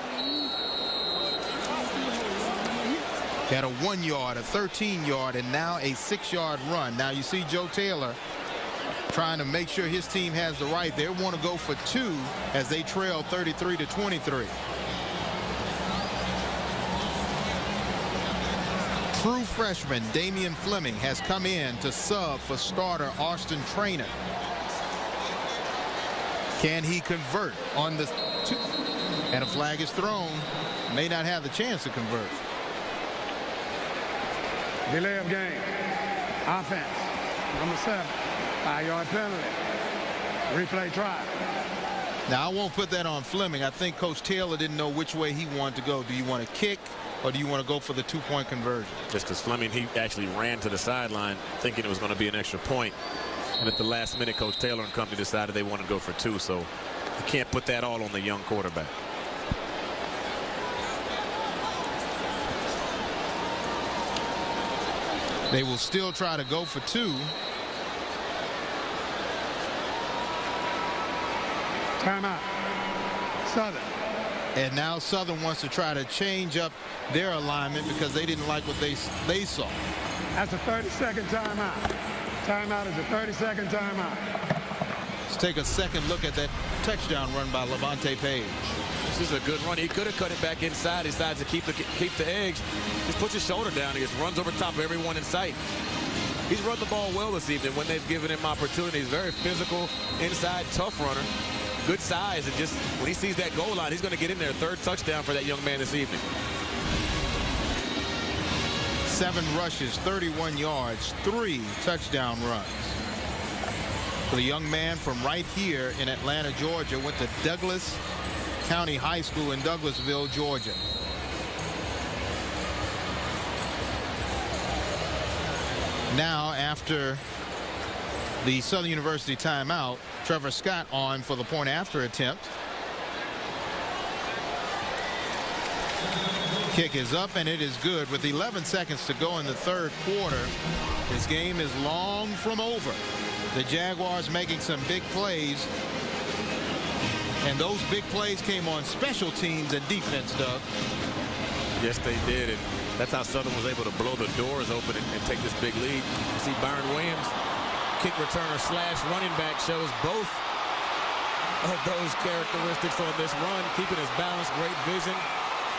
He had a 1-yard, a 13-yard, and now a 6-yard run. Now you see Joe Taylor trying to make sure his team has the right. They want to go for 2 as they trail 33-23. True freshman Damian Fleming has come in to sub for starter Austin Traynor. Can he convert on the 2? And a flag is thrown. May not have the chance to convert. Delay of game. Offense. Number 7. 5-yard penalty. Replay try. Now, I won't put that on Fleming. I think Coach Taylor didn't know which way he wanted to go. Do you want to kick or do you want to go for the 2-point conversion? Just because Fleming, he actually ran to the sideline thinking it was going to be an extra point. And at the last minute, Coach Taylor and company decided they want to go for 2. So you can't put that all on the young quarterback. They will still try to go for 2. Timeout. Southern. And now Southern wants to try to change up their alignment because they didn't like what they saw. That's a 30-second timeout. Timeout is a 30-second timeout. Let's take a second look at that touchdown run by Levante Page. This is a good run. He could have cut it back inside. He decides to keep the edge. Just puts his shoulder down. He just runs over top of everyone in sight. He's run the ball well this evening when they've given him opportunities. Very physical, inside, tough runner. Good size, and just when he sees that goal line, he's going to get in there. 3rd touchdown for that young man this evening. 7 rushes, 31 yards, 3 touchdown runs. For the young man from right here in Atlanta, Georgia, went to Douglas County High School in Douglasville, Georgia. Now, after the Southern University timeout, Trevor Scott on for the point after attempt. Kick is up, and it is good. With 11 seconds to go in the third quarter, this game is long from over. The Jaguars making some big plays, and those big plays came on special teams and defense, Doug. Yes, they did, and that's how Southern was able to blow the doors open and take this big lead. You see Byron Williams, kick returner slash running back, shows both of those characteristics on this run, keeping his balance, great vision,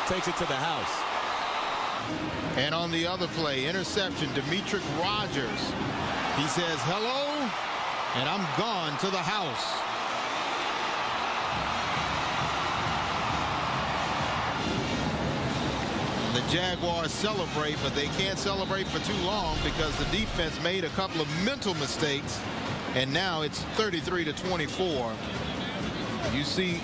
takes it to the house. And on the other play, interception, Demetric Rogers. He says, hello, and I'm gone to the house. The Jaguars celebrate, but they can't celebrate for too long because the defense made a couple of mental mistakes, and now it's 33-24. You see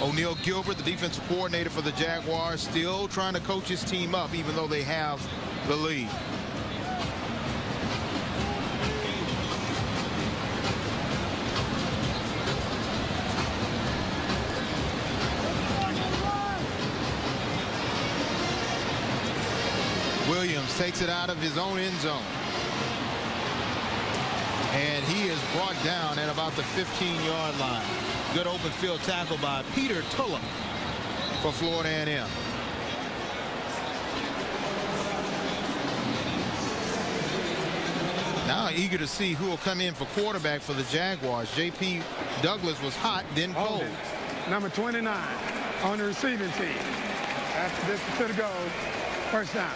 O'Neal Gilbert, the defensive coordinator for the Jaguars, still trying to coach his team up even though they have the lead. Williams takes it out of his own end zone. And he is brought down at about the 15-yard line. Good open field tackle by Peter Tulloch for Florida A&M. Now eager to see who will come in for quarterback for the Jaguars. J.P. Douglas was hot, then cold. Number 29 on the receiving team. After this to the goal, first down.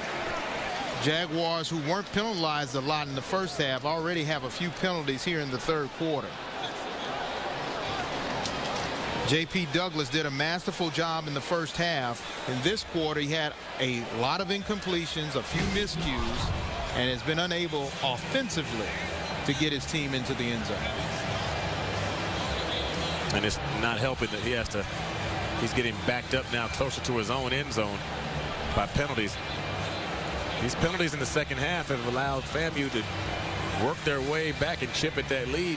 Jaguars, who weren't penalized a lot in the first half, already have a few penalties here in the third quarter. J.P. Douglas did a masterful job in the first half. In this quarter, he had a lot of incompletions, a few miscues, and has been unable offensively to get his team into the end zone. And it's not helping that he's getting backed up now closer to his own end zone by penalties. These penalties in the second half have allowed FAMU to work their way back and chip at that lead.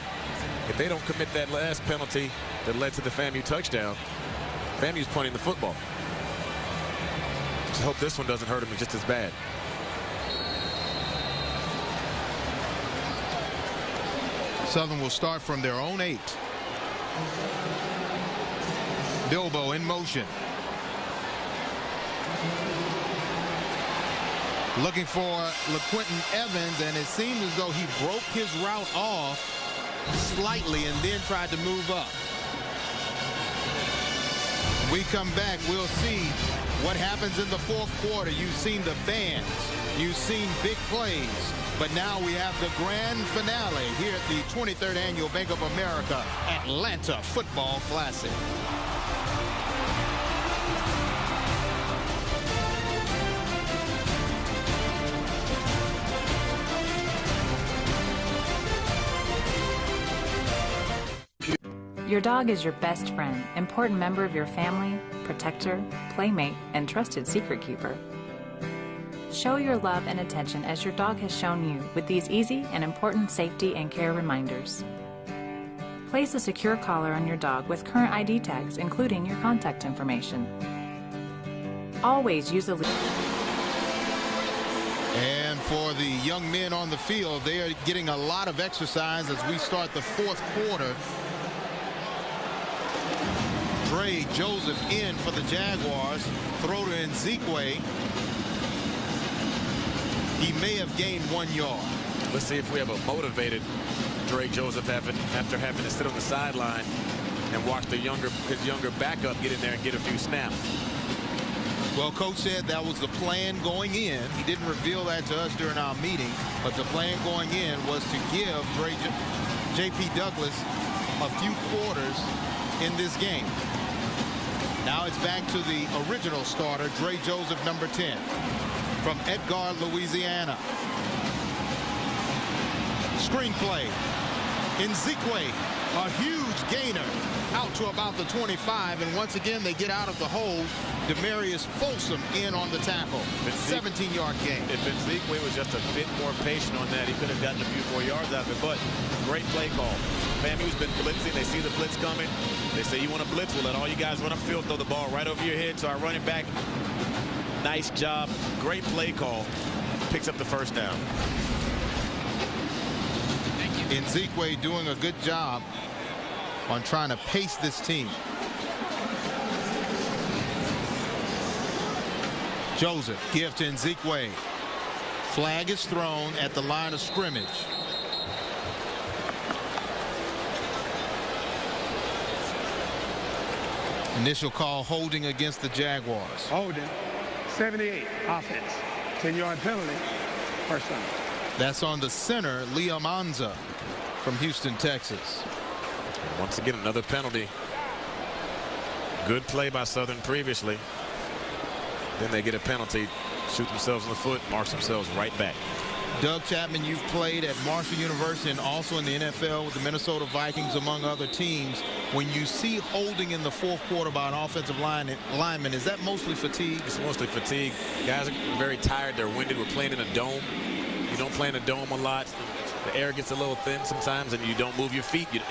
If they don't commit that last penalty that led to the FAMU touchdown, FAMU's punting the football. Just hope this one doesn't hurt him just as bad. Southern will start from their own 8. Bilbo in motion. Looking for LaQuinton Evans, and it seemed as though he broke his route off slightly and then tried to move up. When we come back, we'll see what happens in the fourth quarter. You've seen the bands, you've seen big plays, but now we have the grand finale here at the 23rd Annual Bank of America Atlanta Football Classic. Your dog is your best friend, important member of your family, protector, playmate, and trusted secret keeper. Show your love and attention as your dog has shown you with these easy and important safety and care reminders. Place a secure collar on your dog with current ID tags, including your contact information. Always use a leash. And for the young men on the field, they are getting a lot of exercise as we start the fourth quarter. Dre Joseph in for the Jaguars. Throw to Nzikwe. He may have gained 1 yard. Let's see if we have a motivated Dre Joseph after having to sit on the sideline and watch his younger backup get in there and get a few snaps. Well, Coach said that was the plan going in. He didn't reveal that to us during our meeting, but the plan going in was to give J.P. Douglas a few quarters in this game. Now it's back to the original starter, Dre Joseph, number 10, from Edgar, Louisiana. Screenplay. Nzikwe A huge gainer out to about the 25, and once again they get out of the hole. Demarius Folsom in on the tackle. 17-yard gain. If Nzikwe was just a bit more patient on that, he could have gotten a few more yards out of it, but great play call. FAMU's been blitzing. They see the blitz coming. They say, you want to blitz? We'll let all you guys run upfield, throw the ball right over your head. So our running back, nice job. Great play call. Picks up the first down. Nzikwe doing a good job on trying to pace this team. Joseph, give to Nzikwe. Flag is thrown at the line of scrimmage. Initial call holding against the Jaguars. Holding. 78 offense. 10-yard penalty. First down. That's on the center, Liam Anza from Houston, Texas. Once again, another penalty. Good play by Southern previously. Then they get a penalty, shoot themselves in the foot, march themselves right back. Doug Chapman, you've played at Marshall University and also in the NFL with the Minnesota Vikings, among other teams. When you see holding in the fourth quarter by an offensive lineman, is that mostly fatigue? It's mostly fatigue. Guys are very tired. They're winded. We're playing in a dome. You don't play in a dome a lot. The air gets a little thin sometimes, and you don't move your feet, and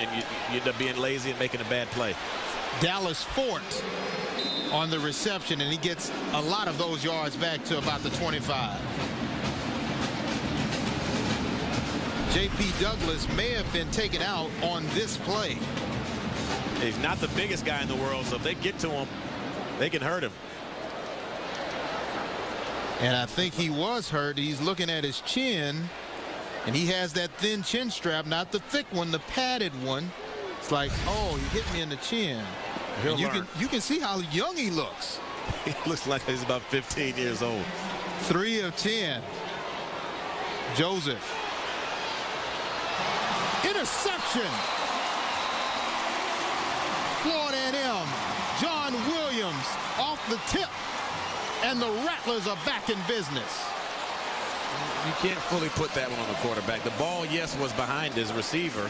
you end up being lazy and making a bad play. Dallas Fort on the reception, and he gets a lot of those yards back to about the 25. J.P. Douglas may have been taken out on this play. He's not the biggest guy in the world, so if they get to him, they can hurt him. And I think he was hurt. He's looking at his chin, and he has that thin chin strap, not the thick one, the padded one. It's like, oh, he hit me in the chin. You can see how young he looks. He looks like he's about 15 years old. 3 of 10. Joseph. Interception. Florida A&M. John Williams off the tip. And the Rattlers are back in business. You can't fully put that one on the quarterback. The ball, yes, was behind his receiver,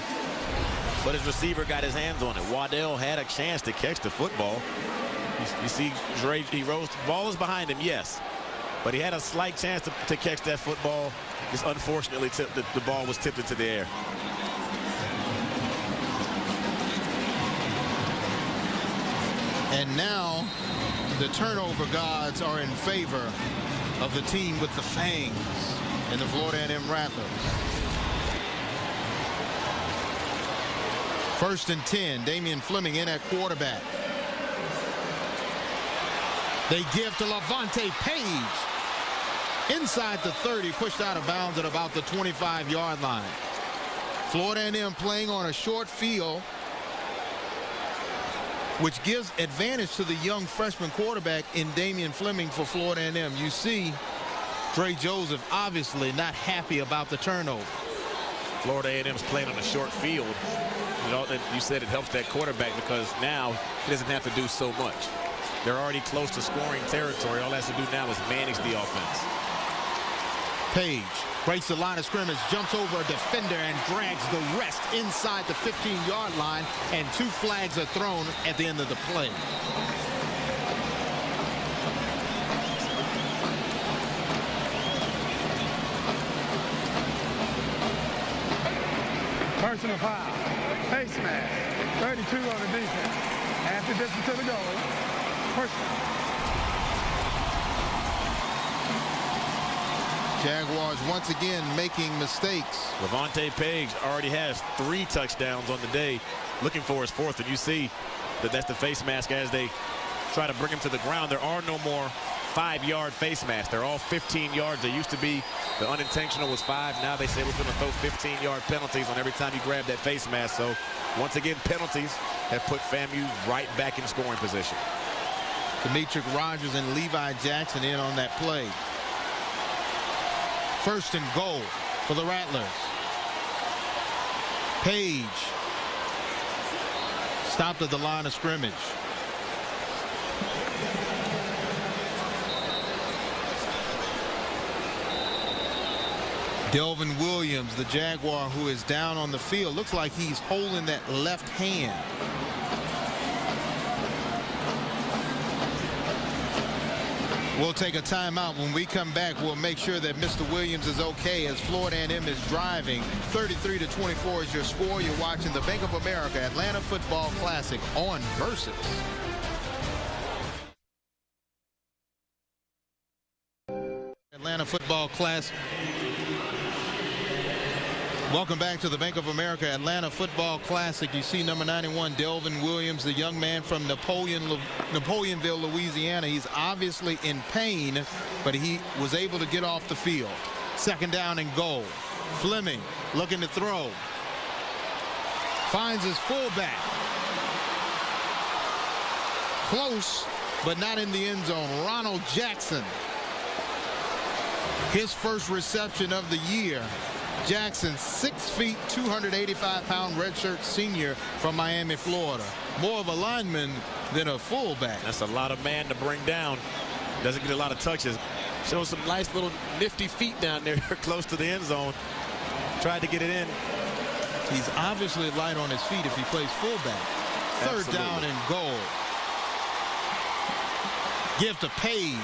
but his receiver got his hands on it. Waddell had a chance to catch the football. You see Dre, he rose. The ball is behind him, yes, but he had a slight chance to catch that football. Just unfortunately, the ball was tipped into the air. And now the turnover gods are in favor of the team with the fangs and the Florida A&M Rattlers. 1st and 10. Damian Fleming in at quarterback. They give to Levante Page. Inside the 30, pushed out of bounds at about the 25-yard line. Florida A&M playing on a short field, which gives advantage to the young freshman quarterback in Damian Fleming for Florida A&M. You see Dre Joseph obviously not happy about the turnover. Florida A&M's playing on a short field. You said it helps that quarterback because now he doesn't have to do so much. They're already close to scoring territory. All he has to do now is manage the offense. Page breaks the line of scrimmage, jumps over a defender, and drags the rest inside the 15-yard line, and 2 flags are thrown at the end of the play. Personal foul. Face mask. 32 on the defense. Half the distance to the goal. Personal. Jaguars once again making mistakes. Levante Page already has 3 touchdowns on the day, looking for his 4th, and you see that that's the face mask as they try to bring him to the ground. There are no more 5-yard face masks. They're all 15 yards. They used to be the unintentional was 5. Now they say we're going to throw 15-yard penalties on every time you grab that face mask. So once again, penalties have put FAMU right back in scoring position. Demetric Rogers and Levi Jackson in on that play. 1st and goal for the Rattlers. Page stopped at the line of scrimmage. Delvin Williams, the Jaguar, who is down on the field. Looks like he's holding that left hand. We'll take a timeout. When we come back, we'll make sure that Mr. Williams is okay as Florida A&M is driving. 33-24 is your score. You're watching the Bank of America Atlanta Football Classic on Versus. Atlanta Football Classic. Welcome back to the Bank of America Atlanta Football Classic. You see number 91, Delvin Williams, the young man from Napoleonville, Louisiana. He's obviously in pain, but he was able to get off the field. Second down and goal. Fleming looking to throw. Finds his fullback. Close, but not in the end zone. Ronald Jackson. His first reception of the year. Jackson, 6 feet, 285-pound redshirt senior from Miami, Florida. More of a lineman than a fullback. That's a lot of man to bring down. Doesn't get a lot of touches. Shows some nice little nifty feet down there close to the end zone. Tried to get it in. He's obviously light on his feet if he plays fullback. Third down and goal. Give to Page.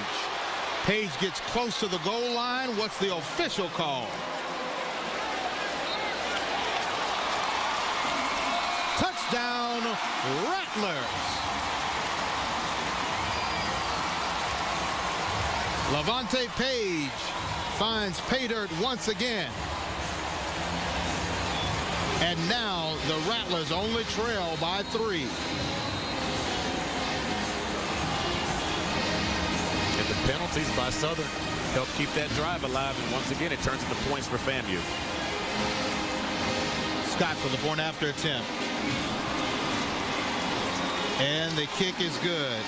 Page gets close to the goal line. What's the official call? Touchdown, Rattlers. Levante Page finds pay dirt once again. And now the Rattlers only trail by 3. And the penalties by Southern help keep that drive alive. And once again, it turns into points for FAMU. Scott for the point after attempt. And the kick is good.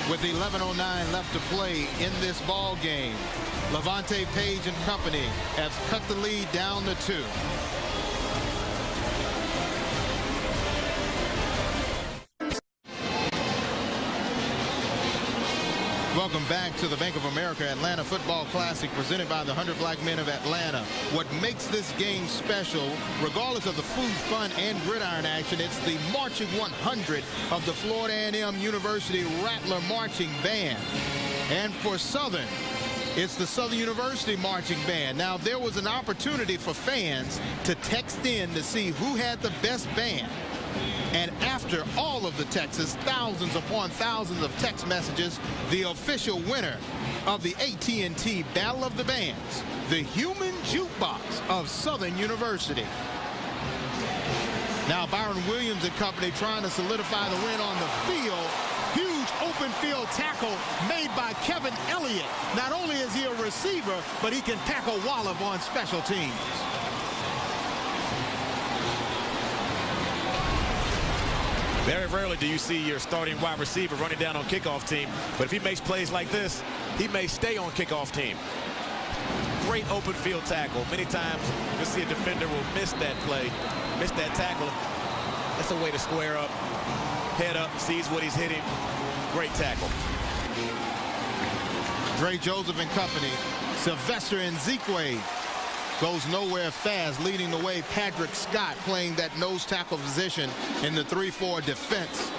With 11:09 left to play in this ball game, Levante Page and company have cut the lead down to 2. Welcome back to the Bank of America Atlanta Football Classic presented by the 100 Black Men of Atlanta. What makes this game special, regardless of the food, fun, and gridiron action, it's the Marching 100 of the Florida A&M University Rattler Marching Band. And for Southern, it's the Southern University Marching Band. Now, there was an opportunity for fans to text in to see who had the best band. And after all of the texts, thousands upon thousands of text messages, the official winner of the AT&T Battle of the Bands, the Human Jukebox of Southern University. Now Byron Williams and company trying to solidify the win on the field. Huge open field tackle made by Kevin Elliott. Not only is he a receiver, but he can tackle wallop on special teams. Very rarely do you see your starting wide receiver running down on kickoff team. But if he makes plays like this, he may stay on kickoff team. Great open field tackle. Many times you'll see a defender will miss that play, miss that tackle. That's a way to square up, head up, sees what he's hitting. Great tackle. Dre Joseph and company. Sylvester Nzikwe goes nowhere fast, leading the way. Patrick Scott playing that nose tackle position in the 3-4 defense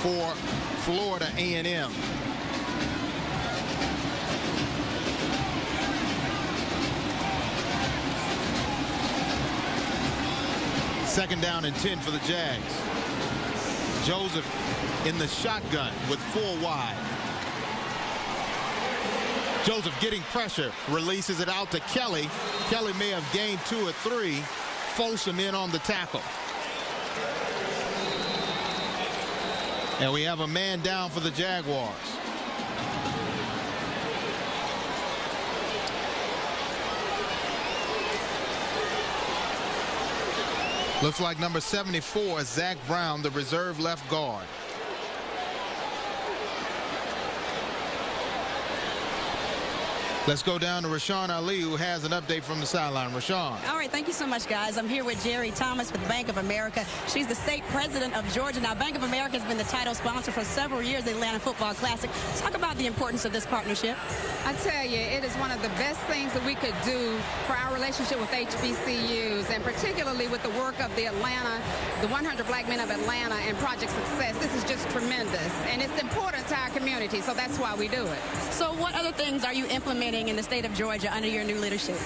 for Florida A&M. Second down and 10 for the Jags. Joseph in the shotgun with 4 wide. Joseph getting pressure, releases it out to Kelly. Kelly may have gained 2 or 3. Folsom in on the tackle. And we have a man down for the Jaguars. Looks like number 74 is Zach Brown, the reserve left guard. Let's go down to Rashawn Ali, who has an update from the sideline. Rashawn. All right, thank you so much, guys. I'm here with Jerry Thomas with Bank of America. She's the state president of Georgia. Now, Bank of America has been the title sponsor for several years of the Atlanta Football Classic. Talk about the importance of this partnership. I tell you, it is one of the best things that we could do for our relationship with HBCUs, and particularly with the work of the 100 Black Men of Atlanta and Project Success. This is just tremendous, and it's important to our community, so that's why we do it. So what other things are you implementing in the state of Georgia under your new leadership?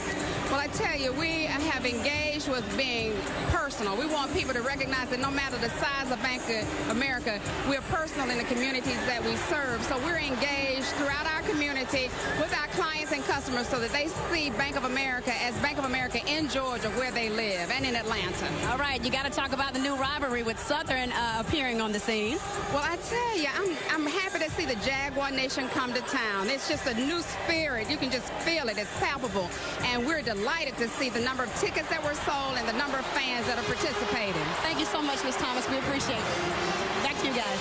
Well, I tell you, we have engaged with being personal. We want people to recognize that no matter the size of Bank of America, we're personal in the communities that we serve. So we're engaged throughout our community with our clients and customers so that they see Bank of America as Bank of America in Georgia where they live and in Atlanta. All right, you got to talk about the new rivalry with Southern appearing on the scene. Well, I tell you, I'm happy to see the Jaguar Nation come to town. It's just a new spirit. You can just feel it. It's palpable. And we're delighted to see the number of tickets that were sold and the number of fans that are participating. Thank you so much, Ms. Thomas. We appreciate it. Back to you guys.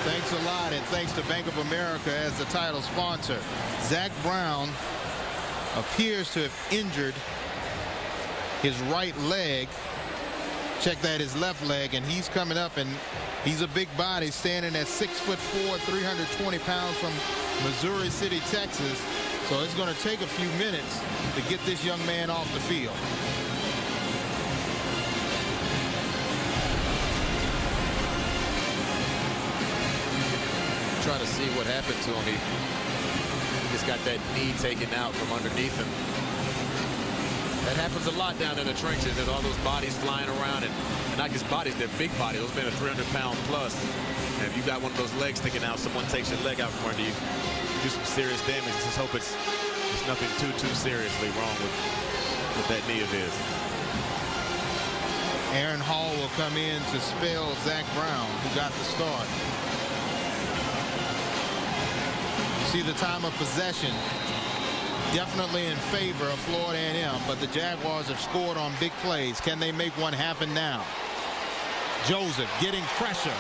Thanks a lot, and thanks to Bank of America as the title sponsor. Zach Brown appears to have injured his right leg. Check that, his left leg, and he's coming up, and he's a big body, standing at 6'4", 320 pounds from Missouri City, Texas. So it's going to take a few minutes to get this young man off the field. Trying to see what happened to him. He just got that knee taken out from underneath him. That happens a lot down in the trenches. There's all those bodies flying around, and not just bodies, they're big bodies. Those men are 300-pound plus. And if you got one of those legs sticking out, someone takes your leg out from under you, do some serious damage. Just hope it's nothing too seriously wrong with that knee of his. Aaron Hall will come in to spell Zach Brown, who got the start. See the time of possession definitely in favor of Florida A&M, but the Jaguars have scored on big plays. Can they make one happen now? Joseph getting pressure,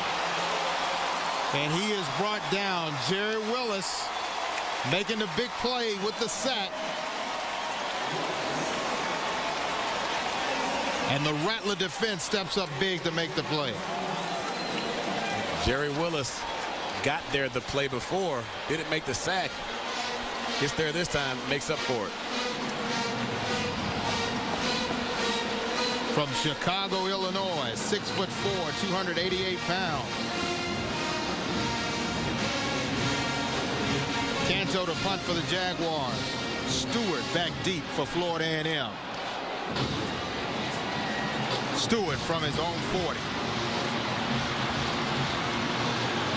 and he is brought down. Jerry Willis making the big play with the sack, and the Rattler defense steps up big to make the play. Jerry Willis got there the play before, didn't make the sack. Gets there this time, makes up for it. From Chicago, Illinois, 6'4", 288 pounds. Canto to punt for the Jaguars. Stewart back deep for Florida A&M. Stewart from his own 40.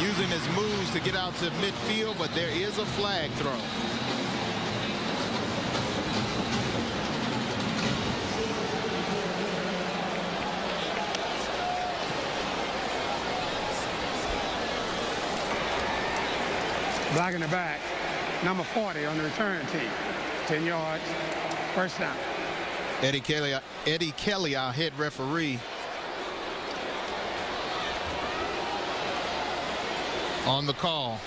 Using his moves to get out to midfield, but there is a flag throw. Blocking the back, number 40 on the return team. 10 yards, first down. Eddie Kelly, our head referee, on the call.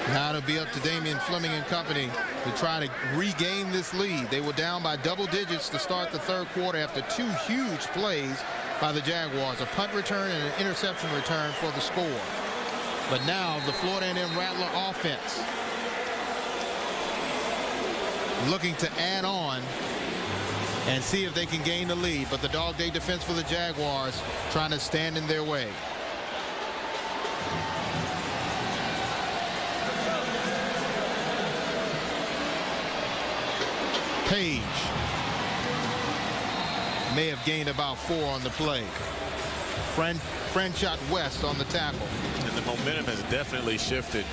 Now it'll be up to Damian Fleming and company to try to regain this lead. They were down by double digits to start the third quarter after two huge plays by the Jaguars, a punt return and an interception return for the score. But now the Florida A&M Rattler offense looking to add on and see if they can gain the lead, but the dog day defense for the Jaguars trying to stand in their way. Page may have gained about 4 on the play. Franchot West on the tackle. And the momentum has definitely shifted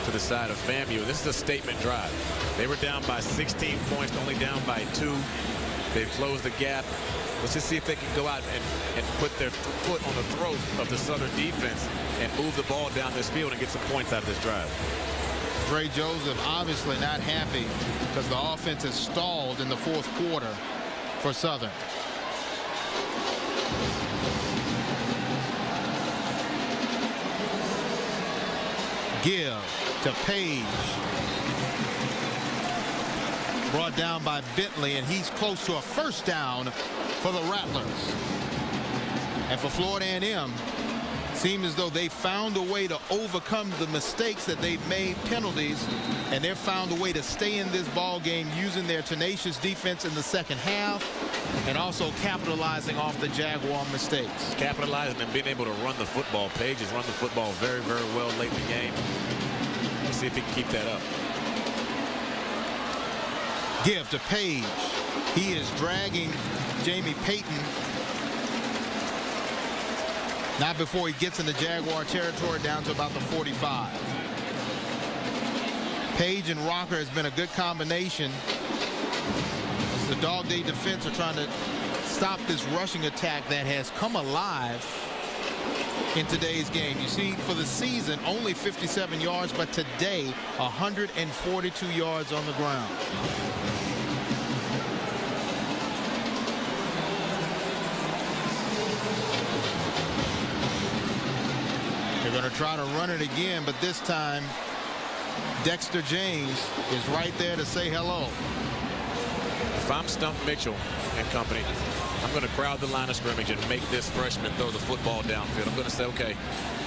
to the side of FAMU. This is a statement drive. They were down by 16 points, only down by 2. They've closed the gap. Let's just see if they can go out and put their foot on the throat of the Southern defense and move the ball down this field and get some points out of this drive. Dre Joseph obviously not happy because the offense has stalled in the fourth quarter for Southern. Give to Page. Brought down by Bentley, and he's close to a first down for the Rattlers. And for Florida A&M, seems as though they found a way to overcome the mistakes that they've made, penalties, and they've found a way to stay in this ball game using their tenacious defense in the second half and also capitalizing off the Jaguar mistakes. Capitalizing and being able to run the football. Page has run the football very, very well late in the game. Let's see if he can keep that up. Give to Page. He is dragging Jamie Payton. Not before he gets into Jaguar territory down to about the 45. Page and Rocker has been a good combination. As the Dog Day defense are trying to stop this rushing attack that has come alive in today's game. You see, for the season, only 57 yards, but today, 142 yards on the ground. They're going to try to run it again, but this time Dexter James is right there to say hello. If I'm Stump Mitchell and company, I'm going to crowd the line of scrimmage and make this freshman throw the football downfield. I'm going to say, okay,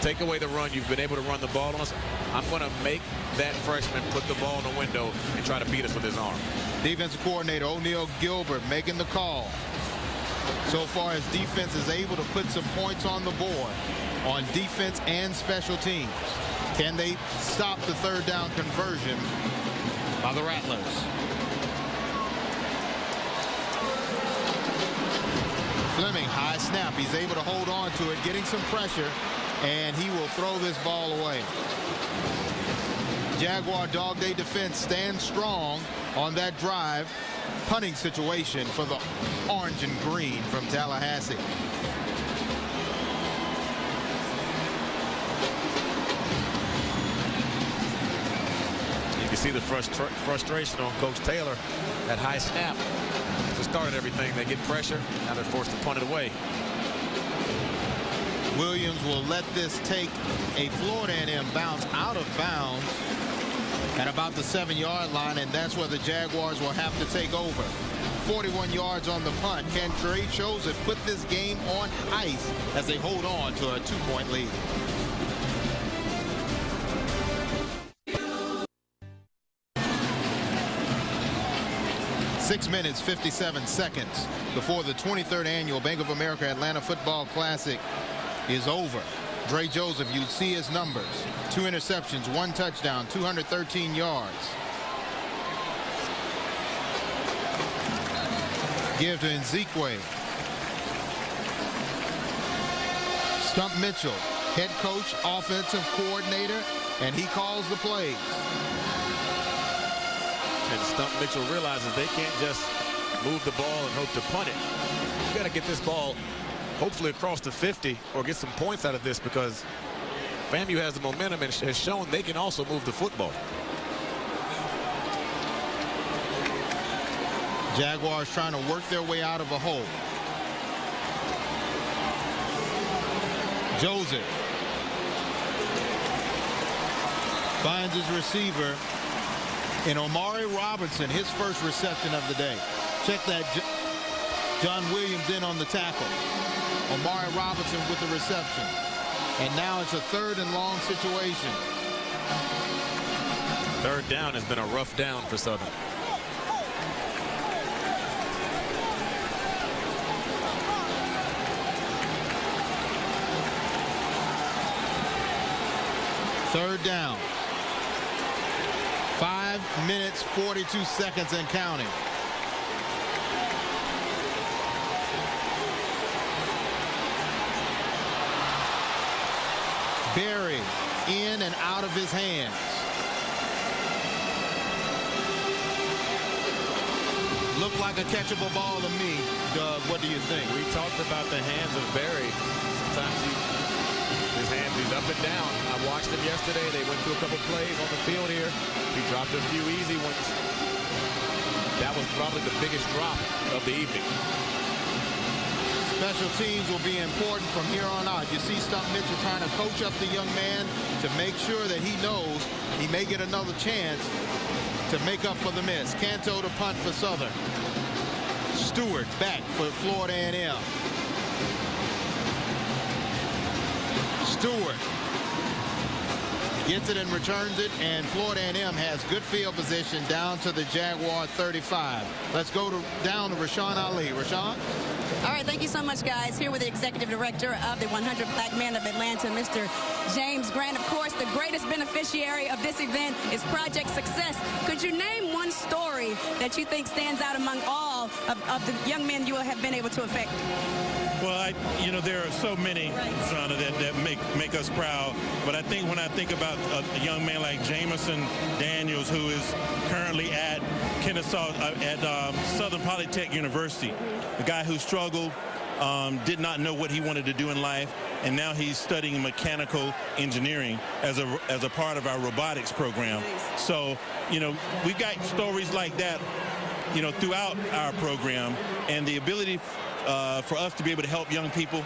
take away the run. You've been able to run the ball on us. I'm going to make that freshman put the ball in the window and try to beat us with his arm. Defensive coordinator O'Neal Gilbert making the call. So far, his defense is able to put some points on the board on defense and special teams. Can they stop the third down conversion by the Rattlers? Fleming, high snap. He's able to hold on to it, getting some pressure, and he will throw this ball away. Jaguar Dog Day defense stands strong on that drive. Punting situation for the orange and green from Tallahassee. You can see the frustration on Coach Taylor at high snap. To start everything, they get pressure. Now they're forced to punt it away. Williams will let this take a Florida A&M bounce out of bounds at about the 7-yard line, and that's where the Jaguars will have to take over. 41 yards on the punt. Can Trey Joseph put this game on ice as they hold on to a 2-point lead? Six minutes, 57 seconds before the 23rd annual Bank of America Atlanta Football Classic is over. Trey Joseph, you see his numbers. 2 interceptions, 1 touchdown, 213 yards. Give to Nzikwe. Stump Mitchell, head coach, offensive coordinator, and he calls the plays. And Stump Mitchell realizes they can't just move the ball and hope to punt it. You got to get this ball hopefully across the 50 or get some points out of this, because FAMU has the momentum and has shown they can also move the football. Jaguars trying to work their way out of a hole. Joseph finds his receiver in Omari Robertson, his first reception of the day. Check that. John Williams in on the tackle. Omari Robertson with the reception. And now it's a 3rd and long situation. 3rd down has been a rough down for Southern. Third down. 5 minutes, 42 seconds and counting. Berry in and out of his hands. Looked like a catchable ball to me. Doug, what do you think? We talked about the hands of Berry. Sometimes his hands, he's up and down. I watched him yesterday. They went through a couple plays on the field here. He dropped a few easy ones. That was probably the biggest drop of the evening. Special teams will be important from here on out. You see Stump Mitchell trying to coach up the young man to make sure that he knows he may get another chance to make up for the miss. Canto to punt for Southern. Stewart back for Florida A&M. Stewart gets it and returns it, and Florida A&M has good field position down to the Jaguar 35. Let's go down to Rashawn Ali. Rashawn? All right, thank you so much, guys. Here with the executive director of the 100 Black Men of Atlanta, Mr. James Grant. Of course, the greatest beneficiary of this event is Project Success. Could you name one story that you think stands out among all of the young men you have been able to affect? Well, there are so many, Shauna, that make us proud. But I think when I think about a young man like Jameson Daniels, who is currently at Kennesaw, at Southern Polytech University, a guy who struggled, did not know what he wanted to do in life, and now he's studying mechanical engineering as a part of our robotics program. So, we've got stories like that, throughout our program, and the ability for us to be able to help young people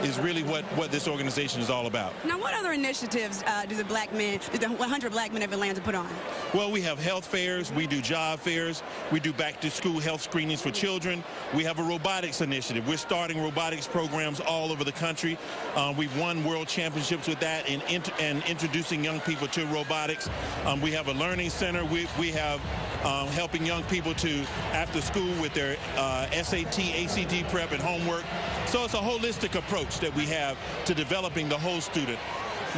is really what this organization is all about. Now, what other initiatives do the 100 Black Men of Atlanta put on? Well, we have health fairs, we do job fairs, we do back-to-school health screenings for children. We have a robotics initiative. We're starting robotics programs all over the country. We've won world championships with that and introducing young people to robotics. We have a learning center. We have helping young people to after school with their SAT, ACT prep and homework. So it's a holistic approach that we have to developing the whole student.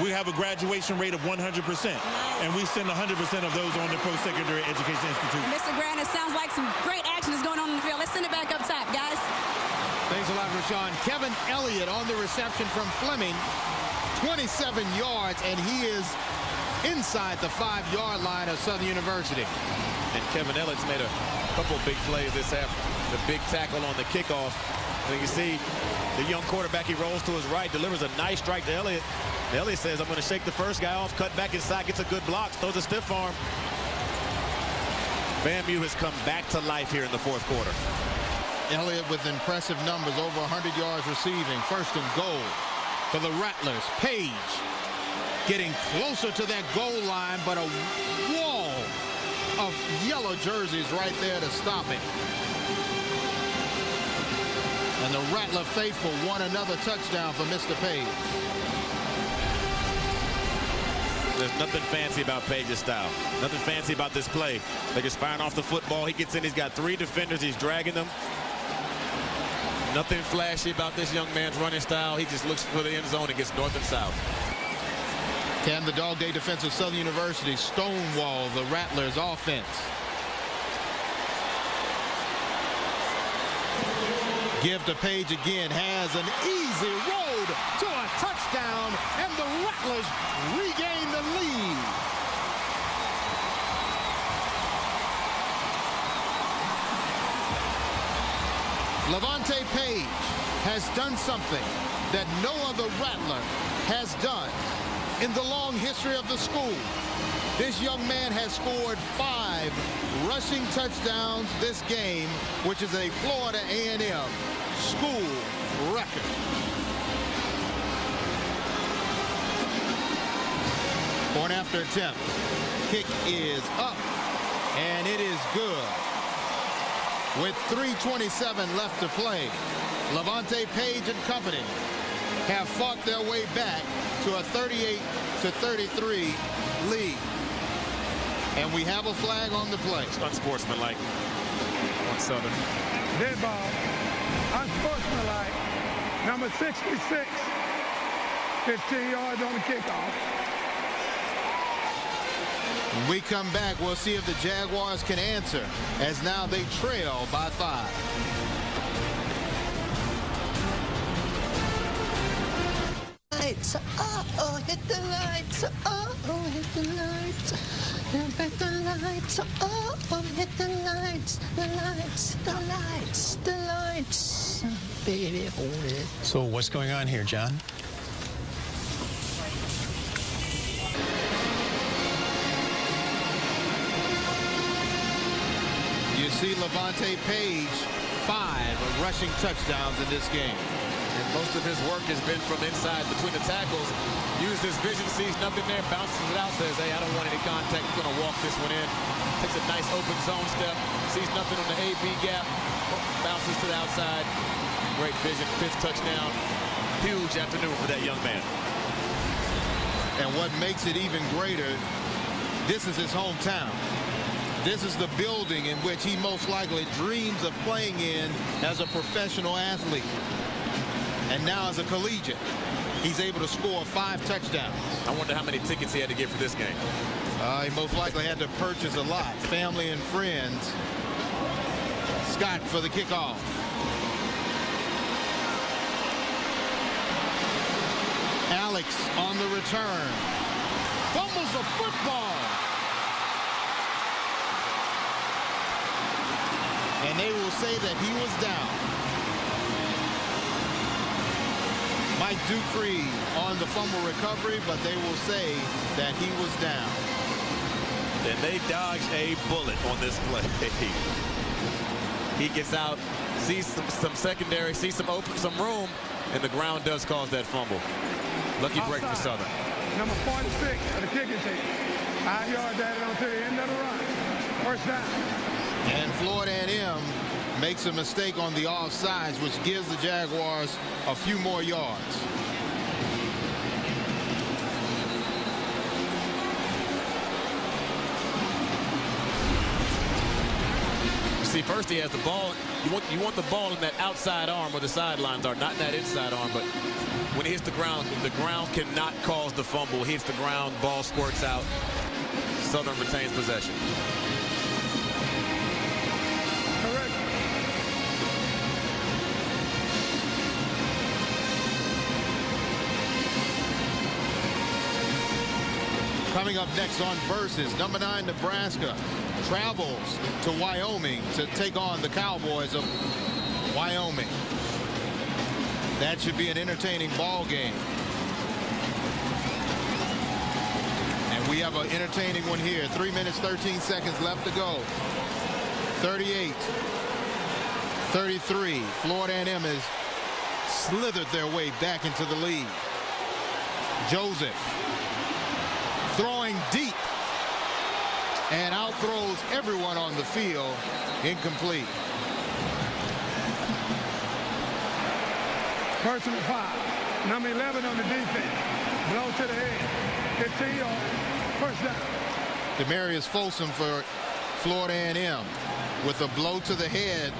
We have a graduation rate of 100%, and we send 100% of those on to post-secondary education institute. Mr. Grant, it sounds like some great action is going on in the field. Let's send it back up top, guys. Thanks a lot, Rashawn. Kevin Elliott on the reception from Fleming, 27 yards, and he is inside the 5-yard line of Southern University. And Kevin Elliott's made a couple of big plays this half. The big tackle on the kickoff. And you see the young quarterback, he rolls to his right, delivers a nice strike to Elliott. Elliott says, I'm going to shake the first guy off, cut back inside, gets a good block, throws a stiff arm. FAMU has come back to life here in the fourth quarter. Elliott with impressive numbers, over 100 yards receiving. First and goal for the Rattlers. Page getting closer to that goal line, but a wall of yellow jerseys right there to stop it. And the Rattler faithful won another touchdown for Mr. Page. There's nothing fancy about Page's style. Nothing fancy about this play. They're just firing off the football. He gets in. He's got 3 defenders. He's dragging them. Nothing flashy about this young man's running style. He just looks for the end zone and gets north and south. Can the Dog Day defense of Southern University stonewall the Rattlers offense? Give to Page again, has an easy road to a touchdown, and the Rattlers regain the lead. Levante Page has done something that no other Rattler has done in the long history of the school. This young man has scored 5 rushing touchdowns this game, which is a Florida A&M school record. Point after attempt. Kick is up, and it is good. With 3:27 left to play, Levante Page and company have fought their way back to a 38-33 lead. And we have a flag on the play. It's unsportsmanlike on Southern. Dead ball. Unsportsmanlike. Number 66. 15 yards on the kickoff. When we come back, we'll see if the Jaguars can answer, as now they trail by 5. Lights, oh, hit the lights, oh, hit the lights, hit the lights, oh, hit the lights, the lights, the lights, the lights, baby, hold it. So what's going on here, John? You see Levante Page, 5 rushing touchdowns in this game. And most of his work has been from inside between the tackles. Uses his vision, sees nothing there, bounces it out, says, hey, I don't want any contact. He's going to walk this one in. Takes a nice open zone step. Sees nothing on the A-B gap. Bounces to the outside. Great vision. 5th touchdown. Huge afternoon for that young man. And what makes it even greater, this is his hometown. This is the building in which he most likely dreams of playing in as a professional athlete. And now as a collegiate, he's able to score 5 touchdowns. I wonder how many tickets he had to get for this game. He most likely had to purchase a lot. Family and friends. Scott for the kickoff. Alex on the return. Fumbles the football. And they will say that he was down. Mike Dupree on the fumble recovery, but they will say that he was down. And they dodged a bullet on this play. He gets out, sees some secondary, sees some room, and the ground does cause that fumble. Lucky break for Southern. Number 46 of the kicking team. 5 yards added on to the end of the run. First down. And Florida A&M makes a mistake on the offsides, which gives the Jaguars a few more yards. See, first he has the ball. You want the ball in that outside arm where the sidelines are, not in that inside arm. But when he hits the ground cannot cause the fumble. He hits the ground, ball squirts out. Southern retains possession. Coming up next on Versus, number 9 Nebraska travels to Wyoming to take on the Cowboys of Wyoming. That should be an entertaining ball game. And we have an entertaining one here. 3 minutes, 13 seconds left to go. 38-33. Florida A&M has slithered their way back into the lead. Joseph throwing deep and outthrows everyone on the field. Incomplete. Personal foul. Number 11 on the defense. Blow to the head. 15 yards. First down. Demarius Folsom for Florida A&M with a blow to the head.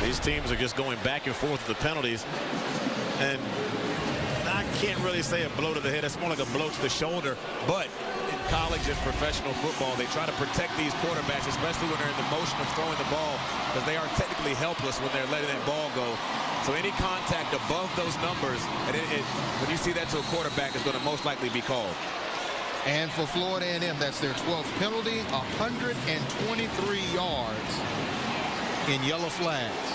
These teams are just going back and forth with the penalties. And I can't really say a blow to the head. It's more like a blow to the shoulder. But in college and professional football, they try to protect these quarterbacks, especially when they're in the motion of throwing the ball, because they are technically helpless when they're letting that ball go. So any contact above those numbers, and when you see that to a quarterback, it's going to most likely be called. And for Florida A&M, that's their 12th penalty, 123 yards in yellow flags.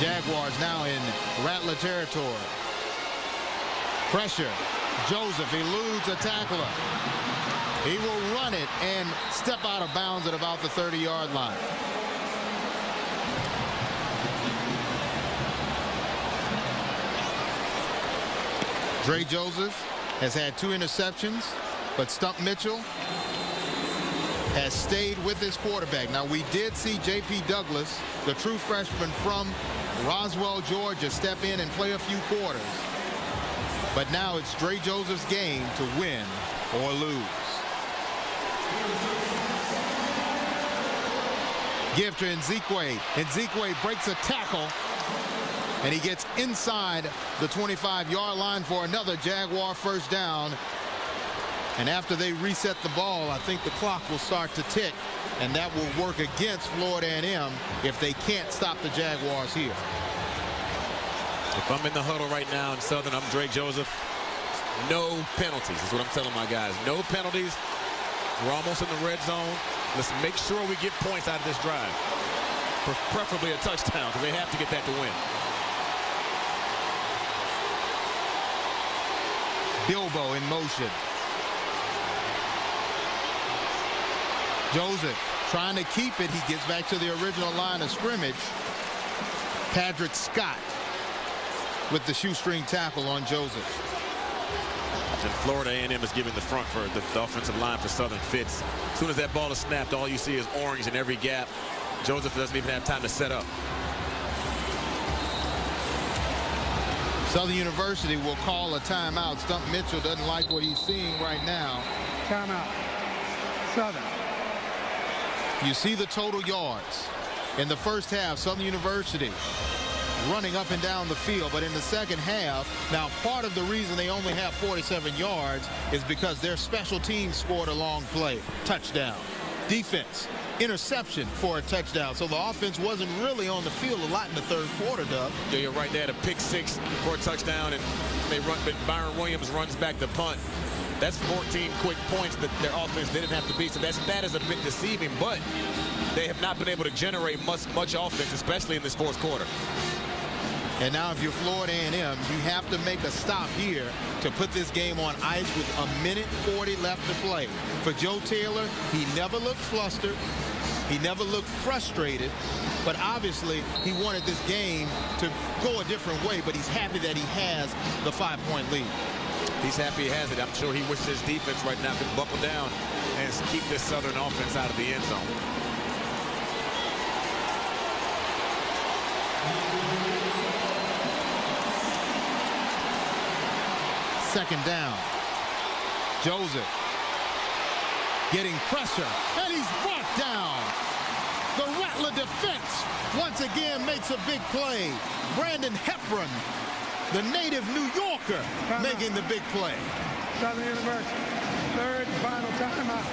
Jaguars now in Rattler territory. Pressure. Joseph eludes a tackler. He will run it and step out of bounds at about the 30-yard line. Dre Joseph has had 2 interceptions, but Stump Mitchell has stayed with his quarterback. Now, we did see J.P. Douglas, the true freshman from Roswell, Georgia, step in and play a few quarters. But now it's Dre Joseph's game to win or lose. Give to Nzikwe. Nzikwe breaks a tackle, and he gets inside the 25-yard line for another Jaguar first down. And after they reset the ball, I think the clock will start to tick, and that will work against Florida A&M if they can't stop the Jaguars here. If I'm in the huddle right now in Southern, I'm Drake Joseph. No penalties is what I'm telling my guys. No penalties. We're almost in the red zone. Let's make sure we get points out of this drive. Preferably a touchdown, because they have to get that to win. Bilbo in motion. Joseph Trying to keep it. He gets back to the original line of scrimmage. Patrick Scott with the shoestring tackle on Joseph. And Florida A&M is giving the front for the offensive line for Southern fits. As soon as that ball is snapped, all you see is orange in every gap. Joseph doesn't even have time to set up. Southern University will call a timeout. Stump Mitchell doesn't like what he's seeing right now. Timeout. Southern. You see the total yards. In the first half, Southern University running up and down the field, but in the second half, now part of the reason they only have 47 yards is because their special teams scored a long play, touchdown. Defense, interception for a touchdown. So the offense wasn't really on the field a lot in the third quarter, Doug. Yeah, you're right there. A pick six for a touchdown, and they run. But Byron Williams runs back the punt. That's 14 quick points that their offense didn't have to beat. So that is a bit deceiving, but they have not been able to generate much offense, especially in this fourth quarter. And now if you're Florida A&M, you have to make a stop here to put this game on ice with 1:40 left to play. For Joe Taylor, he never looked flustered. He never looked frustrated. But obviously, he wanted this game to go a different way, but he's happy that he has the 5-point lead. He's happy he has it. I'm sure he wishes his defense right now could buckle down and keep this Southern offense out of the end zone. Second down. Joseph getting pressure, and he's brought down. The Rattler defense once again makes a big play. Brandon Hepburn, the native New Yorker, making the big play. Southern University, third and final timeout.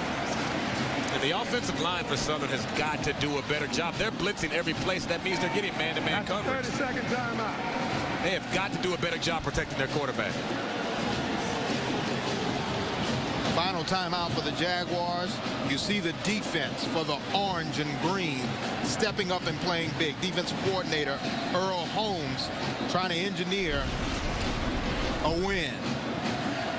And the offensive line for Southern has got to do a better job. They're blitzing every place. That means they're getting man-to-man coverage. 30-second timeout. They have got to do a better job protecting their quarterback. Final timeout for the Jaguars. You see the defense for the orange and green stepping up and playing big. Defensive coordinator Earl Holmes trying to engineer a win.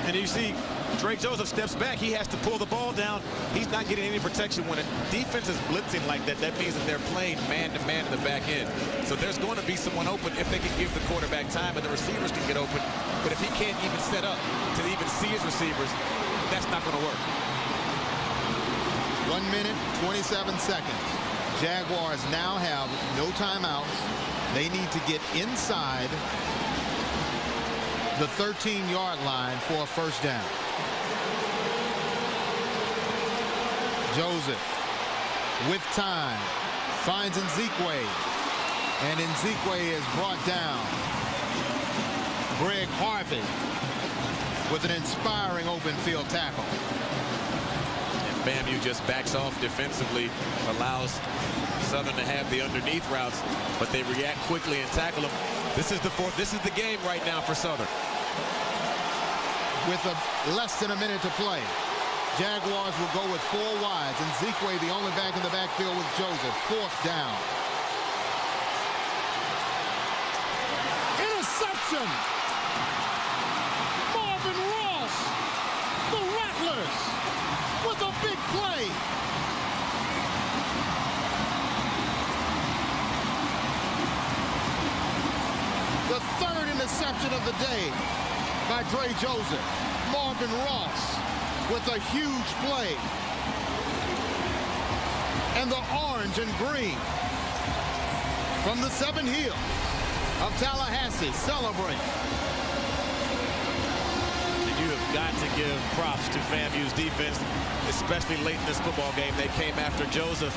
And you see Drake Joseph steps back. He has to pull the ball down. He's not getting any protection when a defense is blitzing like that. That means that they're playing man-to-man in the back end. So there's going to be someone open if they can give the quarterback time and the receivers can get open. But if he can't even set up to even see his receivers, that's not going to work. 1 minute, 27 seconds. Jaguars now have no timeouts. They need to get inside the 13-yard line for a first down. Joseph with time finds Nzikwe, and Nzikwe is brought down. Greg Harvey with an inspiring open field tackle. And FAMU just backs off defensively, allows Southern to have the underneath routes, but they react quickly and tackle them. This is the fourth. This is the game right now for Southern. With less than a minute to play, Jaguars will go with 4 wides, and Nzikwe the only back in the backfield with Joseph. Fourth down. Interception. The Rattlers with a big play. The third interception of the day by Dre Joseph. Marvin Ross with a huge play. And the orange and green from the 7 Hills of Tallahassee celebrate. You have got to give props to FAMU's defense, especially late in this football game. They came after Joseph.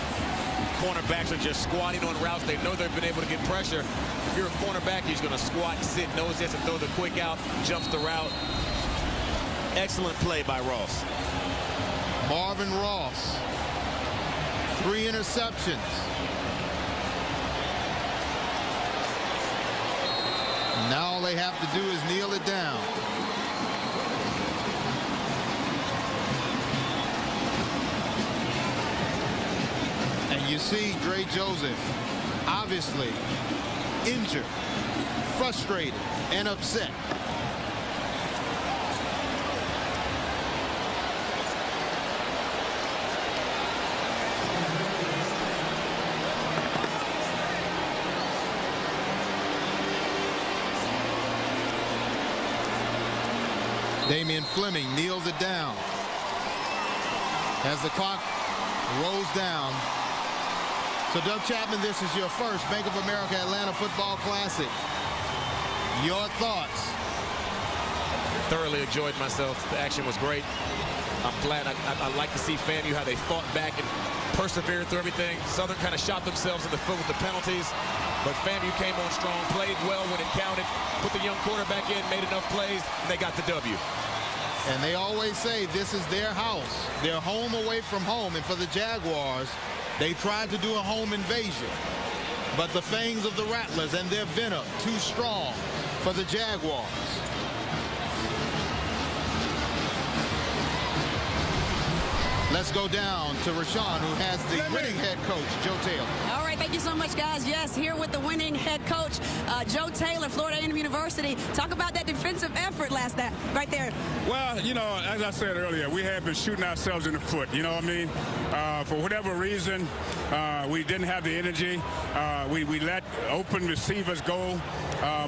Cornerbacks are just squatting on routes. They know they've been able to get pressure. If you're a cornerback, he's going to squat, sit, nose this, and throw the quick out, jumps the route. Excellent play by Ross. Marvin Ross, 3 interceptions. Now all they have to do is kneel it down. And you see Dre Joseph obviously injured, frustrated, and upset. Damian Fleming kneels it down as the clock rolls down. So Doug Chapman, this is your first Bank of America Atlanta Football Classic. Your thoughts? Thoroughly enjoyed myself. The action was great. I'm glad. I like to see FAMU how they fought back and persevered through everything. Southern kind of shot themselves in the foot with the penalties, but FAMU came on strong, played well when it counted, put the young quarterback in, made enough plays, and they got the W. And they always say this is their house. They're home away from home. And for the Jaguars, they tried to do a home invasion. But the fangs of the Rattlers and their venom too strong for the Jaguars. Let's go down to Rashawn, who has the winning head coach, Joe Taylor. All right, thank you so much, guys. Yes, here with the winning head coach, Joe Taylor, Florida A&M University. Talk about that defensive effort last night, right there. Well, you know, as I said earlier, we have been shooting ourselves in the foot. You know what I mean? For whatever reason, we didn't have the energy. We let open receivers go.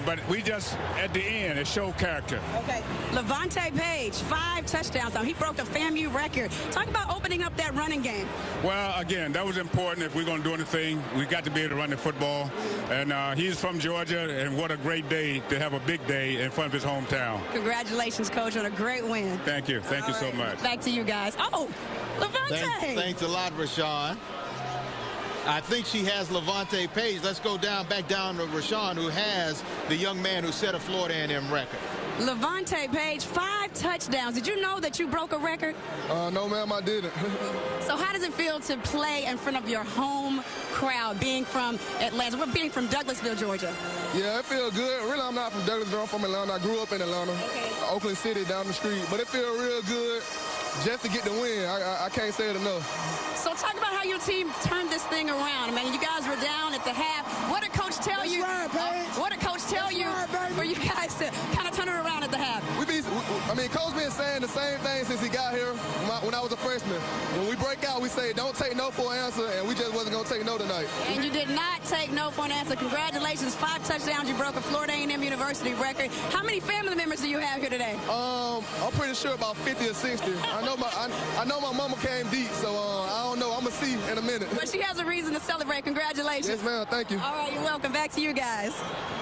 But we just, at the end, it showed character. Okay. Levante Page, 5 touchdowns. He broke the FAMU record. Talk about opening up that running game. Well, again, that was important. If we're going to do anything, we got to be able to run the football. And he's from Georgia, and what a great day to have a big day in front of his hometown. Congratulations, Coach, on a great win. Thank you. Thank you so much. Back to you guys. Oh, Levante. Thanks a lot, Rashawn. I think she has Levante Page. Let's go back down to Rashawn, who has the young man who set a Florida A&M record. Levante Page, 5 touchdowns. Did you know that you broke a record? No, ma'am, I didn't. So how does it feel to play in front of your home crowd, being from Atlanta? We're being from Douglasville, Georgia. Yeah, it feels good. Really, I'm not from Douglasville. I'm from Atlanta. I grew up in Atlanta, Oakland City, down the street. But it feels real good just to get the win. I can't say it enough. So talk about how your team turned this thing around. I mean, you guys were down at the half. What did Coach tell you? What did Coach tell you for you guys to kind of turn it around at the half? Coach been saying the same thing since he got here when I was a freshman. When we break out, we say, don't take no for an answer, and we just wasn't going to take no tonight. And you did not take no for an answer. Congratulations, 5 touchdowns. You broke a Florida A&M University record. How many family members do you have here today? I'm pretty sure about 50 or 60. I know my mama came deep, so I don't know. I'm going to see in a minute. But she has a reason to celebrate. Congratulations. Yes, ma'am. Thank you. All right, you're welcome. Back to you guys.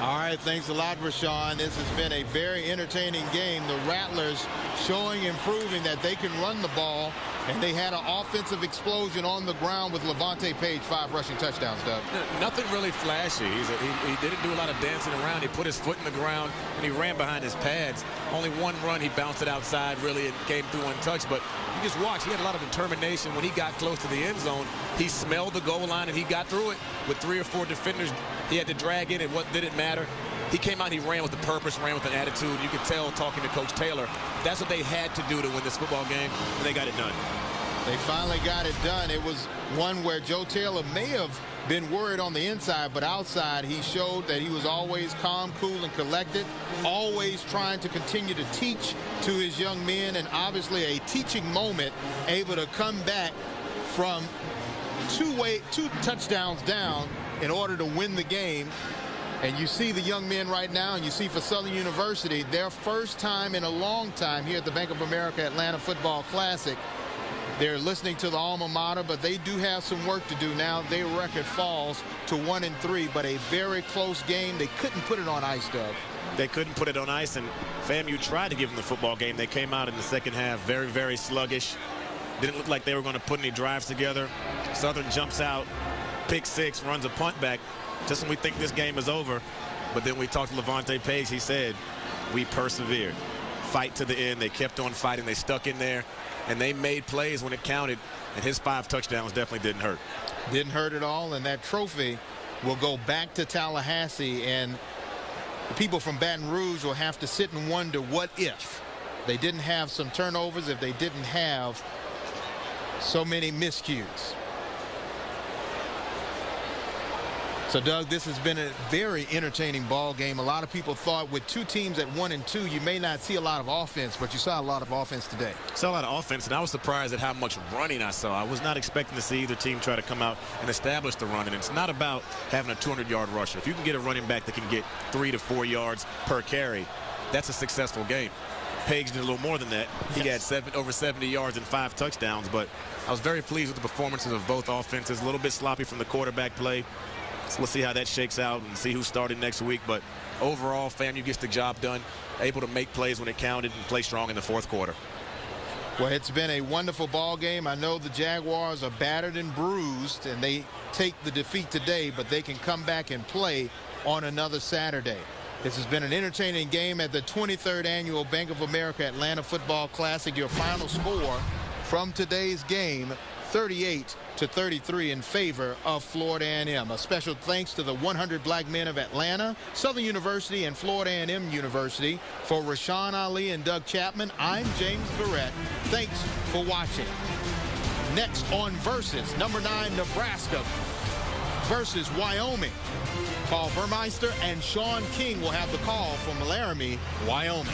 All right, thanks a lot, Rashawn. This has been a very entertaining game. The Rattlers showing and proving that they can run the ball, and they had an offensive explosion on the ground with Levante Page, 5 rushing touchdowns, Doug. Nothing really flashy. He didn't do a lot of dancing around. He put his foot in the ground, and he ran behind his pads. Only one run, he bounced it outside, really, and came through untouched. But you just watch. He had a lot of determination. When he got close to the end zone, he smelled the goal line, and he got through it with 3 or 4 defenders. He had to drag in, and what didn't matter. He came out and he ran with a purpose, ran with an attitude. You could tell talking to Coach Taylor, that's what they had to do to win this football game, and they got it done. They finally got it done. It was one where Joe Taylor may have been worried on the inside, but outside he showed that he was always calm, cool, and collected, always trying to continue to teach to his young men, and obviously a teaching moment, able to come back from 2 touchdowns down in order to win the game. And you see the young men right now, and you see for Southern University, their first time in a long time here at the Bank of America Atlanta Football Classic. They're listening to the alma mater, but they do have some work to do now. Their record falls to 1-3, but a very close game. They couldn't put it on ice, Doug. They couldn't put it on ice, and FAMU tried to give them the football game. They came out in the second half very, very sluggish. Didn't look like they were going to put any drives together. Southern jumps out, pick 6, runs a punt back just when we think this game is over. But then we talked to Levante Page. He said, we persevered. Fight to the end. They kept on fighting. They stuck in there, and they made plays when it counted, and his 5 touchdowns definitely didn't hurt. Didn't hurt at all, and that trophy will go back to Tallahassee, and the people from Baton Rouge will have to sit and wonder what if they didn't have some turnovers, if they didn't have so many miscues. So, Doug, this has been a very entertaining ball game. A lot of people thought with 2 teams at 1-2, you may not see a lot of offense, but you saw a lot of offense today. Saw a lot of offense, and I was surprised at how much running I saw. I was not expecting to see either team try to come out and establish the run, and it's not about having a 200-yard rusher. If you can get a running back that can get 3 to 4 yards per carry, that's a successful game. Page did a little more than that. He got over 70 yards and 5 touchdowns, but I was very pleased with the performances of both offenses. A little bit sloppy from the quarterback play. So let's see how that shakes out and see who's starting next week. But overall, FAMU gets the job done, able to make plays when it counted and play strong in the fourth quarter. Well, it's been a wonderful ball game. I know the Jaguars are battered and bruised, and they take the defeat today, but they can come back and play on another Saturday. This has been an entertaining game at the 23rd Annual Bank of America Atlanta Football Classic. Your final score from today's game, 38-33 in favor of Florida A&M. A special thanks to the 100 Black Men of Atlanta, Southern University, and Florida A&M University. For Rashawn Ali and Doug Chapman, I'm James Barrett. Thanks for watching. Next on Versus, number 9 Nebraska versus Wyoming. Paul Burmeister and Sean King will have the call from Laramie, Wyoming.